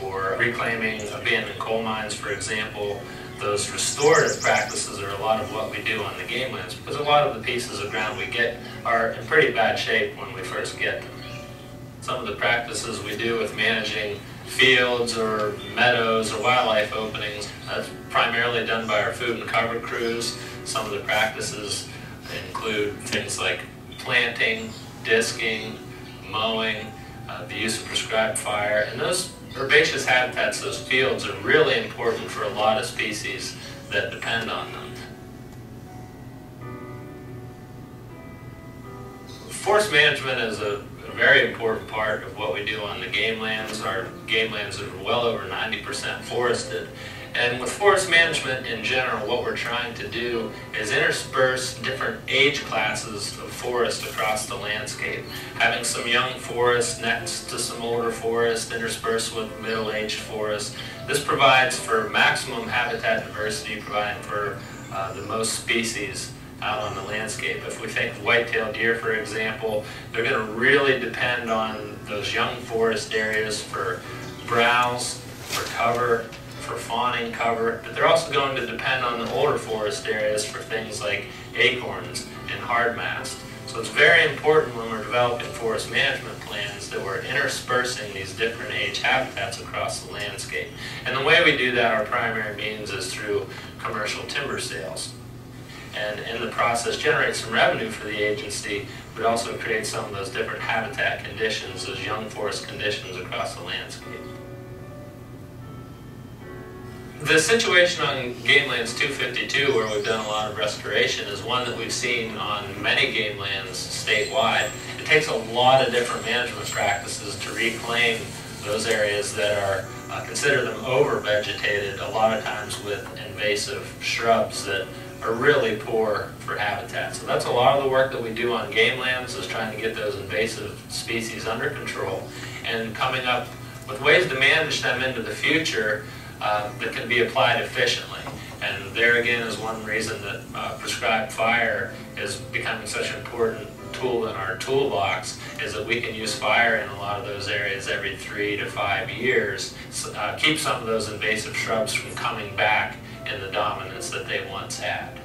or reclaiming abandoned coal mines, for example. Those restorative practices are a lot of what we do on the game lands, because a lot of the pieces of ground we get are in pretty bad shape when we first get them. Some of the practices we do with managing fields or meadows or wildlife openings, that's primarily done by our food and cover crews. Some of the practices include things like planting, disking, mowing, the use of prescribed fire, and those herbaceous habitats, those fields, are really important for a lot of species that depend on them. Forest management is a very important part of what we do on the game lands. Our game lands are well over 90% forested. And with forest management in general, what we're trying to do is intersperse different age classes of forest across the landscape. Having some young forest next to some older forest interspersed with middle-aged forest. This provides for maximum habitat diversity, providing for the most species out on the landscape. If we think of white-tailed deer, for example, they're going to really depend on those young forest areas for browse, for cover, for fawning cover, but they're also going to depend on the older forest areas for things like acorns and hardmast. So it's very important when we're developing forest management plans that we're interspersing these different age habitats across the landscape. And the way we do that, our primary means, is through commercial timber sales. And in the process generate some revenue for the agency, but also create some of those different habitat conditions, those young forest conditions across the landscape. The situation on Game Lands 252, where we've done a lot of restoration, is one that we've seen on many game lands statewide. It takes a lot of different management practices to reclaim those areas that are, consider them over-vegetated, a lot of times with invasive shrubs that are really poor for habitat. So that's a lot of the work that we do on game lands, is trying to get those invasive species under control and coming up with ways to manage them into the future that can be applied efficiently. And there again is one reason that prescribed fire is becoming such an important tool in our toolbox, is that we can use fire in a lot of those areas every 3 to 5 years, keep some of those invasive shrubs from coming back in the dominance that they once had.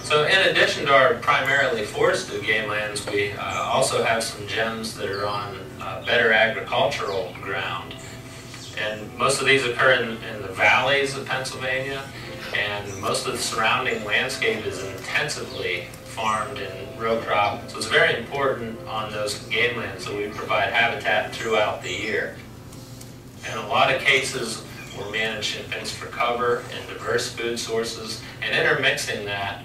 So in addition to our primarily forested game lands, we also have some gems that are on better agricultural ground. And most of these occur in the valleys of Pennsylvania, and most of the surrounding landscape is intensively farmed in row crop. So it's very important on those game lands that we provide habitat throughout the year. In a lot of cases, we're managing things for cover and diverse food sources, and intermixing that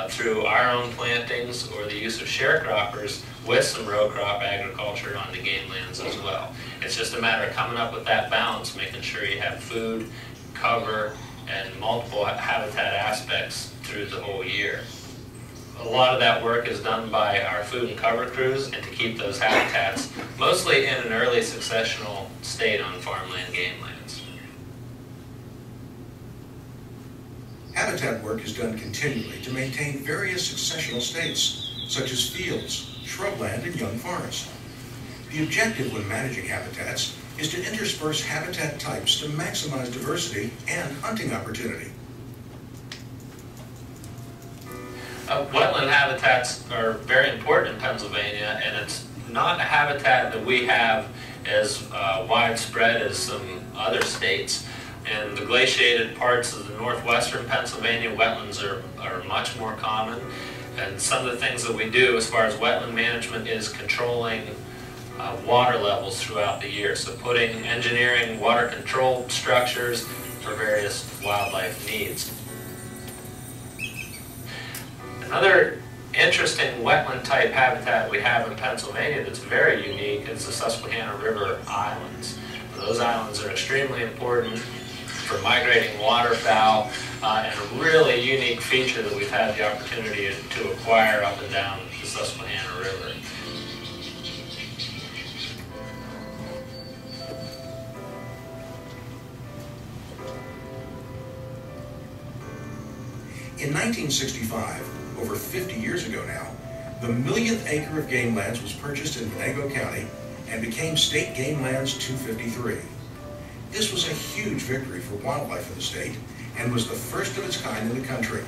through our own plantings or the use of sharecroppers with some row crop agriculture on the game lands as well. It's just a matter of coming up with that balance, making sure you have food, cover, and multiple habitat aspects through the whole year. A lot of that work is done by our food and cover crews, and to keep those habitats mostly in an early successional state on farmland game lands. Habitat work is done continually to maintain various successional states, such as fields, shrubland, and young forest. The objective when managing habitats is to intersperse habitat types to maximize diversity and hunting opportunity. Wetland habitats are very important in Pennsylvania, and it's not a habitat that we have as widespread as some other states. In the glaciated parts of the northwestern Pennsylvania, wetlands are much more common. And some of the things that we do as far as wetland management is controlling water levels throughout the year. So engineering water control structures for various wildlife needs. Another interesting wetland type habitat we have in Pennsylvania that's very unique is the Susquehanna River Islands. Those islands are extremely important for migrating waterfowl, and a really unique feature that we've had the opportunity to acquire up and down the Susquehanna River. In 1965, over 50 years ago now, the millionth acre of game lands was purchased in Venango County and became State Game Lands 253. This was a huge victory for wildlife in the state and was the first of its kind in the country.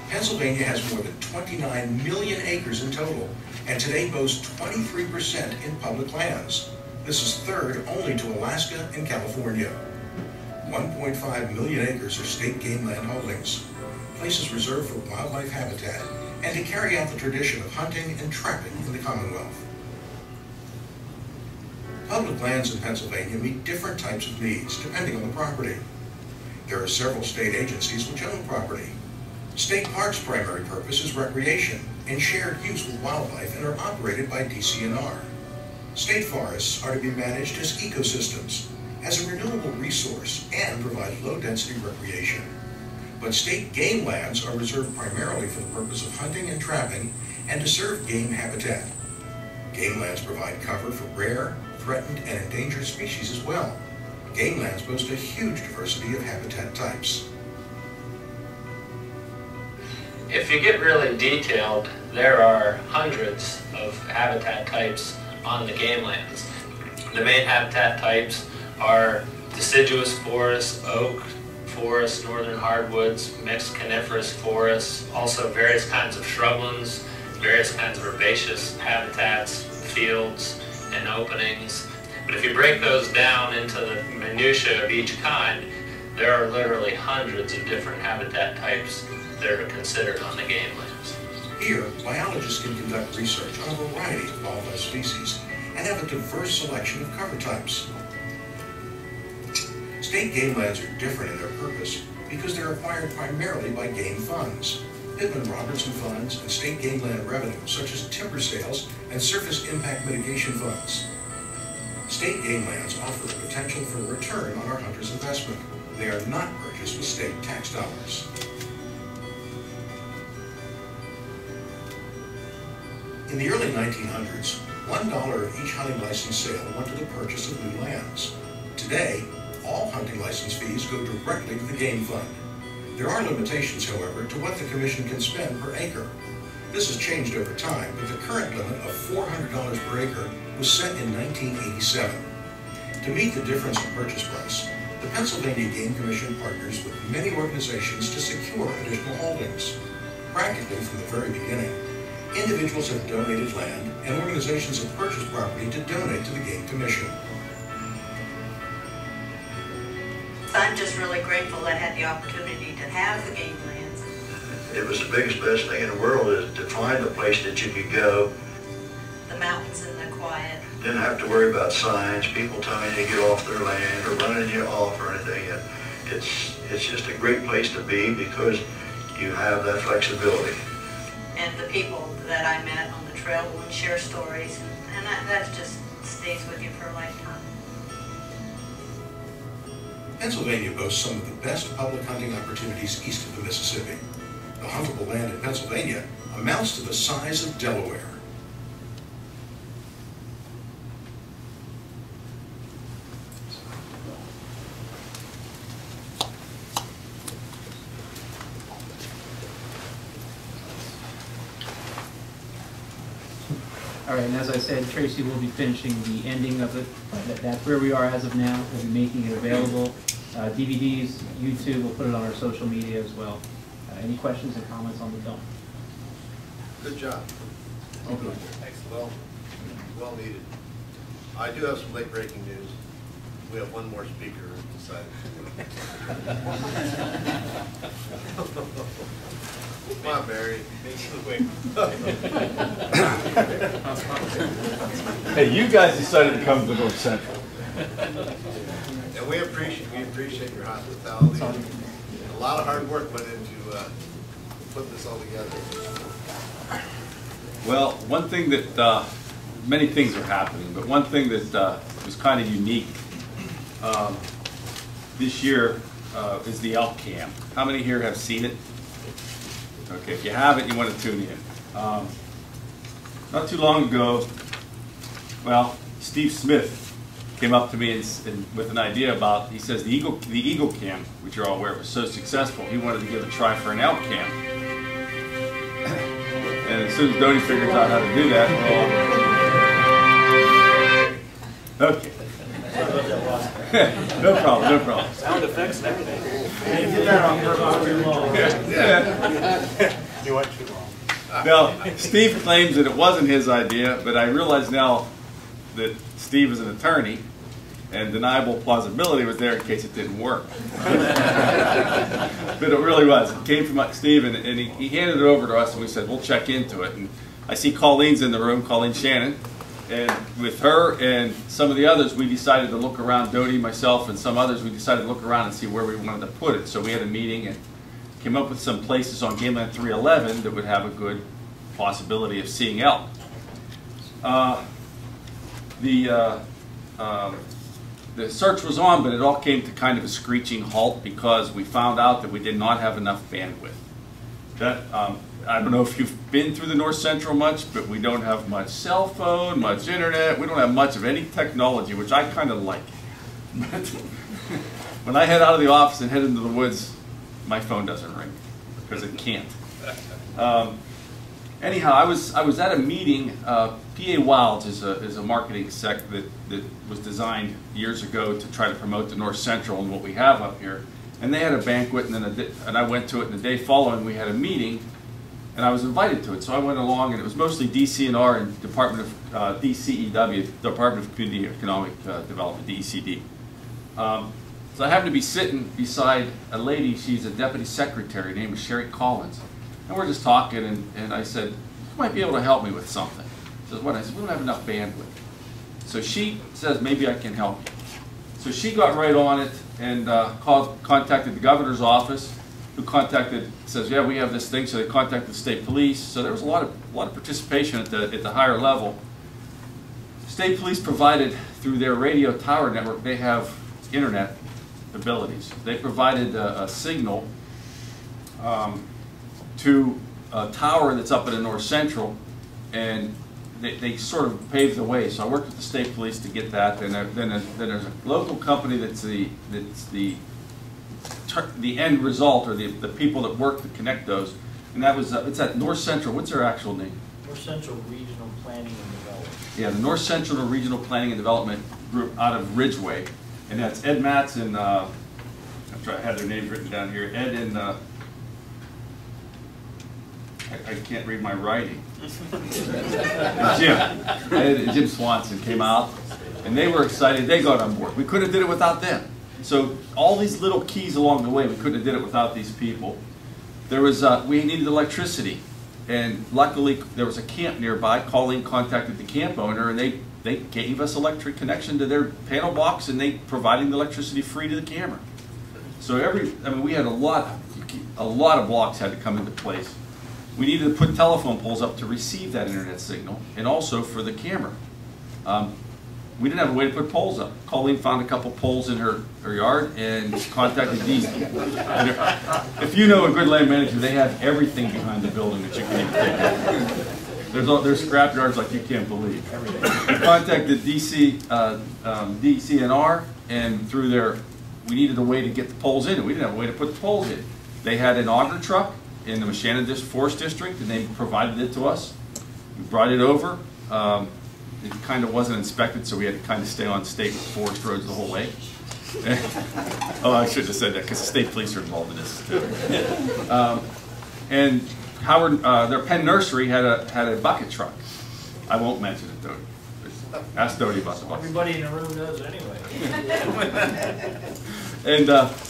Pennsylvania has more than 29 million acres in total, and today boasts 23% in public lands. This is third only to Alaska and California. 1.5 million acres are state game land holdings, places reserved for wildlife habitat and to carry out the tradition of hunting and trapping in the Commonwealth. Public lands in Pennsylvania meet different types of needs depending on the property. There are several state agencies which own property. State Park's primary purpose is recreation and shared use with wildlife and are operated by DCNR. State forests are to be managed as ecosystems, as a renewable resource, and provide low-density recreation. But state game lands are reserved primarily for the purpose of hunting and trapping and to serve game habitat. Game lands provide cover for rare, threatened, and endangered species as well. Game lands boast a huge diversity of habitat types. If you get really detailed, there are hundreds of habitat types on the game lands. The main habitat types are deciduous forests, oak forests, northern hardwoods, mixed coniferous forests, also various kinds of shrublands, various kinds of herbaceous habitats, fields, and openings. But if you break those down into the minutiae of each kind, there are literally hundreds of different habitat types that are considered on the game lands. Here, biologists can conduct research on a variety of wildlife species and have a diverse selection of cover types. State game lands are different in their purpose because they're acquired primarily by game funds, Pittman-Robertson funds, and state game land revenue, such as timber sales and surface impact mitigation funds. State game lands offer the potential for a return on our hunter's investment. They are not purchased with state tax dollars. In the early 1900s, $1 of each hunting license sale went to the purchase of new lands. Today, all hunting license fees go directly to the game fund. There are limitations, however, to what the Commission can spend per acre. This has changed over time, but the current limit of $400 per acre was set in 1987. To meet the difference in purchase price, the Pennsylvania Game Commission partners with many organizations to secure additional holdings. Practically from the very beginning, individuals have donated land and organizations have purchased property to donate to the Game Commission. I'm just really grateful that I had the opportunity to have the game lands. It was the biggest, best thing in the world is to find a place that you could go. The mountains and the quiet. Didn't have to worry about signs, people telling you to get off their land or running you off or anything. It's just a great place to be because you have that flexibility. And the people that I met on the trail will share stories, and that just stays with you for a lifetime. Pennsylvania boasts some of the best public hunting opportunities east of the Mississippi. The huntable land in Pennsylvania amounts to the size of Delaware. All right, and as I said, Tracy will be finishing the ending of it. That's where we are as of now. We'll be making it available. DVDs, YouTube, we'll put it on our social media as well. Any questions and comments on the film? Good job. Thank you. Well needed. I do have some late breaking news. We have one more speaker decided. Come on, Barry. Hey, you guys decided to come to North Central. And we appreciate your hospitality. A lot of hard work went into putting this all together. Well, one thing that, many things are happening, but one thing that was kind of unique this year is the elk cam. How many here have seen it? Okay, if you haven't, you want to tune in. Not too long ago, well, Steve Smith came up to me and with an idea about, he says the Eagle Cam, which you're all aware was so successful, he wanted to give a try for an elk cam. And as soon as Donnie figures out how to do that, okay. No problem, no problem. Sound effects and everything. You did that on purpose too long. Yeah. You went too long. Now, Steve claims that it wasn't his idea, but I realize now that Steve is an attorney, and deniable plausibility was there in case it didn't work. But it really was. It came from Steve, and he handed it over to us, and we said, we'll check into it. And I see Colleen's in the room, Colleen Shannon, and with her and some of the others, we decided to look around, Dodie, myself, and some others, we decided to look around and see where we wanted to put it. So we had a meeting and came up with some places on Game Land 311 that would have a good possibility of seeing elk. The search was on, but it all came to kind of a screeching halt because we found out that we did not have enough bandwidth. That, I don't know if you've been through the North Central much, but we don't have much cell phone, much internet. We don't have much of any technology, which I kind of like. When I head out of the office and head into the woods, my phone doesn't ring because it can't. Anyhow, I was at a meeting. PA Wilds is a marketing sect that was designed years ago to try to promote the North Central and what we have up here. And they had a banquet, and then and I went to it. And the day following, we had a meeting, and I was invited to it. So I went along, and it was mostly DCNR and Department of DCEW, Department of Community Economic Development, DECD. So I happened to be sitting beside a lady. She's a deputy secretary. Her name is Sherry Collins. And we're just talking, and I said, you might be able to help me with something. She says, what? I said, we don't have enough bandwidth. So she says, maybe I can help you. So she got right on it and contacted the governor's office, who says, yeah, we have this thing. So they contacted the state police. So there was a lot of participation at the higher level. State police provided, through their radio tower network, they have internet abilities. They provided a signal to a tower that's up in the North Central, and they sort of paved the way. So I worked with the state police to get that. Then there's a local company that's the end result, or the people that work to connect those, and that was it's at North Central. What's their actual name? North Central Regional Planning and Development. Yeah, the North Central Regional Planning and Development Group out of Ridgeway, and that's Ed Matz and I had their names written down here. Ed and I can't read my writing. Jim Swanson came out, and they were excited. They got on board. We couldn't have did it without them. So all these little keys along the way, we couldn't have did it without these people. There was we needed electricity, and luckily there was a camp nearby. Colleen contacted the camp owner, and they gave us electric connection to their panel box, and they provided the electricity free to the camera. So we had a lot of blocks had to come into place. We needed to put telephone poles up to receive that internet signal, and also for the camera. We didn't have a way to put poles up. Colleen found a couple poles in her yard and contacted these. If you know a good land manager, they have everything behind the building that you can even take out. There's scrap yards like you can't believe. We contacted DCNR, and through their, we needed a way to get the poles in, and we didn't have a way to put the poles in. They had an auger truck in the Moshannon Forest District, and they provided it to us. We brought it over. It kind of wasn't inspected, so we had to kind of stay on state forest roads the whole way. Oh, I shouldn't have said that, because the state police are involved in this too. And Howard, their Penn Nursery had a bucket truck. I won't mention it, Dodie. Ask Dodie about the bucket. Everybody in the room knows anyway. And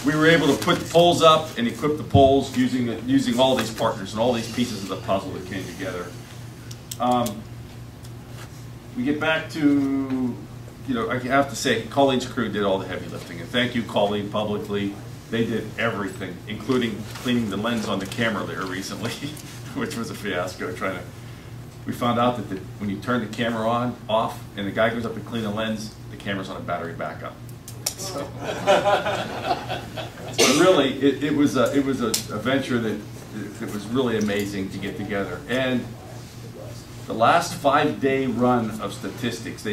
we were able to put the poles up and equip the poles using all these partners and all these pieces of the puzzle that came together. We get back to, I have to say, Colleen's crew did all the heavy lifting. And thank you, Colleen, publicly. They did everything, including cleaning the lens on the camera there recently, which was a fiasco. We found out that when you turn the camera off, and the guy goes up to clean the lens, the camera's on a battery backup. So, but really, it was a venture that it was really amazing to get together. And the last 5-day run of statistics,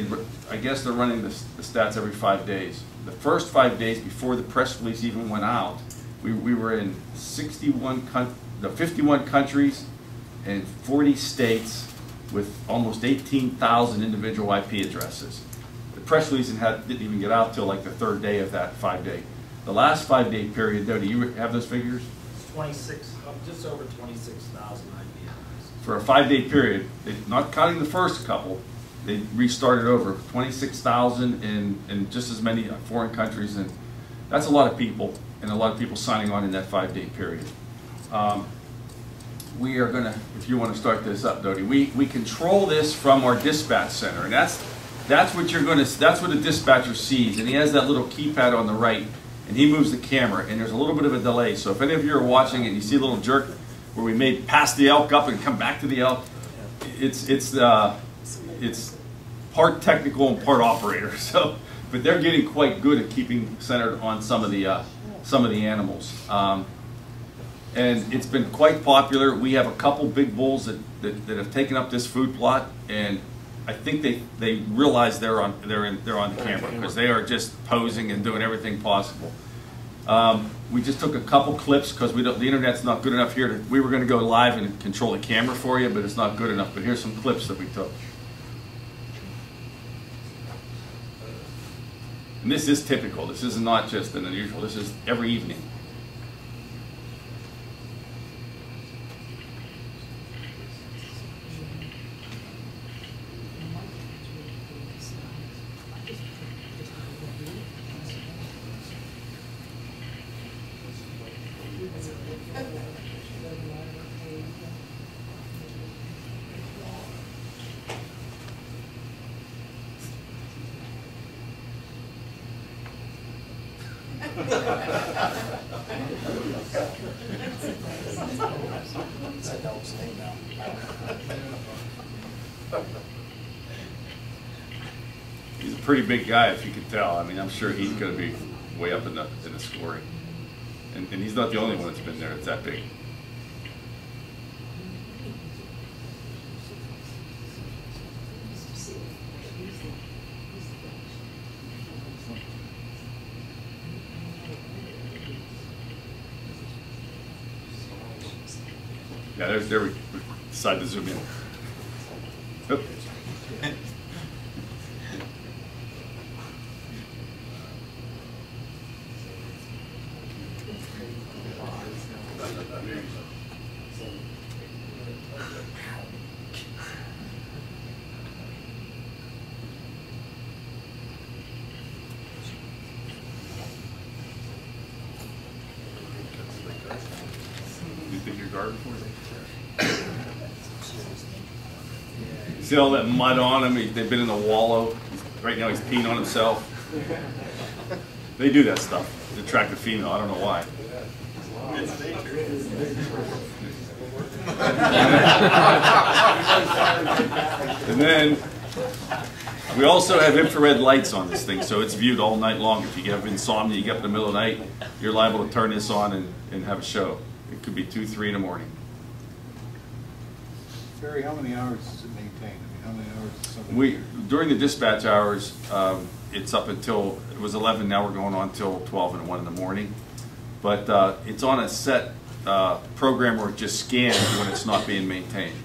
I guess they're running the stats every 5 days. The first 5 days before the press release even went out, we were in 51 countries and 40 states with almost 18,000 individual IP addresses. The press release didn't even get out till like the 3rd day of that 5-day. The last 5-day period, though, do you have those figures? 26, just over 26,000 IP. For a 5-day period, not counting the first couple, they restarted over 26,000 in just as many foreign countries, and that's a lot of people, and a lot of people signing on in that 5-day period. We are going to, if you want to start this up, Dodie, we control this from our dispatch center, and that's what you're going to, that's what a dispatcher sees, and he has that little keypad on the right, and he moves the camera, and there's a little bit of a delay. So if any of you are watching and you see a little jerk where we may pass the elk up and come back to the elk, it's part technical and part operator. So, but they're getting quite good at keeping centered on some of the animals. And it's been quite popular. We have a couple big bulls that have taken up this food plot, and I think they realize they're on the camera because they are just posing and doing everything possible. We just took a couple clips because the internet's not good enough here. We were going to go live and control the camera for you, but it's not good enough. But here's some clips that we took. And this is typical. This is not just an unusual. This is every evening. He's a pretty big guy, if you can tell. I mean, I'm sure he's going to be way up in the scoring. And he's not the only one that's been there that's that big. Yeah, there we decide to zoom in. Oop. You think you're guarding for it? See all that mud on him? They've been in the wallow. Right now he's peeing on himself. They do that stuff to attract a female. I don't know why. And then we also have infrared lights on this thing, so it's viewed all night long. If you have insomnia, you get up in the middle of the night, you're liable to turn this on and have a show. It could be 2, 3 in the morning. Barry, how many hours is it maintained? I mean, how many hours is somebody During the dispatch hours, it's up until, it was 11, now we're going on till 12 and 1 in the morning. But it's on a set program where it just scans when it's not being maintained.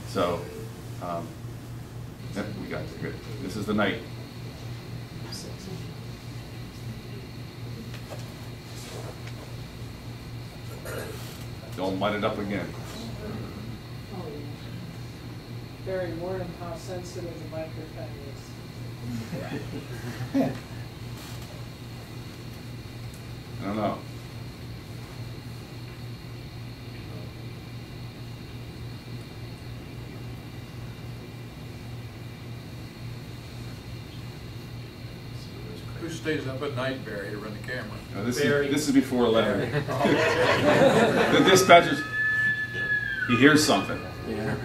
So, yep, we got it. Good. This is the night. Don't mud it up again. Barry, more than how sensitive the microphone is. I don't know. Who stays up at night, Barry, to run the camera? No, this is before 11. The dispatcher, he hears something. Yeah.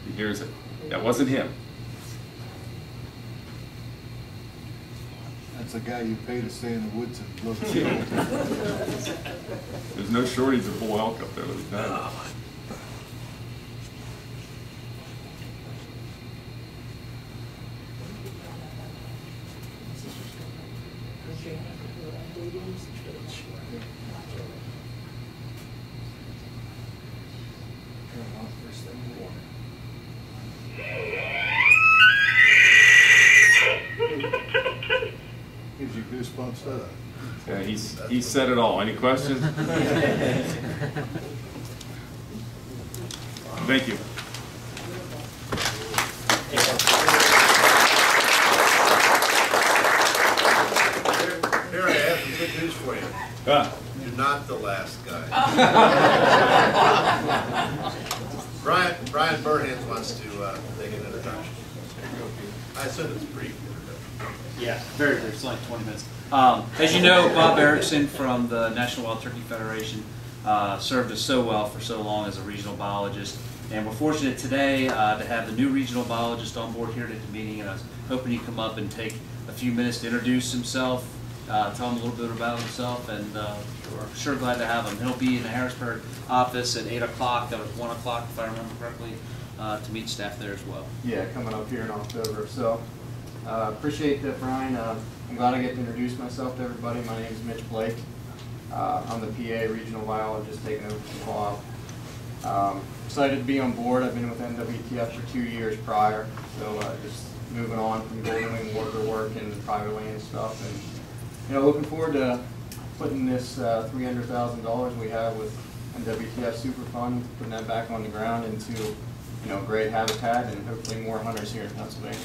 He hears it. That wasn't him. That's the guy you pay to stay in the woods and look. There's no shortage of bull elk up there. Let me tell you. Gives you goosebumps, doesn't it? Yeah, he said it all. Any questions? Thank you. Here I have some good news for you. You're not the last guy. Brian Burhans wants to make an introduction. I assume it's brief. Yeah, very brief. It's like 20 minutes. As you know, Bob Erickson from the National Wild Turkey Federation served us so well for so long as a regional biologist. And we're fortunate today to have the new regional biologist on board here at the meeting, and I was hoping he'd come up and take a few minutes to introduce himself, tell him a little bit about himself, and we're sure glad to have him. He'll be in the Harrisburg office at 8 o'clock, that was 1 o'clock if I remember correctly, to meet staff there as well. Yeah, coming up here in October. So appreciate that, Brian. I'm glad I get to introduce myself to everybody. My name is Mitch Blake. I'm the PA regional biologist taking over from Bob. Excited to be on board. I've been with NWTF for 2 years prior, so just moving on from Golden Wing worker work and private land stuff, and looking forward to putting this $300,000 we have with NWTF Superfund, putting that back on the ground into great habitat and hopefully more hunters here in Pennsylvania.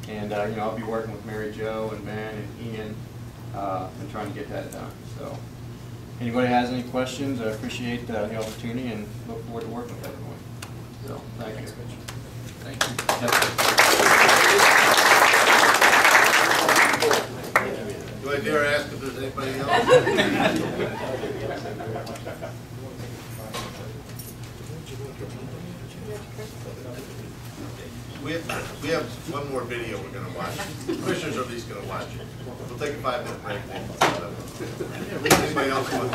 And I'll be working with Mary Jo and Ben and Ian and trying to get that done. So. Anybody has any questions, I appreciate the opportunity and look forward to working with everyone. So, thank you. Thank you. Do I dare ask if there's anybody else? We have one more video we're going to watch. The commissioners are at least going to watch it. We'll take a 5-minute break then. Anybody else want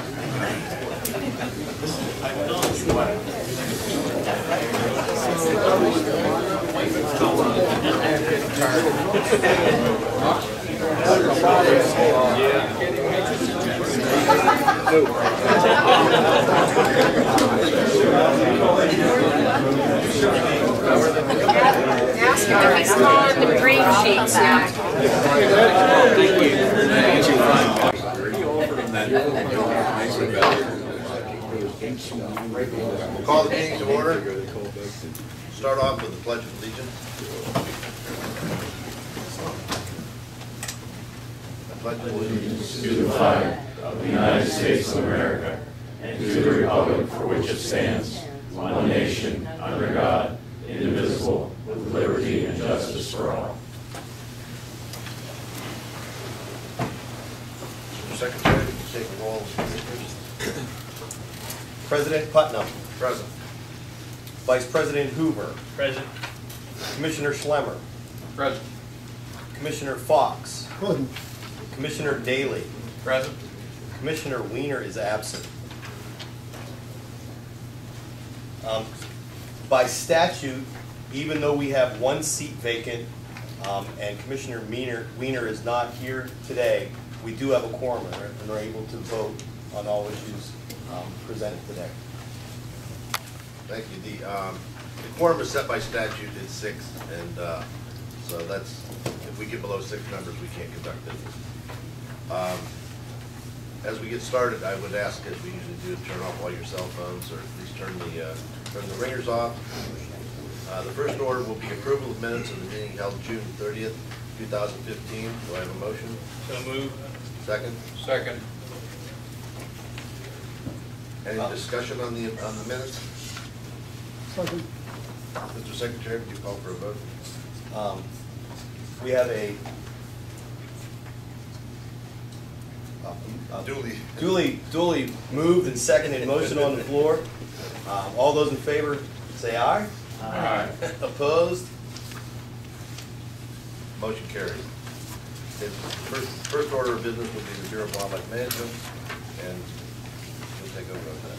Ask him if he's calling the green sheets yet. We'll call the meeting to order. Start off with the Pledge of Allegiance. I pledge allegiance to the flag of the United States of America and to the republic for which it stands, one nation, under God, indivisible, with liberty and justice for all. Mr. Secretary, take the roll. President Putnam. Present. Vice President Hoover. Present. Commissioner Schlemmer. Present. Commissioner Fox. Present. Commissioner Daly. Present. Commissioner Weiner is absent. By statute, even though we have one seat vacant and Commissioner Weiner is not here today, we do have a quorum and are able to vote on all issues presented today. Thank you. The quorum is set by statute at 6, and so that's, if we get below 6 members, we can't conduct business. As we get started, I would ask, as we usually do, turn off all your cell phones, or at least turn the ringers off. The first order will be approval of minutes of the meeting held June 30th, 2015. Do I have a motion? So moved. Second? Second. Any discussion on the minutes? Second. Mr. Secretary, would you call for a vote? We have a duly moved and seconded motion on the floor. All those in favor say aye. Aye. Opposed? Motion carries. First order of business will be the Bureau of Wildlife Management, and we'll take over on that.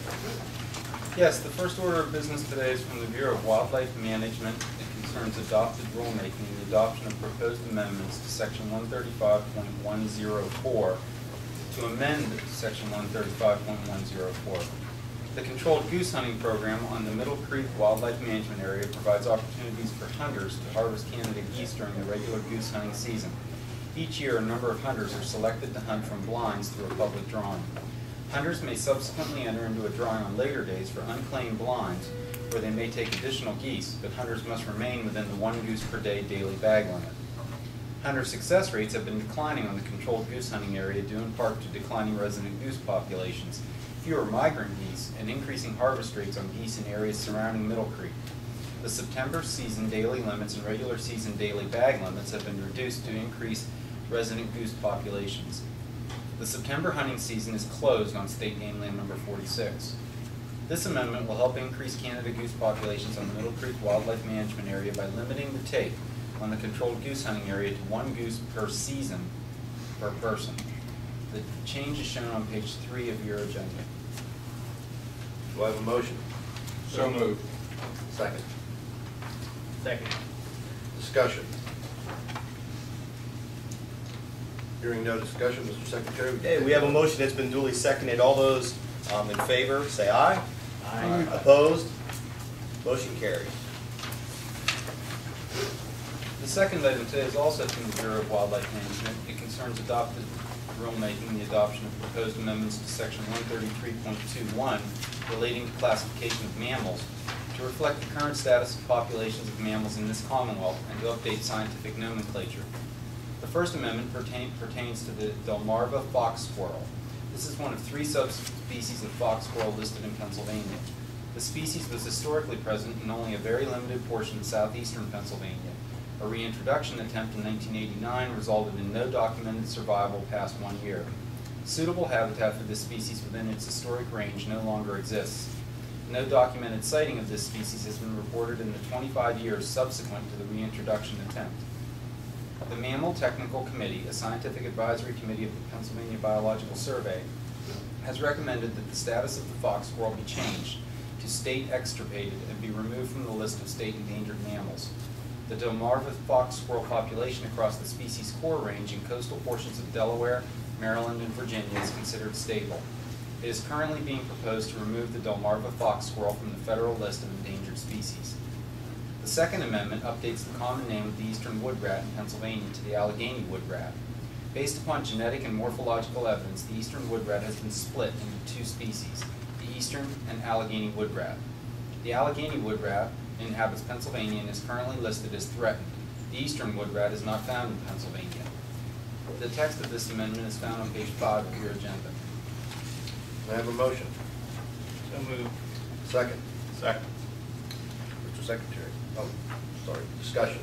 Yes, the first order of business today is from the Bureau of Wildlife Management. It concerns adopted rulemaking and the adoption of proposed amendments to Section 135.104 to amend Section 135.104. The controlled goose hunting program on the Middle Creek Wildlife Management Area provides opportunities for hunters to harvest Canada geese during the regular goose hunting season. Each year, a number of hunters are selected to hunt from blinds through a public drawing. Hunters may subsequently enter into a drawing on later days for unclaimed blinds, where they may take additional geese, but hunters must remain within the 1 goose per day daily bag limit. Hunter success rates have been declining on the controlled goose hunting area due in part to declining resident goose populations, fewer migrant geese, and increasing harvest rates on geese in areas surrounding Middle Creek. The September season daily limits and regular season daily bag limits have been reduced to increase resident goose populations. The September hunting season is closed on state game land number 46. This amendment will help increase Canada goose populations on the Middle Creek Wildlife Management Area by limiting the take on the controlled goose hunting area to 1 goose per season per person. The change is shown on page 3 of your agenda. Do I have a motion? So moved. Second. Second. Discussion. Hearing no discussion, Mr. Secretary. Okay, we have a motion that's been duly seconded. All those in favor, say aye. Aye. Opposed? Motion carries. The second item today is also from the Bureau of Wildlife Management. It concerns adopted rulemaking, the adoption of proposed amendments to section 133.21 relating to classification of mammals to reflect the current status of populations of mammals in this Commonwealth and to update scientific nomenclature. The first amendment pertains to the Delmarva fox squirrel. This is one of 3 subspecies of fox squirrel listed in Pennsylvania. The species was historically present in only a very limited portion of southeastern Pennsylvania. A reintroduction attempt in 1989 resulted in no documented survival past 1 year. Suitable habitat for this species within its historic range no longer exists. No documented sighting of this species has been reported in the 25 years subsequent to the reintroduction attempt. The Mammal Technical Committee, a scientific advisory committee of the Pennsylvania Biological Survey, has recommended that the status of the fox squirrel be changed to state extirpated and be removed from the list of state endangered mammals. The Delmarva fox squirrel population across the species core range in coastal portions of Delaware, Maryland, and Virginia is considered stable. It is currently being proposed to remove the Delmarva fox squirrel from the federal list of endangered species. The second amendment updates the common name of the eastern wood rat in Pennsylvania to the Allegheny wood rat. Based upon genetic and morphological evidence, the eastern wood rat has been split into 2 species, the eastern and Allegheny wood rat. The Allegheny wood rat inhabits Pennsylvania and is currently listed as threatened. The eastern wood rat is not found in Pennsylvania. The text of this amendment is found on page 5 of your agenda. May I have a motion? So moved. Second. Second. Mr. Secretary. Oh, sorry. Discussion.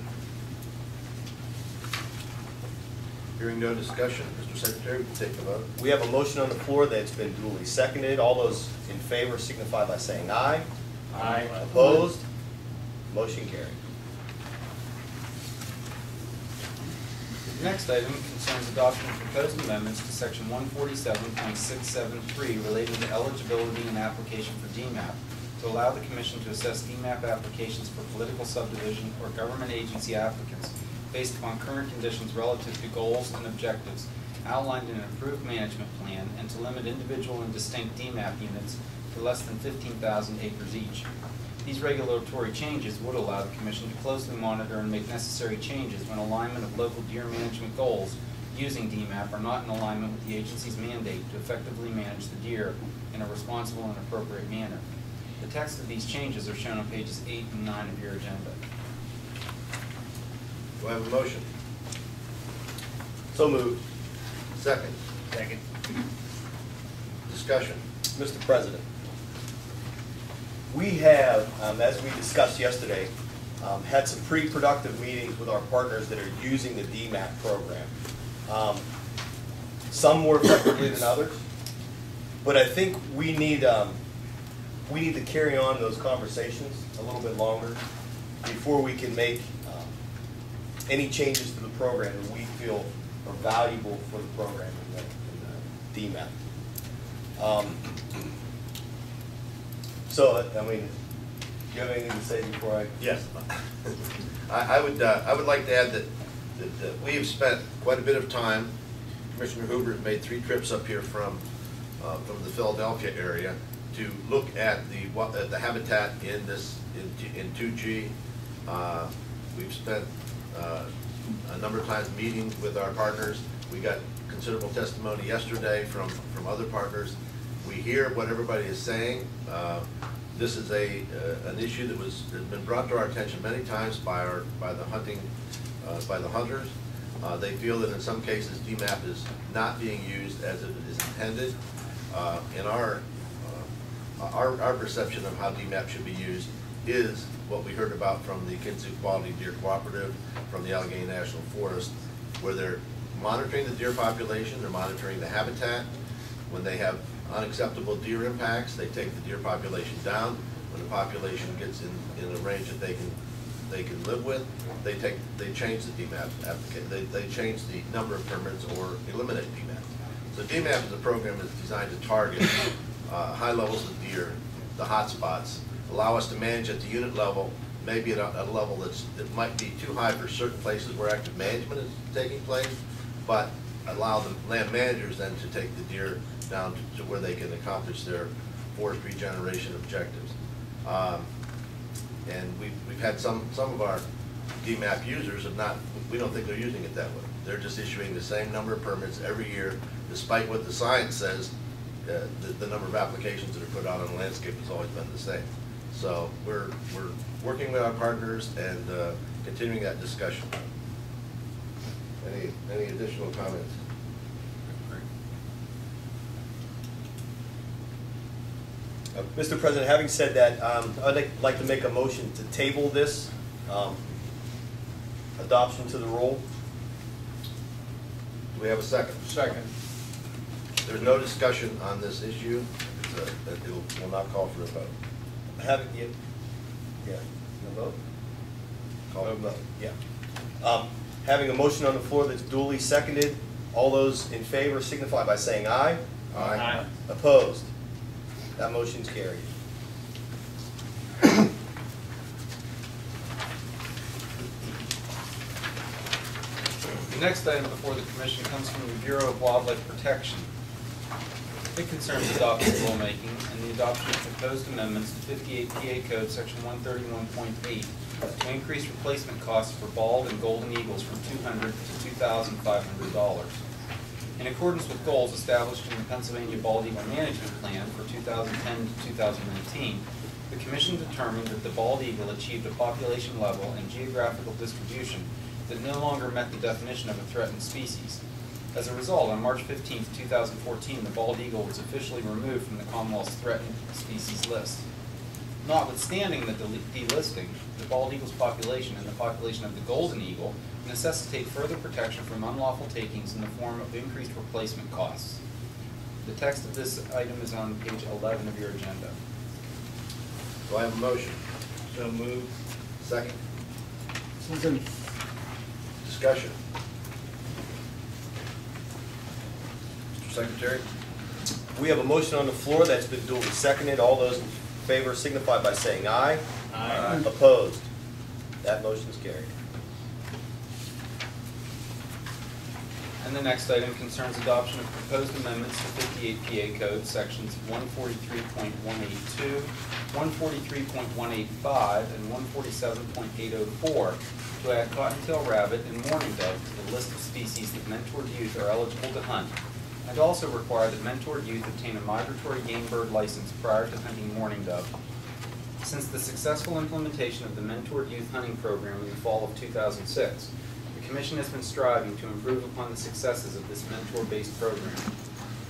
Hearing no discussion, Mr. Secretary, we can take the vote. We have a motion on the floor that's been duly seconded. All those in favor signify by saying aye. Aye. Opposed? Motion carried. The next item concerns adoption of proposed amendments to section 147.673 relating to eligibility and application for DMAP to allow the Commission to assess DMAP applications for political subdivision or government agency applicants based upon current conditions relative to goals and objectives outlined in an approved management plan and to limit individual and distinct DMAP units to less than 15,000 acres each. These regulatory changes would allow the Commission to closely monitor and make necessary changes when alignment of local deer management goals using DMAP are not in alignment with the agency's mandate to effectively manage the deer in a responsible and appropriate manner. The text of these changes are shown on pages 8 and 9 of your agenda. Do I have a motion? So moved. Second. Second. Discussion. Mr. President, we have, as we discussed yesterday, had some pretty productive meetings with our partners that are using the DMAP program. Some more effectively than others, but I think we need to carry on those conversations a little bit longer before we can make any changes to the program that we feel are valuable for the program in the DMAP. So, I mean, do you have anything to say before I? Yes. I would like to add that we have spent quite a bit of time. Commissioner Hoover has made 3 trips up here from the Philadelphia area to look at the habitat in 2G. We've spent a number of times meeting with our partners. We got considerable testimony yesterday from other partners. We hear what everybody is saying. This is an issue that has been brought to our attention many times by the hunters. They feel that in some cases DMAP is not being used as it is intended. In our perception of how DMAP should be used is what we heard about from the Kinsu Quality Deer Cooperative, from the Allegheny National Forest, where they're monitoring the deer population, they're monitoring the habitat. When they have unacceptable deer impacts, they take the deer population down. When the population gets in a range that they can live with, they change the DMAP application. They change the number of permits or eliminate DMAP. So DMAP is a program that's designed to target high levels of deer, the hot spots, allow us to manage at the unit level, maybe at a level that might be too high for certain places where active management is taking place, but allow the land managers then to take the deer down to where they can accomplish their forest regeneration objectives. And we've had some of our DMAP users have not, we don't think they're using it that way. They're just issuing the same number of permits every year, despite what the science says. The number of applications that are put out on the landscape has always been the same. So we're working with our partners and continuing that discussion. Any additional comments? Mr. President, having said that, I'd like to make a motion to table this adoption to the rule. Do we have a second? Second. There's no discussion on this issue. It will not call for a vote. No vote? Call for a vote. Yeah. Having a motion on the floor that's duly seconded, all those in favor signify by saying aye. Aye. Aye. Opposed? That motion's carried. The next item before the Commission comes from the Bureau of Wildlife Protection. It concerns adopting rulemaking and the adoption of proposed amendments to 58 PA Code Section 131.8 to increase replacement costs for bald and golden eagles from $200 to $2,500. In accordance with goals established in the Pennsylvania Bald Eagle Management Plan for 2010 to 2019, the Commission determined that the bald eagle achieved a population level and geographical distribution that no longer met the definition of a threatened species. As a result, on March 15, 2014, the bald eagle was officially removed from the Commonwealth's threatened species list. Notwithstanding the delisting, the bald eagle's population and the population of the golden eagle necessitate further protection from unlawful takings in the form of increased replacement costs. The text of this item is on page 11 of your agenda. Do I have a motion? So moved. Second? Second. Discussion. Mr. Secretary? We have a motion on the floor that's been duly seconded. All those in favor signify by saying aye. Aye. Opposed? That motion is carried. And the next item concerns adoption of proposed amendments to 58 PA Code Sections 143.182, 143.185, and 147.804 to add cottontail rabbit and mourning dove to the list of species that mentored youth are eligible to hunt, and also require that mentored youth obtain a migratory game bird license prior to hunting mourning dove. Since the successful implementation of the mentored youth hunting program in the fall of 2006, the Commission has been striving to improve upon the successes of this mentor-based program.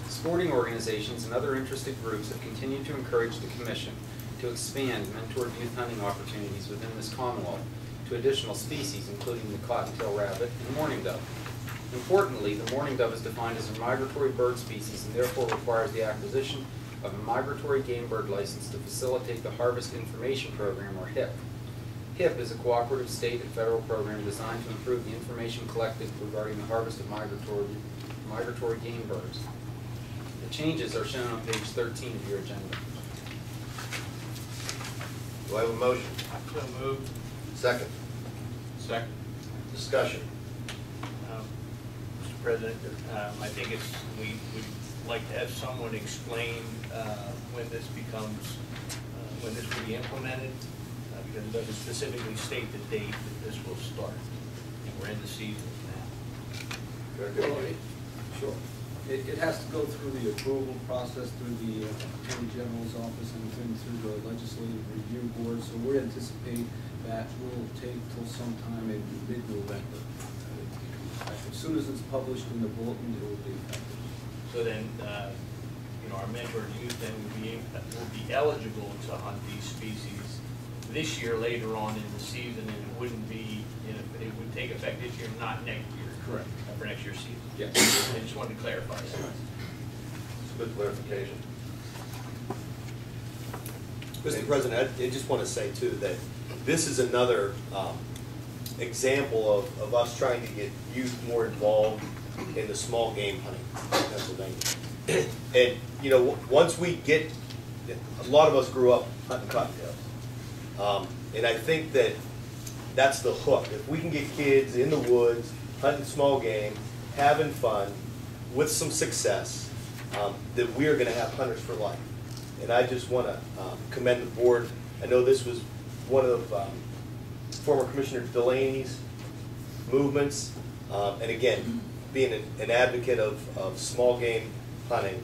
Sporting organizations and other interested groups have continued to encourage the Commission to expand mentored youth hunting opportunities within this Commonwealth to additional species, including the cottontail rabbit and mourning dove. Importantly, the mourning dove is defined as a migratory bird species and therefore requires the acquisition of a migratory game bird license to facilitate the Harvest Information Program, or HIP. HIP is a cooperative state and federal program designed to improve the information collected regarding the harvest of migratory game birds. The changes are shown on page 13 of your agenda. Do I have a motion? So moved. Second? Second. Discussion. Mr. President, I think we would like to have someone explain when this becomes, when this will be implemented, because it doesn't specifically state the date that this will start. And we're in the season now. Sure. It has to go through the approval process through the Attorney General's office and then through the Legislative Review Board. So we anticipate that will take till sometime in mid-November. As soon as it's published in the bulletin, it will be effective. So then, our mentored youth then will be eligible to hunt these species this year later on in the season, and it wouldn't be, it would take effect this year, not next year. Correct. For next year's season. Yes. I just wanted to clarify that. It's a good clarification. Mr. President, I just want to say too that this is another example of us trying to get youth more involved in the small game hunting in Pennsylvania. And you know, once we get, a lot of us grew up hunting cottontails, and I think that that's the hook. If we can get kids in the woods hunting small game, having fun, with some success, that we are going to have hunters for life. And I just want to commend the board. I know this was one of former Commissioner Delaney's movements. And again, being an advocate of small game hunting,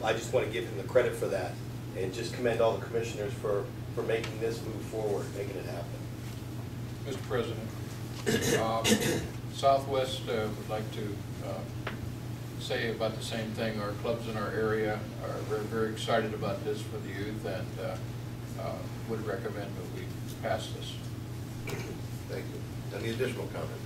I just want to give him the credit for that and just commend all the commissioners for making this move forward, making it happen. Mr. President, Southwest would like to say about the same thing. Our clubs in our area are very, very excited about this for the youth, and would recommend that we pass this. Thank you. Any additional comment?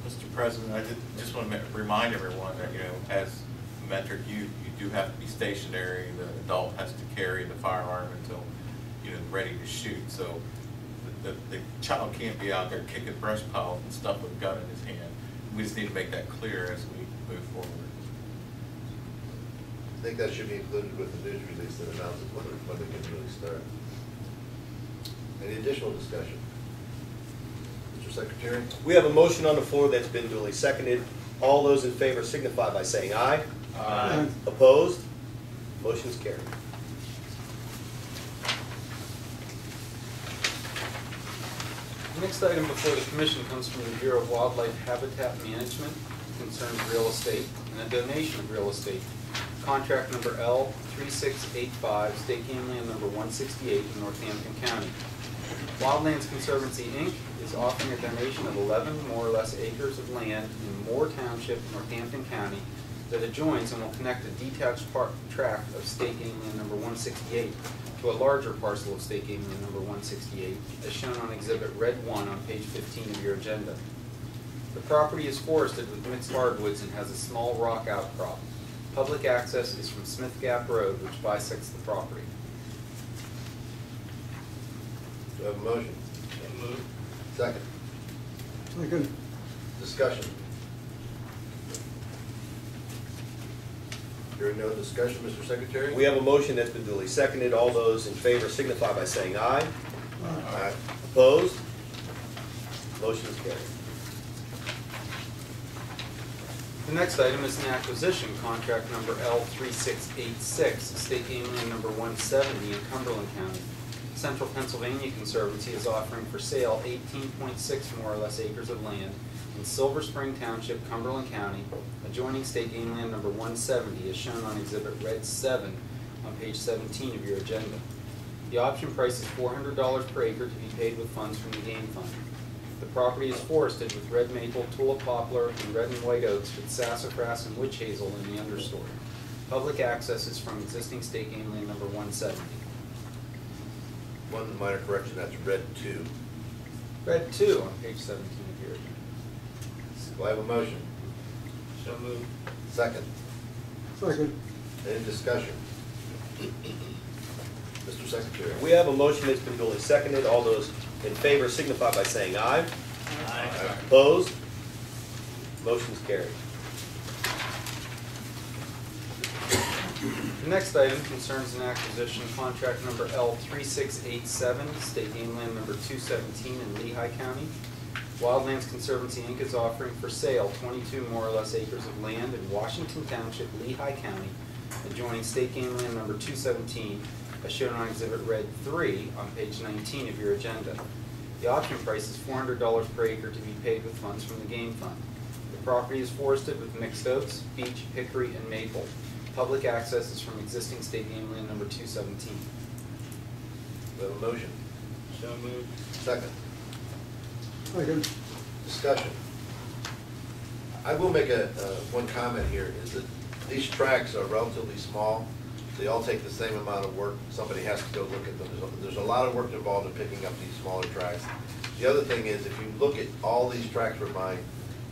Mr. President, I just want to remind everyone that, as mentored youth, you do have to be stationary. The adult has to carry the firearm until, ready to shoot. So the child can't be out there kicking brush piles and stuff with a gun in his hand. We just need to make that clear as we move forward. I think that should be included with the news release that announces when they can really start. Any additional discussion? Mr. Secretary? We have a motion on the floor that's been duly seconded. All those in favor signify by saying aye. Aye. Opposed? Motion's carried. The next item before the Commission comes from the Bureau of Wildlife Habitat Management. It concerns real estate and a donation of real estate. Contract number L3685, State Game Land number 168 in Northampton County. Wildlands Conservancy, Inc. is offering a donation of 11 more or less acres of land in Moore Township, Northampton County that adjoins and will connect a detached tract of State Game Land number 168 to a larger parcel of State Game Land number 168, as shown on Exhibit Red 1 on page 15 of your agenda. The property is forested with mixed hardwoods and has a small rock outcrop. Public access is from Smith Gap Road, which bisects the property. Do I have a motion? Move. Second. Second. Discussion. Hearing no discussion, Mr. Secretary? We have a motion that's been duly seconded. All those in favor signify by saying aye. Aye. Opposed? Motion is carried. The next item is an acquisition, contract number L3686, State Game Land number 170 in Cumberland County. Central Pennsylvania Conservancy is offering for sale 18.6 more or less acres of land in Silver Spring Township, Cumberland County, adjoining State Game Land number 170, as shown on Exhibit Red 7 on page 17 of your agenda. The option price is $400 per acre to be paid with funds from the game fund. The property is forested with red maple, tulip poplar, and red and white oaks with sassafras and witch hazel in the understory. Public access is from existing State Game Land number 170. One minor correction, that's red 2. Red 2 on page 17 of your agenda. Do I have a motion? So moved. Second. Second. Any discussion? Mr. Secretary? We have a motion that's been duly seconded. All those in favor signify by saying aye. Aye. Opposed? Motion's carried. The next item concerns an acquisition, contract number L3687, State Game Land number 217 in Lehigh County. Wildlands Conservancy, Inc. is offering for sale 22 more or less acres of land in Washington Township, Lehigh County, adjoining State Game Land number 217, as shown on Exhibit Red 3 on page 19 of your agenda. The option price is $400 per acre to be paid with funds from the game fund. The property is forested with mixed oaks, beech, hickory, and maple. Public access is from existing State Game Land number 217. Do I have a motion? So moved. Second. Second. Discussion. I will make one comment here, is that these tracks are relatively small, They all take the same amount of work. Somebody has to go look at them. There's a lot of work involved in picking up these smaller tracts. The other thing is, if you look at all these tracts we're buying,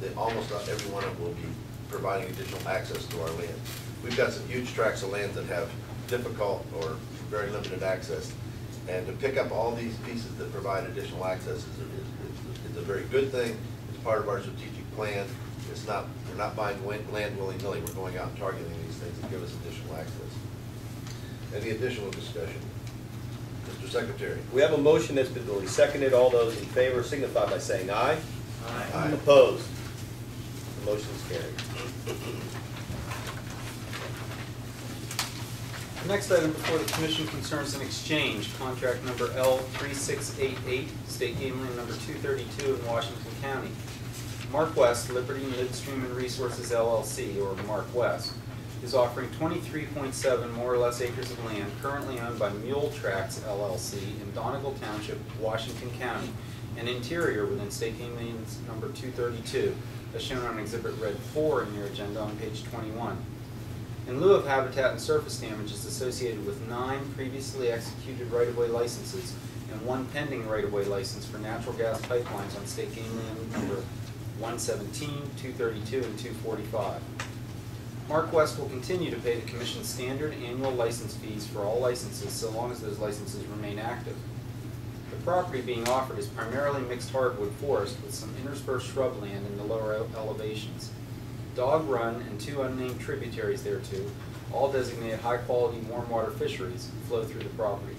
that almost every one of them will be providing additional access to our land. We've got some huge tracts of land that have difficult or very limited access. And to pick up all these pieces that provide additional access is a very good thing. It's part of our strategic plan. It's not, we're not buying land willy-nilly. We're going out and targeting these things that give us additional access. Any additional discussion? Mr. Secretary. We have a motion that's been duly seconded. All those in favor signify by saying aye. Aye. Opposed? The motion is carried. The next item before the Commission concerns an exchange, contract number L3688, State Game Land number 232 in Washington County. Mark West, Liberty Midstream and Resources LLC, or Mark West, is offering 23.7 more or less acres of land currently owned by Mule Tracts LLC in Donegal Township, Washington County, and interior within State Game Land number 232, as shown on Exhibit Red 4 in your agenda on page 21. In lieu of habitat and surface damages associated with 9 previously executed right-of-way licenses and 1 pending right-of-way license for natural gas pipelines on State Game Land number 117, 232, and 245. Mark West will continue to pay the Commission's standard annual license fees for all licenses so long as those licenses remain active. The property being offered is primarily mixed hardwood forest with some interspersed shrubland in the lower elevations. Dog Run and 2 unnamed tributaries thereto, all designated high-quality warm water fisheries, flow through the property.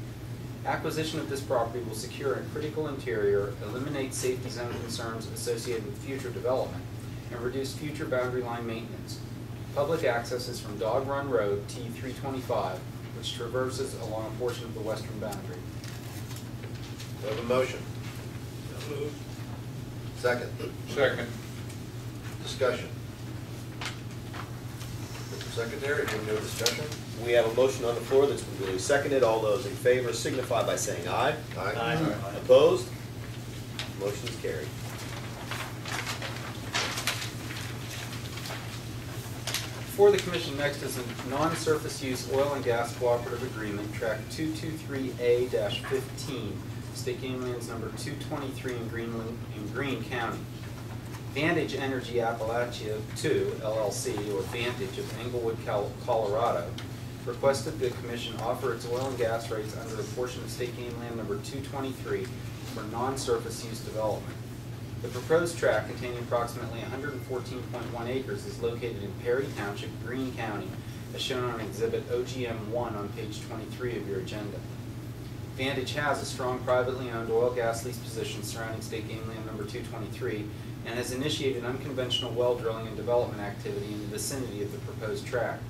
Acquisition of this property will secure a critical interior, eliminate safety zone concerns associated with future development, and reduce future boundary line maintenance. Public access is from Dog Run Road, T325, which traverses along a portion of the western boundary. Do I have a motion? Second. Second. Discussion. Mr. Secretary, do we have no discussion? We have a motion on the floor that's been duly seconded. All those in favor signify by saying aye. Aye. Opposed? Motion is carried. Before the Commission next is a non-surface use oil and gas cooperative agreement, track 223A-15, State Game Lands number 223 in Greene County. Vantage Energy Appalachia II, LLC, or Vantage of Englewood, Colorado, requested the Commission offer its oil and gas rights under a portion of State Game Land number 223 for non-surface use development. The proposed tract, containing approximately 114.1 acres, is located in Perry Township, Greene County, as shown on Exhibit OGM-1 on page 23 of your agenda. Vantage has a strong privately owned oil gas lease position surrounding State Game Land number 223 and has initiated unconventional well drilling and development activity in the vicinity of the proposed tract.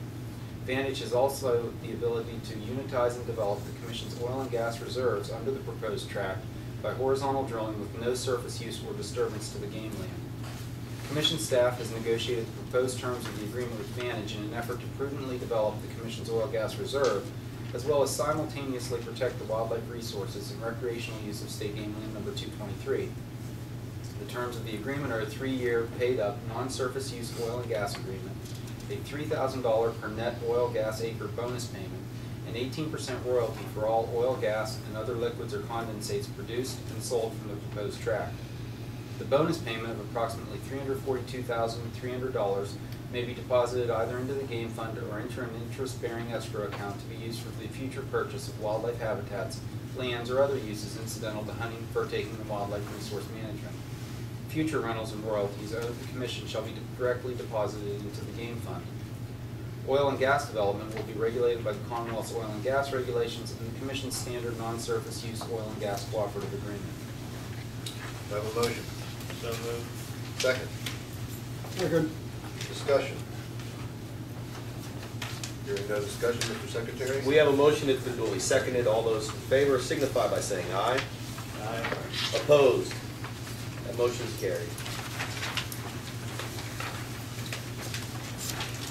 Vantage has also the ability to unitize and develop the Commission's oil and gas reserves under the proposed tract by horizontal drilling with no surface use or disturbance to the game land. Commission staff has negotiated the proposed terms of the agreement with Vantage in an effort to prudently develop the Commission's oil gas reserve, as well as simultaneously protect the wildlife resources and recreational use of State Game Land number 223. The terms of the agreement are a 3-year paid-up, non-surface use oil and gas agreement, a $3,000 per net oil gas acre bonus payment, and 18% royalty for all oil, gas, and other liquids or condensates produced and sold from the proposed tract. The bonus payment of approximately $342,300 may be deposited either into the game fund or into an interest-bearing escrow account to be used for the future purchase of wildlife habitats, lands, or other uses incidental to hunting, fur taking, and wildlife resource management. Future rentals and royalties owed to the Commission shall be directly deposited into the game fund. Oil and gas development will be regulated by the Commonwealth's oil and gas regulations and the Commission's standard non-surface use oil and gas cooperative agreement. Do I have a motion? So moved. Second. Second. Discussion. Hearing no discussion, Mr. Secretary? We have a motion that's been duly seconded. All those in favor signify by saying aye. Aye. Opposed? That motion is carried.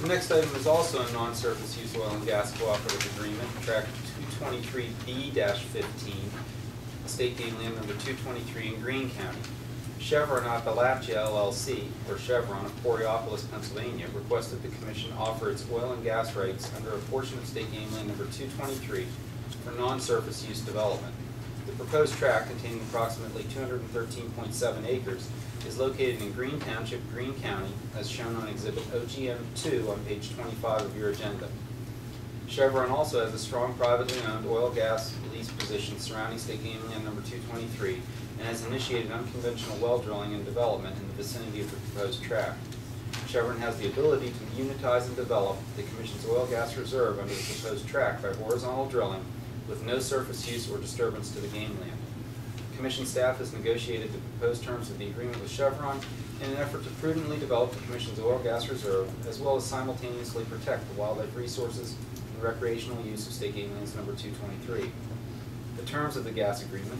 The next item is also a non-surface use oil and gas cooperative agreement, tract 223B-15, State Game Land number 223 in Greene County. Chevron Appalachia LLC, or Chevron of Coriopolis, Pennsylvania, requested the Commission offer its oil and gas rights under a portion of State Game Land Number 223 for non-surface use development. The proposed tract, containing approximately 213.7 acres, is located in Greene Township, Greene County, as shown on Exhibit OGM-2 on page 25 of your agenda. Chevron also has a strong privately owned oil gas lease position surrounding State Game Land Number 223 and has initiated unconventional well drilling and development in the vicinity of the proposed tract. Chevron has the ability to unitize and develop the Commission's oil gas reserve under the proposed tract by horizontal drilling with no surface use or disturbance to the game land. Commission staff has negotiated the proposed terms of the agreement with Chevron in an effort to prudently develop the Commission's oil gas reserve, as well as simultaneously protect the wildlife resources and recreational use of State Game Lands Number 223. The terms of the gas agreement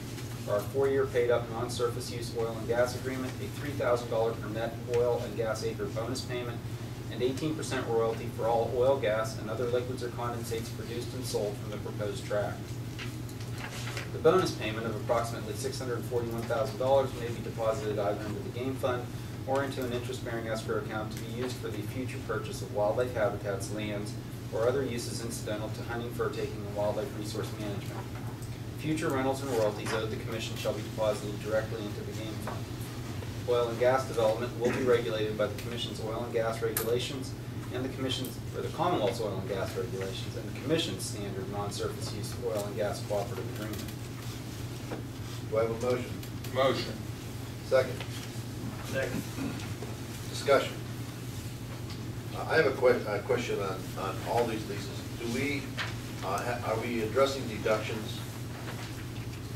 are a 4-year paid-up non-surface use oil and gas agreement, a $3,000 per net oil and gas acre bonus payment, and 18% royalty for all oil, gas, and other liquids or condensates produced and sold from the proposed tract. The bonus payment of approximately $641,000 may be deposited either into the game fund or into an interest-bearing escrow account to be used for the future purchase of wildlife habitats, lands, or other uses incidental to hunting, fur taking, and wildlife resource management. Future rentals and royalties owed the Commission shall be deposited directly into the game fund. Oil and gas development will be regulated by the Commission's oil and gas regulations and the Commission's, or the Commonwealth's oil and gas regulations and the Commission's standard non-surface use oil and gas cooperative agreement. Do I have a motion? Motion. Second. Second. Discussion. I have a question on all these leases. Do we, are we addressing deductions?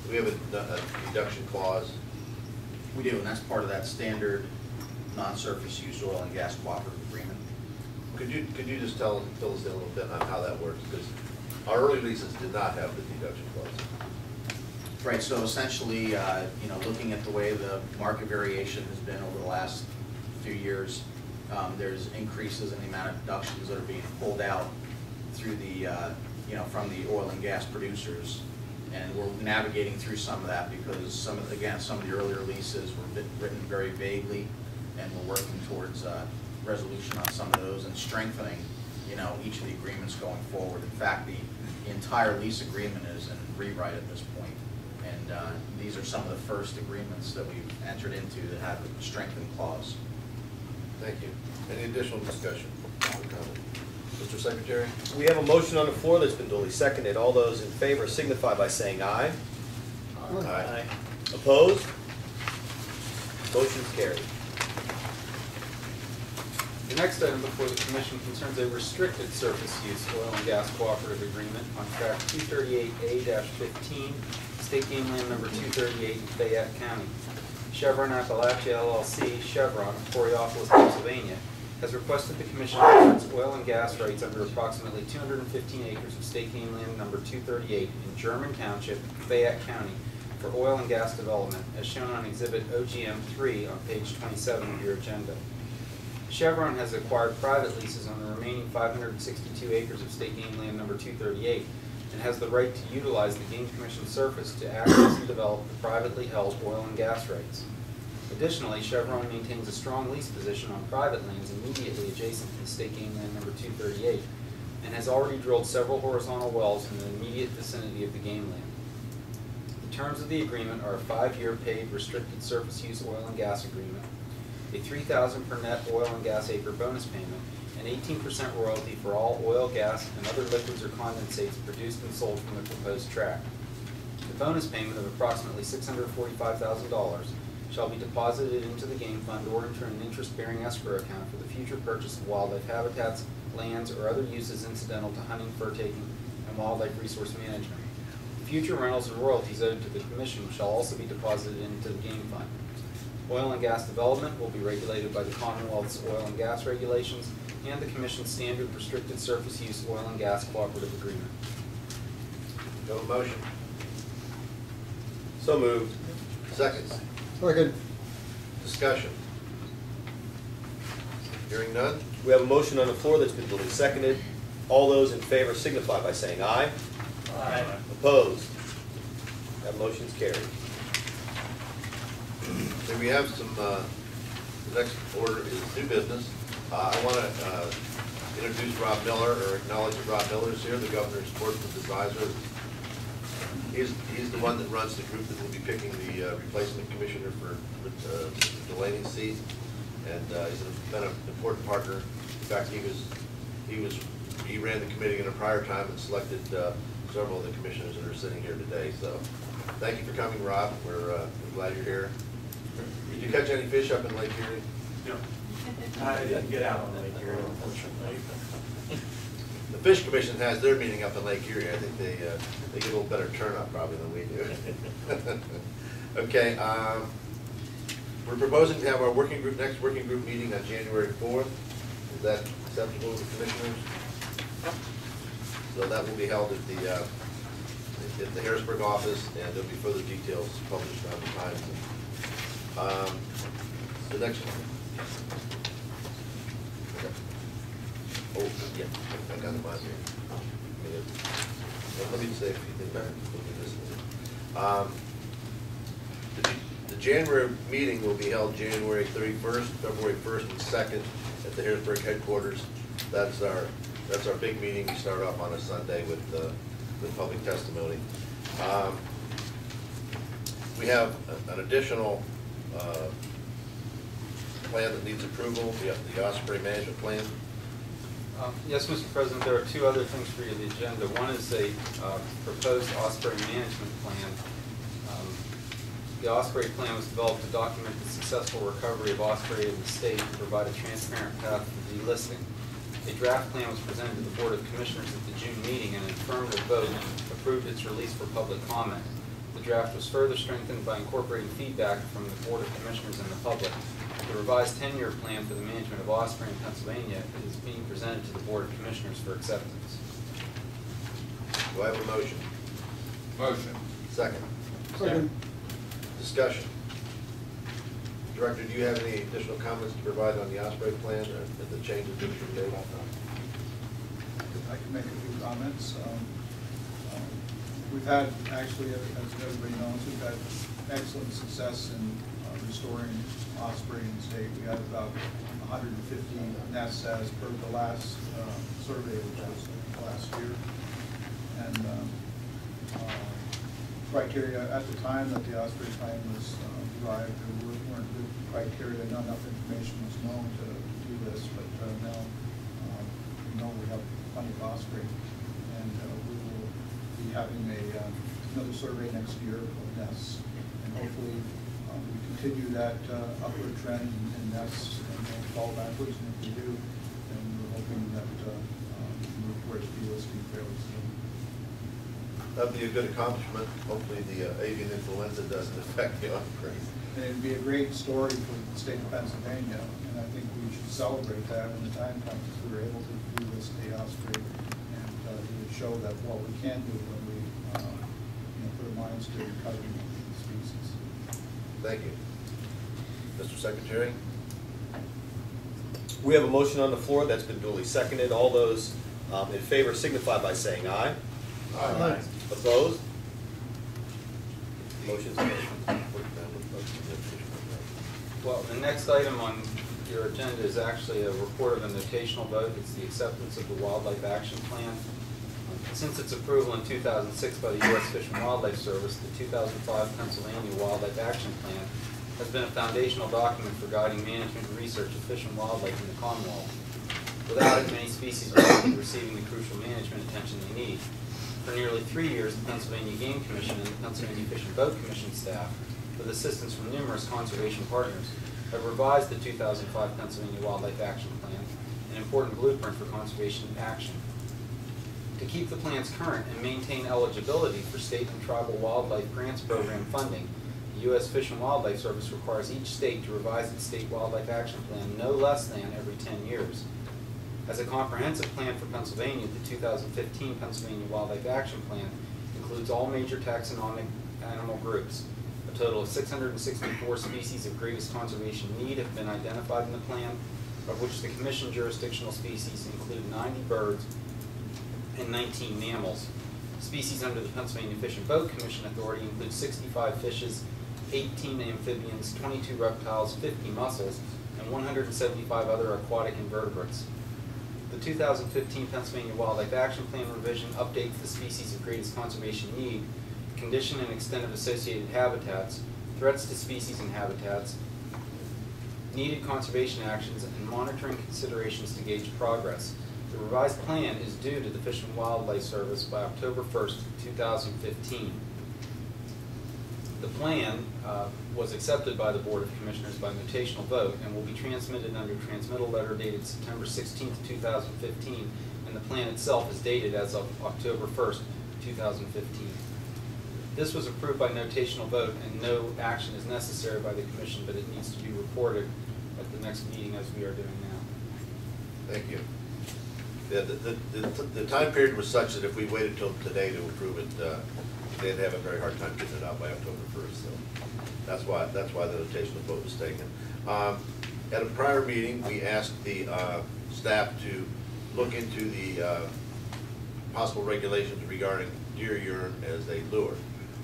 Do we have a deduction clause? We do, and that's part of that standard non-surface use oil and gas cooperative agreement. Could you just fill us in a little bit on how that works? Because our early leases did not have the deduction clause. Right, so essentially, looking at the way the market variation has been over the last few years, there's increases in the amount of deductions that are being pulled out through the, from the oil and gas producers. And we're navigating through some of that because some of the earlier leases were written very vaguely, and we're working towards resolution on some of those and strengthening, each of the agreements going forward. In fact, the entire lease agreement is in rewrite at this point, and these are some of the first agreements that we've entered into that have a strengthened clause. Thank you. Any additional discussion or comment? Mr. Secretary? We have a motion on the floor that's been duly seconded. All those in favor signify by saying aye. Aye. Opposed? Motion's carried. The next item before the Commission concerns a restricted surface use oil and gas cooperative agreement on tract 238A-15, State Game Land Number 238 in Fayette County. Chevron Appalachia LLC, Chevron of Coriopolis, Pennsylvania, has requested the Commission offer its oil and gas rights under approximately 215 acres of State Game Land Number 238 in German Township, Fayette County, for oil and gas development, as shown on Exhibit OGM-3 on page 27 of your agenda. Chevron has acquired private leases on the remaining 562 acres of State Game Land Number 238 and has the right to utilize the Game Commission surface to access and develop the privately held oil and gas rights. Additionally, Chevron maintains a strong lease position on private lands immediately adjacent to the State Game Land Number 238 and has already drilled several horizontal wells in the immediate vicinity of the game land. The terms of the agreement are a 5-year paid restricted surface use oil and gas agreement, a $3,000 per net oil and gas acre bonus payment, and 18% royalty for all oil, gas, and other liquids or condensates produced and sold from the proposed tract. The bonus payment of approximately $645,000 shall be deposited into the game fund or into an interest-bearing escrow account for the future purchase of wildlife habitats, lands, or other uses incidental to hunting, fur taking, and wildlife resource management. Future rentals and royalties owed to the Commission shall also be deposited into the game fund. Oil and gas development will be regulated by the Commonwealth's oil and gas regulations and the Commission's standard restricted surface use oil and gas cooperative agreement. Do you have a motion? So moved. Second. Second. Discussion. Hearing none? We have a motion on the floor that's been duly seconded. All those in favor signify by saying aye. Aye. Opposed? That motion's carried. So we have some, the next order is new business. I want to introduce Rob Miller, or acknowledge that Rob Miller is here, the governor's enforcement advisor. He's the one that runs the group that will be picking the replacement commissioner for Delaney's seat, and he's been an important partner. In fact, he ran the committee in a prior time and selected several of the commissioners that are sitting here today. So, thank you for coming, Rob. We're glad you're here. Did you catch any fish up in Lake Erie? No. I didn't get out on Lake Erie, unfortunately. The Fish Commission has their meeting up in Lake Erie. I think they get a little better turnout probably than we do. Okay, we're proposing to have our next working group meeting on January 4th. Is that acceptable to the commissioners? So that will be held at the Harrisburg office, and there'll be further details published on the Times. The next one. Oh, yeah, I got it on here. Let me say a few things back. The January meeting will be held January 31st, February 1st, and 2nd at the Harrisburg headquarters. That's our big meeting. We start off on a Sunday with public testimony. We have an additional plan that needs approval, the Osprey management plan. Yes, Mr. President, there are two other things for you on the agenda. One is a proposed Osprey management plan. The Osprey plan was developed to document the successful recovery of Osprey in the state and provide a transparent path for delisting. A draft plan was presented to the Board of Commissioners at the June meeting, and an affirmative vote approved its release for public comment. The draft was further strengthened by incorporating feedback from the Board of Commissioners and the public. The revised 10-year plan for the management of Osprey in Pennsylvania is being presented to the Board of Commissioners for acceptance. Do I have a motion? Motion. Second. Second. Discussion. Director, do you have any additional comments to provide on the Osprey plan or the changes that were made? I can make a few comments. We've had, actually, as everybody knows, we've had excellent success in restoring Osprey in the state. We had about 150 nests as per the last survey, which was last year. And criteria at the time that the Osprey plan was derived, there weren't good criteria. Not enough information was known to do this, but now we know we have plenty of Osprey, and we will be having another survey next year of nests, and hopefully we continue that upward trend in nests and don't fall backwards. And if we do, then we're hoping that we move towards delisting fairly soon. That'd be a good accomplishment. Hopefully the avian influenza doesn't affect the Osprey. And it'd be a great story for the state of Pennsylvania, and I think we should celebrate that when the time comes. We were able to delist the Osprey, and really show that what we can do when we put our minds to recovering the species. Thank you. Mr. Secretary? We have a motion on the floor that's been duly seconded. All those in favor signify by saying aye. Aye. Opposed? Motion's carried. Well, the next item on your agenda is actually a report of a notational vote. It's the acceptance of the Wildlife Action Plan. Since its approval in 2006 by the U.S. Fish and Wildlife Service, the 2005 Pennsylvania Wildlife Action Plan has been a foundational document for guiding management and research of fish and wildlife in the Commonwealth. Without it, many species are not receiving the crucial management attention they need. For nearly 3 years, the Pennsylvania Game Commission and the Pennsylvania Fish and Boat Commission staff, with assistance from numerous conservation partners, have revised the 2005 Pennsylvania Wildlife Action Plan, an important blueprint for conservation action. To keep the plans current and maintain eligibility for state and tribal wildlife grants program funding, the U.S. Fish and Wildlife Service requires each state to revise its state wildlife action plan no less than every 10 years. As a comprehensive plan for Pennsylvania, the 2015 Pennsylvania Wildlife Action Plan includes all major taxonomic animal groups. A total of 664 species of greatest conservation need have been identified in the plan, of which the Commission jurisdictional species include 90 birds and 19 mammals. Species under the Pennsylvania Fish and Boat Commission authority include 65 fishes 18 amphibians, 22 reptiles, 50 mussels, and 175 other aquatic invertebrates. The 2015 Pennsylvania Wildlife Action Plan revision updates the species of greatest conservation need, condition and extent of associated habitats, threats to species and habitats, needed conservation actions, and monitoring considerations to gauge progress. The revised plan is due to the Fish and Wildlife Service by October 1st, 2015. The plan was accepted by the Board of Commissioners by notational vote and will be transmitted under transmittal letter dated September 16th, 2015, and the plan itself is dated as of October 1st, 2015. This was approved by notational vote, and no action is necessary by the Commission, but it needs to be reported at the next meeting as we are doing now. Thank you. Yeah, the time period was such that if we waited till today to approve it, they'd have a very hard time getting it out by October 1st. So that's why the notational vote was taken. At a prior meeting, we asked the staff to look into the possible regulations regarding deer urine as a lure.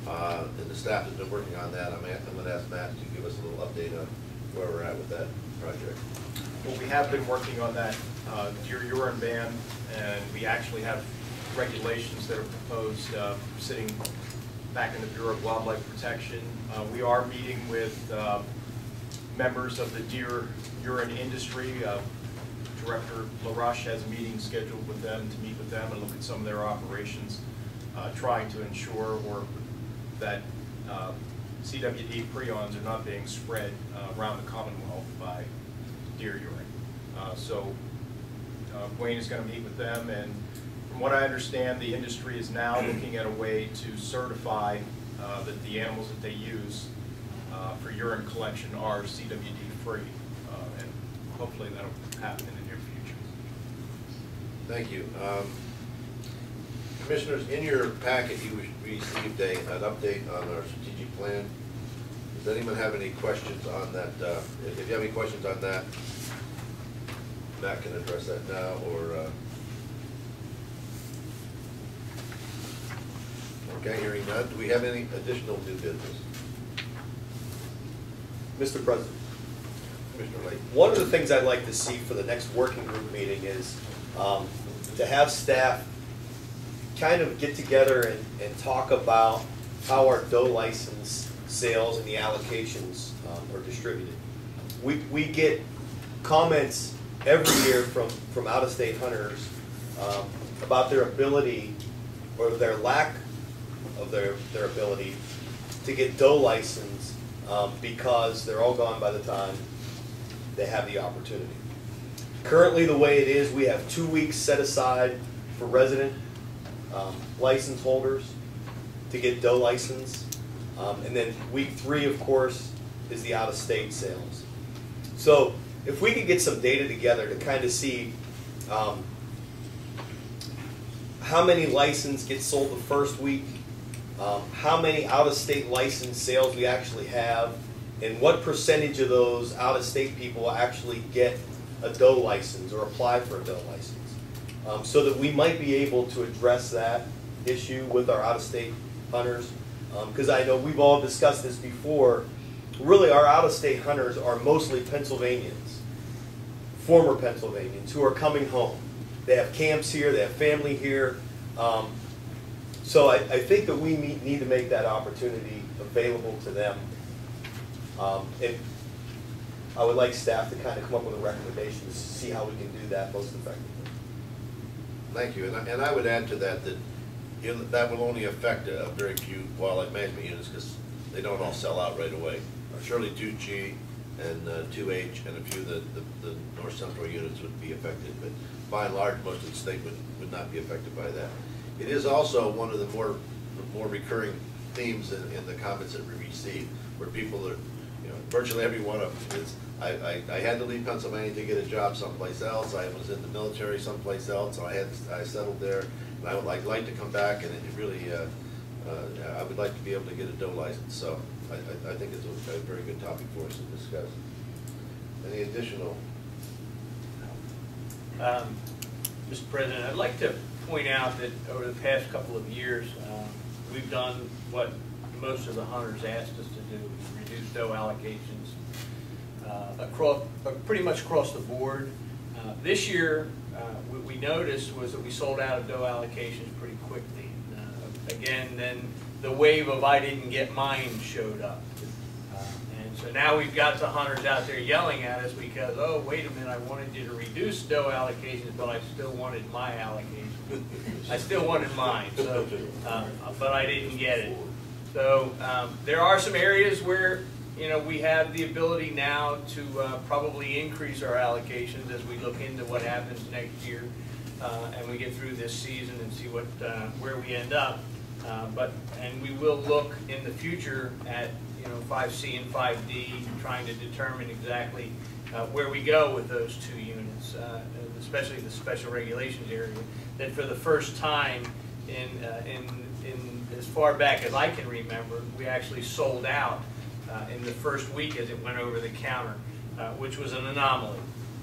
And the staff has been working on that. I'm going to ask Matt to give us a little update on where we're at with that project. Well, we have been working on that deer urine ban, and we actually have regulations that are proposed sitting back in the Bureau of Wildlife Protection. We are meeting with members of the deer urine industry. Director LaRush has a meeting scheduled with them to meet with them and look at some of their operations, trying to ensure that CWD prions are not being spread around the Commonwealth by deer urine. So Wayne is going to meet with them, and from what I understand, the industry is now looking at a way to certify that the animals that they use for urine collection are CWD free, and hopefully that'll happen in the near future. Thank you. Commissioners, in your packet you received an update on our strategic plan. Does anyone have any questions on that? If you have any questions on that, Matt can address that now, or okay, hearing none. Do we have any additional new business? Mr. President, Commissioner Lake. one of the things I'd like to see for the next working group meeting is to have staff kind of get together and talk about how our doe license sales and the allocations are distributed. We get comments every year from out-of-state hunters about their ability or their lack of their ability to get doe license because they're all gone by the time they have the opportunity. Currently, the way it is, we have 2 weeks set aside for resident license holders to get doe license, and then week 3, of course, is the out-of-state sales. So if we could get some data together to kind of see how many licenses get sold the first week, how many out-of-state license sales we actually have, and what percentage of those out-of-state people actually get a doe license or apply for a doe license, so that we might be able to address that issue with our out-of-state hunters. Because I know we've all discussed this before, really our out-of-state hunters are mostly Pennsylvanians, former Pennsylvanians, who are coming home. They have camps here, they have family here. So I think that we need to make that opportunity available to them. And I would like staff to kind of come up with a recommendation to see how we can do that most effectively. Thank you. And I would add to that that will only affect a very few wildlife management units because they don't all sell out right away. Surely 2G and 2H and a few of the north central units would be affected, but by and large most of the state would not be affected by that. It is also one of the more recurring themes in the comments that we receive, where people are, virtually every one of them is, I had to leave Pennsylvania to get a job someplace else. I was in the military someplace else, so I settled there. And I would like to come back, and it really, I would like to be able to get a doe license. So I think it's a very good topic for us to discuss. Any additional? Mr. President, I'd like to point out that over the past couple of years, we've done what most of the hunters asked us to do, is reduce doe allocations across, pretty much across the board. This year, what we noticed was that we sold out of doe allocations pretty quickly. Again, then the wave of I didn't get mine showed up. And so now we've got the hunters out there yelling at us because, oh, wait a minute, I wanted you to reduce doe allocations, but I still wanted my allocation. I still wanted mine, so, but I didn't get it. So there are some areas where, you know, we have the ability now to probably increase our allocations as we look into what happens next year and we get through this season and see what where we end up. And we will look in the future at, you know, 5C and 5D, trying to determine exactly where we go with those two units, especially the special regulations area. That for the first time in as far back as I can remember, we actually sold out in the first week as it went over the counter, which was an anomaly.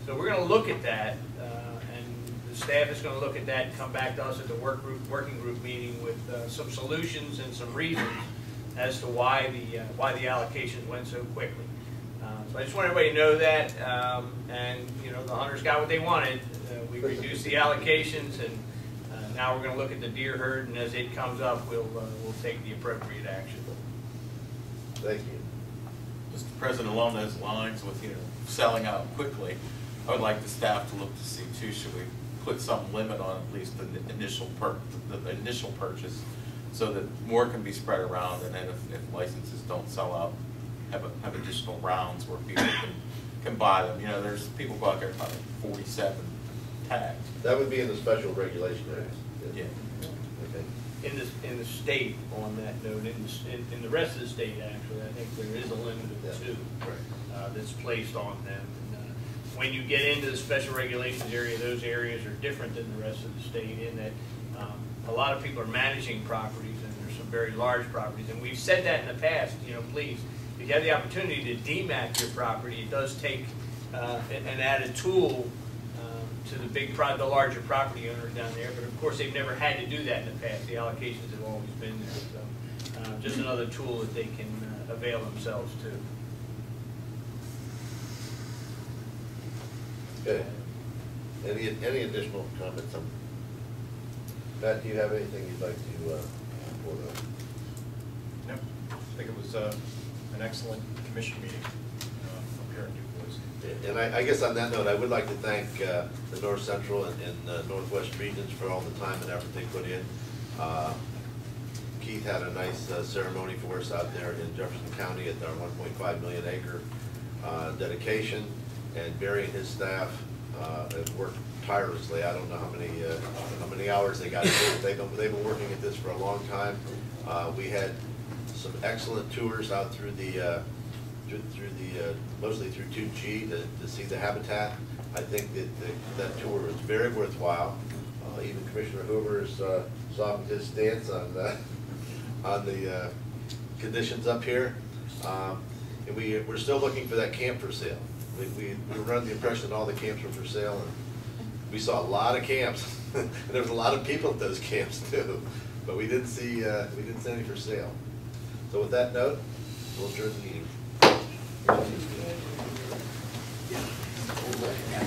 So we're going to look at that, and the staff is going to look at that and come back to us at the working group meeting with some solutions and some reasons as to why the allocations went so quickly. So I just want everybody to know that, and you know, the hunters got what they wanted. We reduced the allocations, and now we're going to look at the deer herd, and as it comes up, we'll take the appropriate action. Thank you. Mr. President, along those lines with, you know, selling out quickly, I would like the staff to look to see too, should we put some limit on at least the initial purchase so that more can be spread around, and then if licenses don't sell out, have additional rounds where people can buy them. You know, there's people go out there buying 47 tags. That would be in the special regulation areas. Yeah. Okay. In the state, on that note, in the rest of the state, actually, I think there is a limit of 2 that's placed on them. And, when you get into the special regulations area, those areas are different than the rest of the state in that a lot of people are managing properties, and there's some very large properties. And we've said that in the past. You know, please, if you have the opportunity to DMAC your property, it does take an added tool to the larger property owners down there, but of course they've never had to do that in the past. The allocations have always been there, so just another tool that they can avail themselves to. Okay. Any additional comments? Matt, do you have anything you'd like to report on? No, I think it was an excellent commission meeting up here in DuBois. And I guess on that note, I would like to thank the North Central and Northwest regions for all the time and effort they put in. Keith had a nice ceremony for us out there in Jefferson County at our 1.5 million acre dedication, and Barry and his staff have worked tirelessly. I don't know how many hours they got. They've been working at this for a long time. We had some excellent tours out through the mostly through 2G to see the habitat. I think that tour was very worthwhile. Even Commissioner Hoover's softened his stance on the conditions up here. And we're still looking for that camp for sale. We were under the impression that all the camps were for sale, and we saw a lot of camps. And there was a lot of people at those camps too, but we didn't see any for sale. So with that note, we'll adjourn the meeting.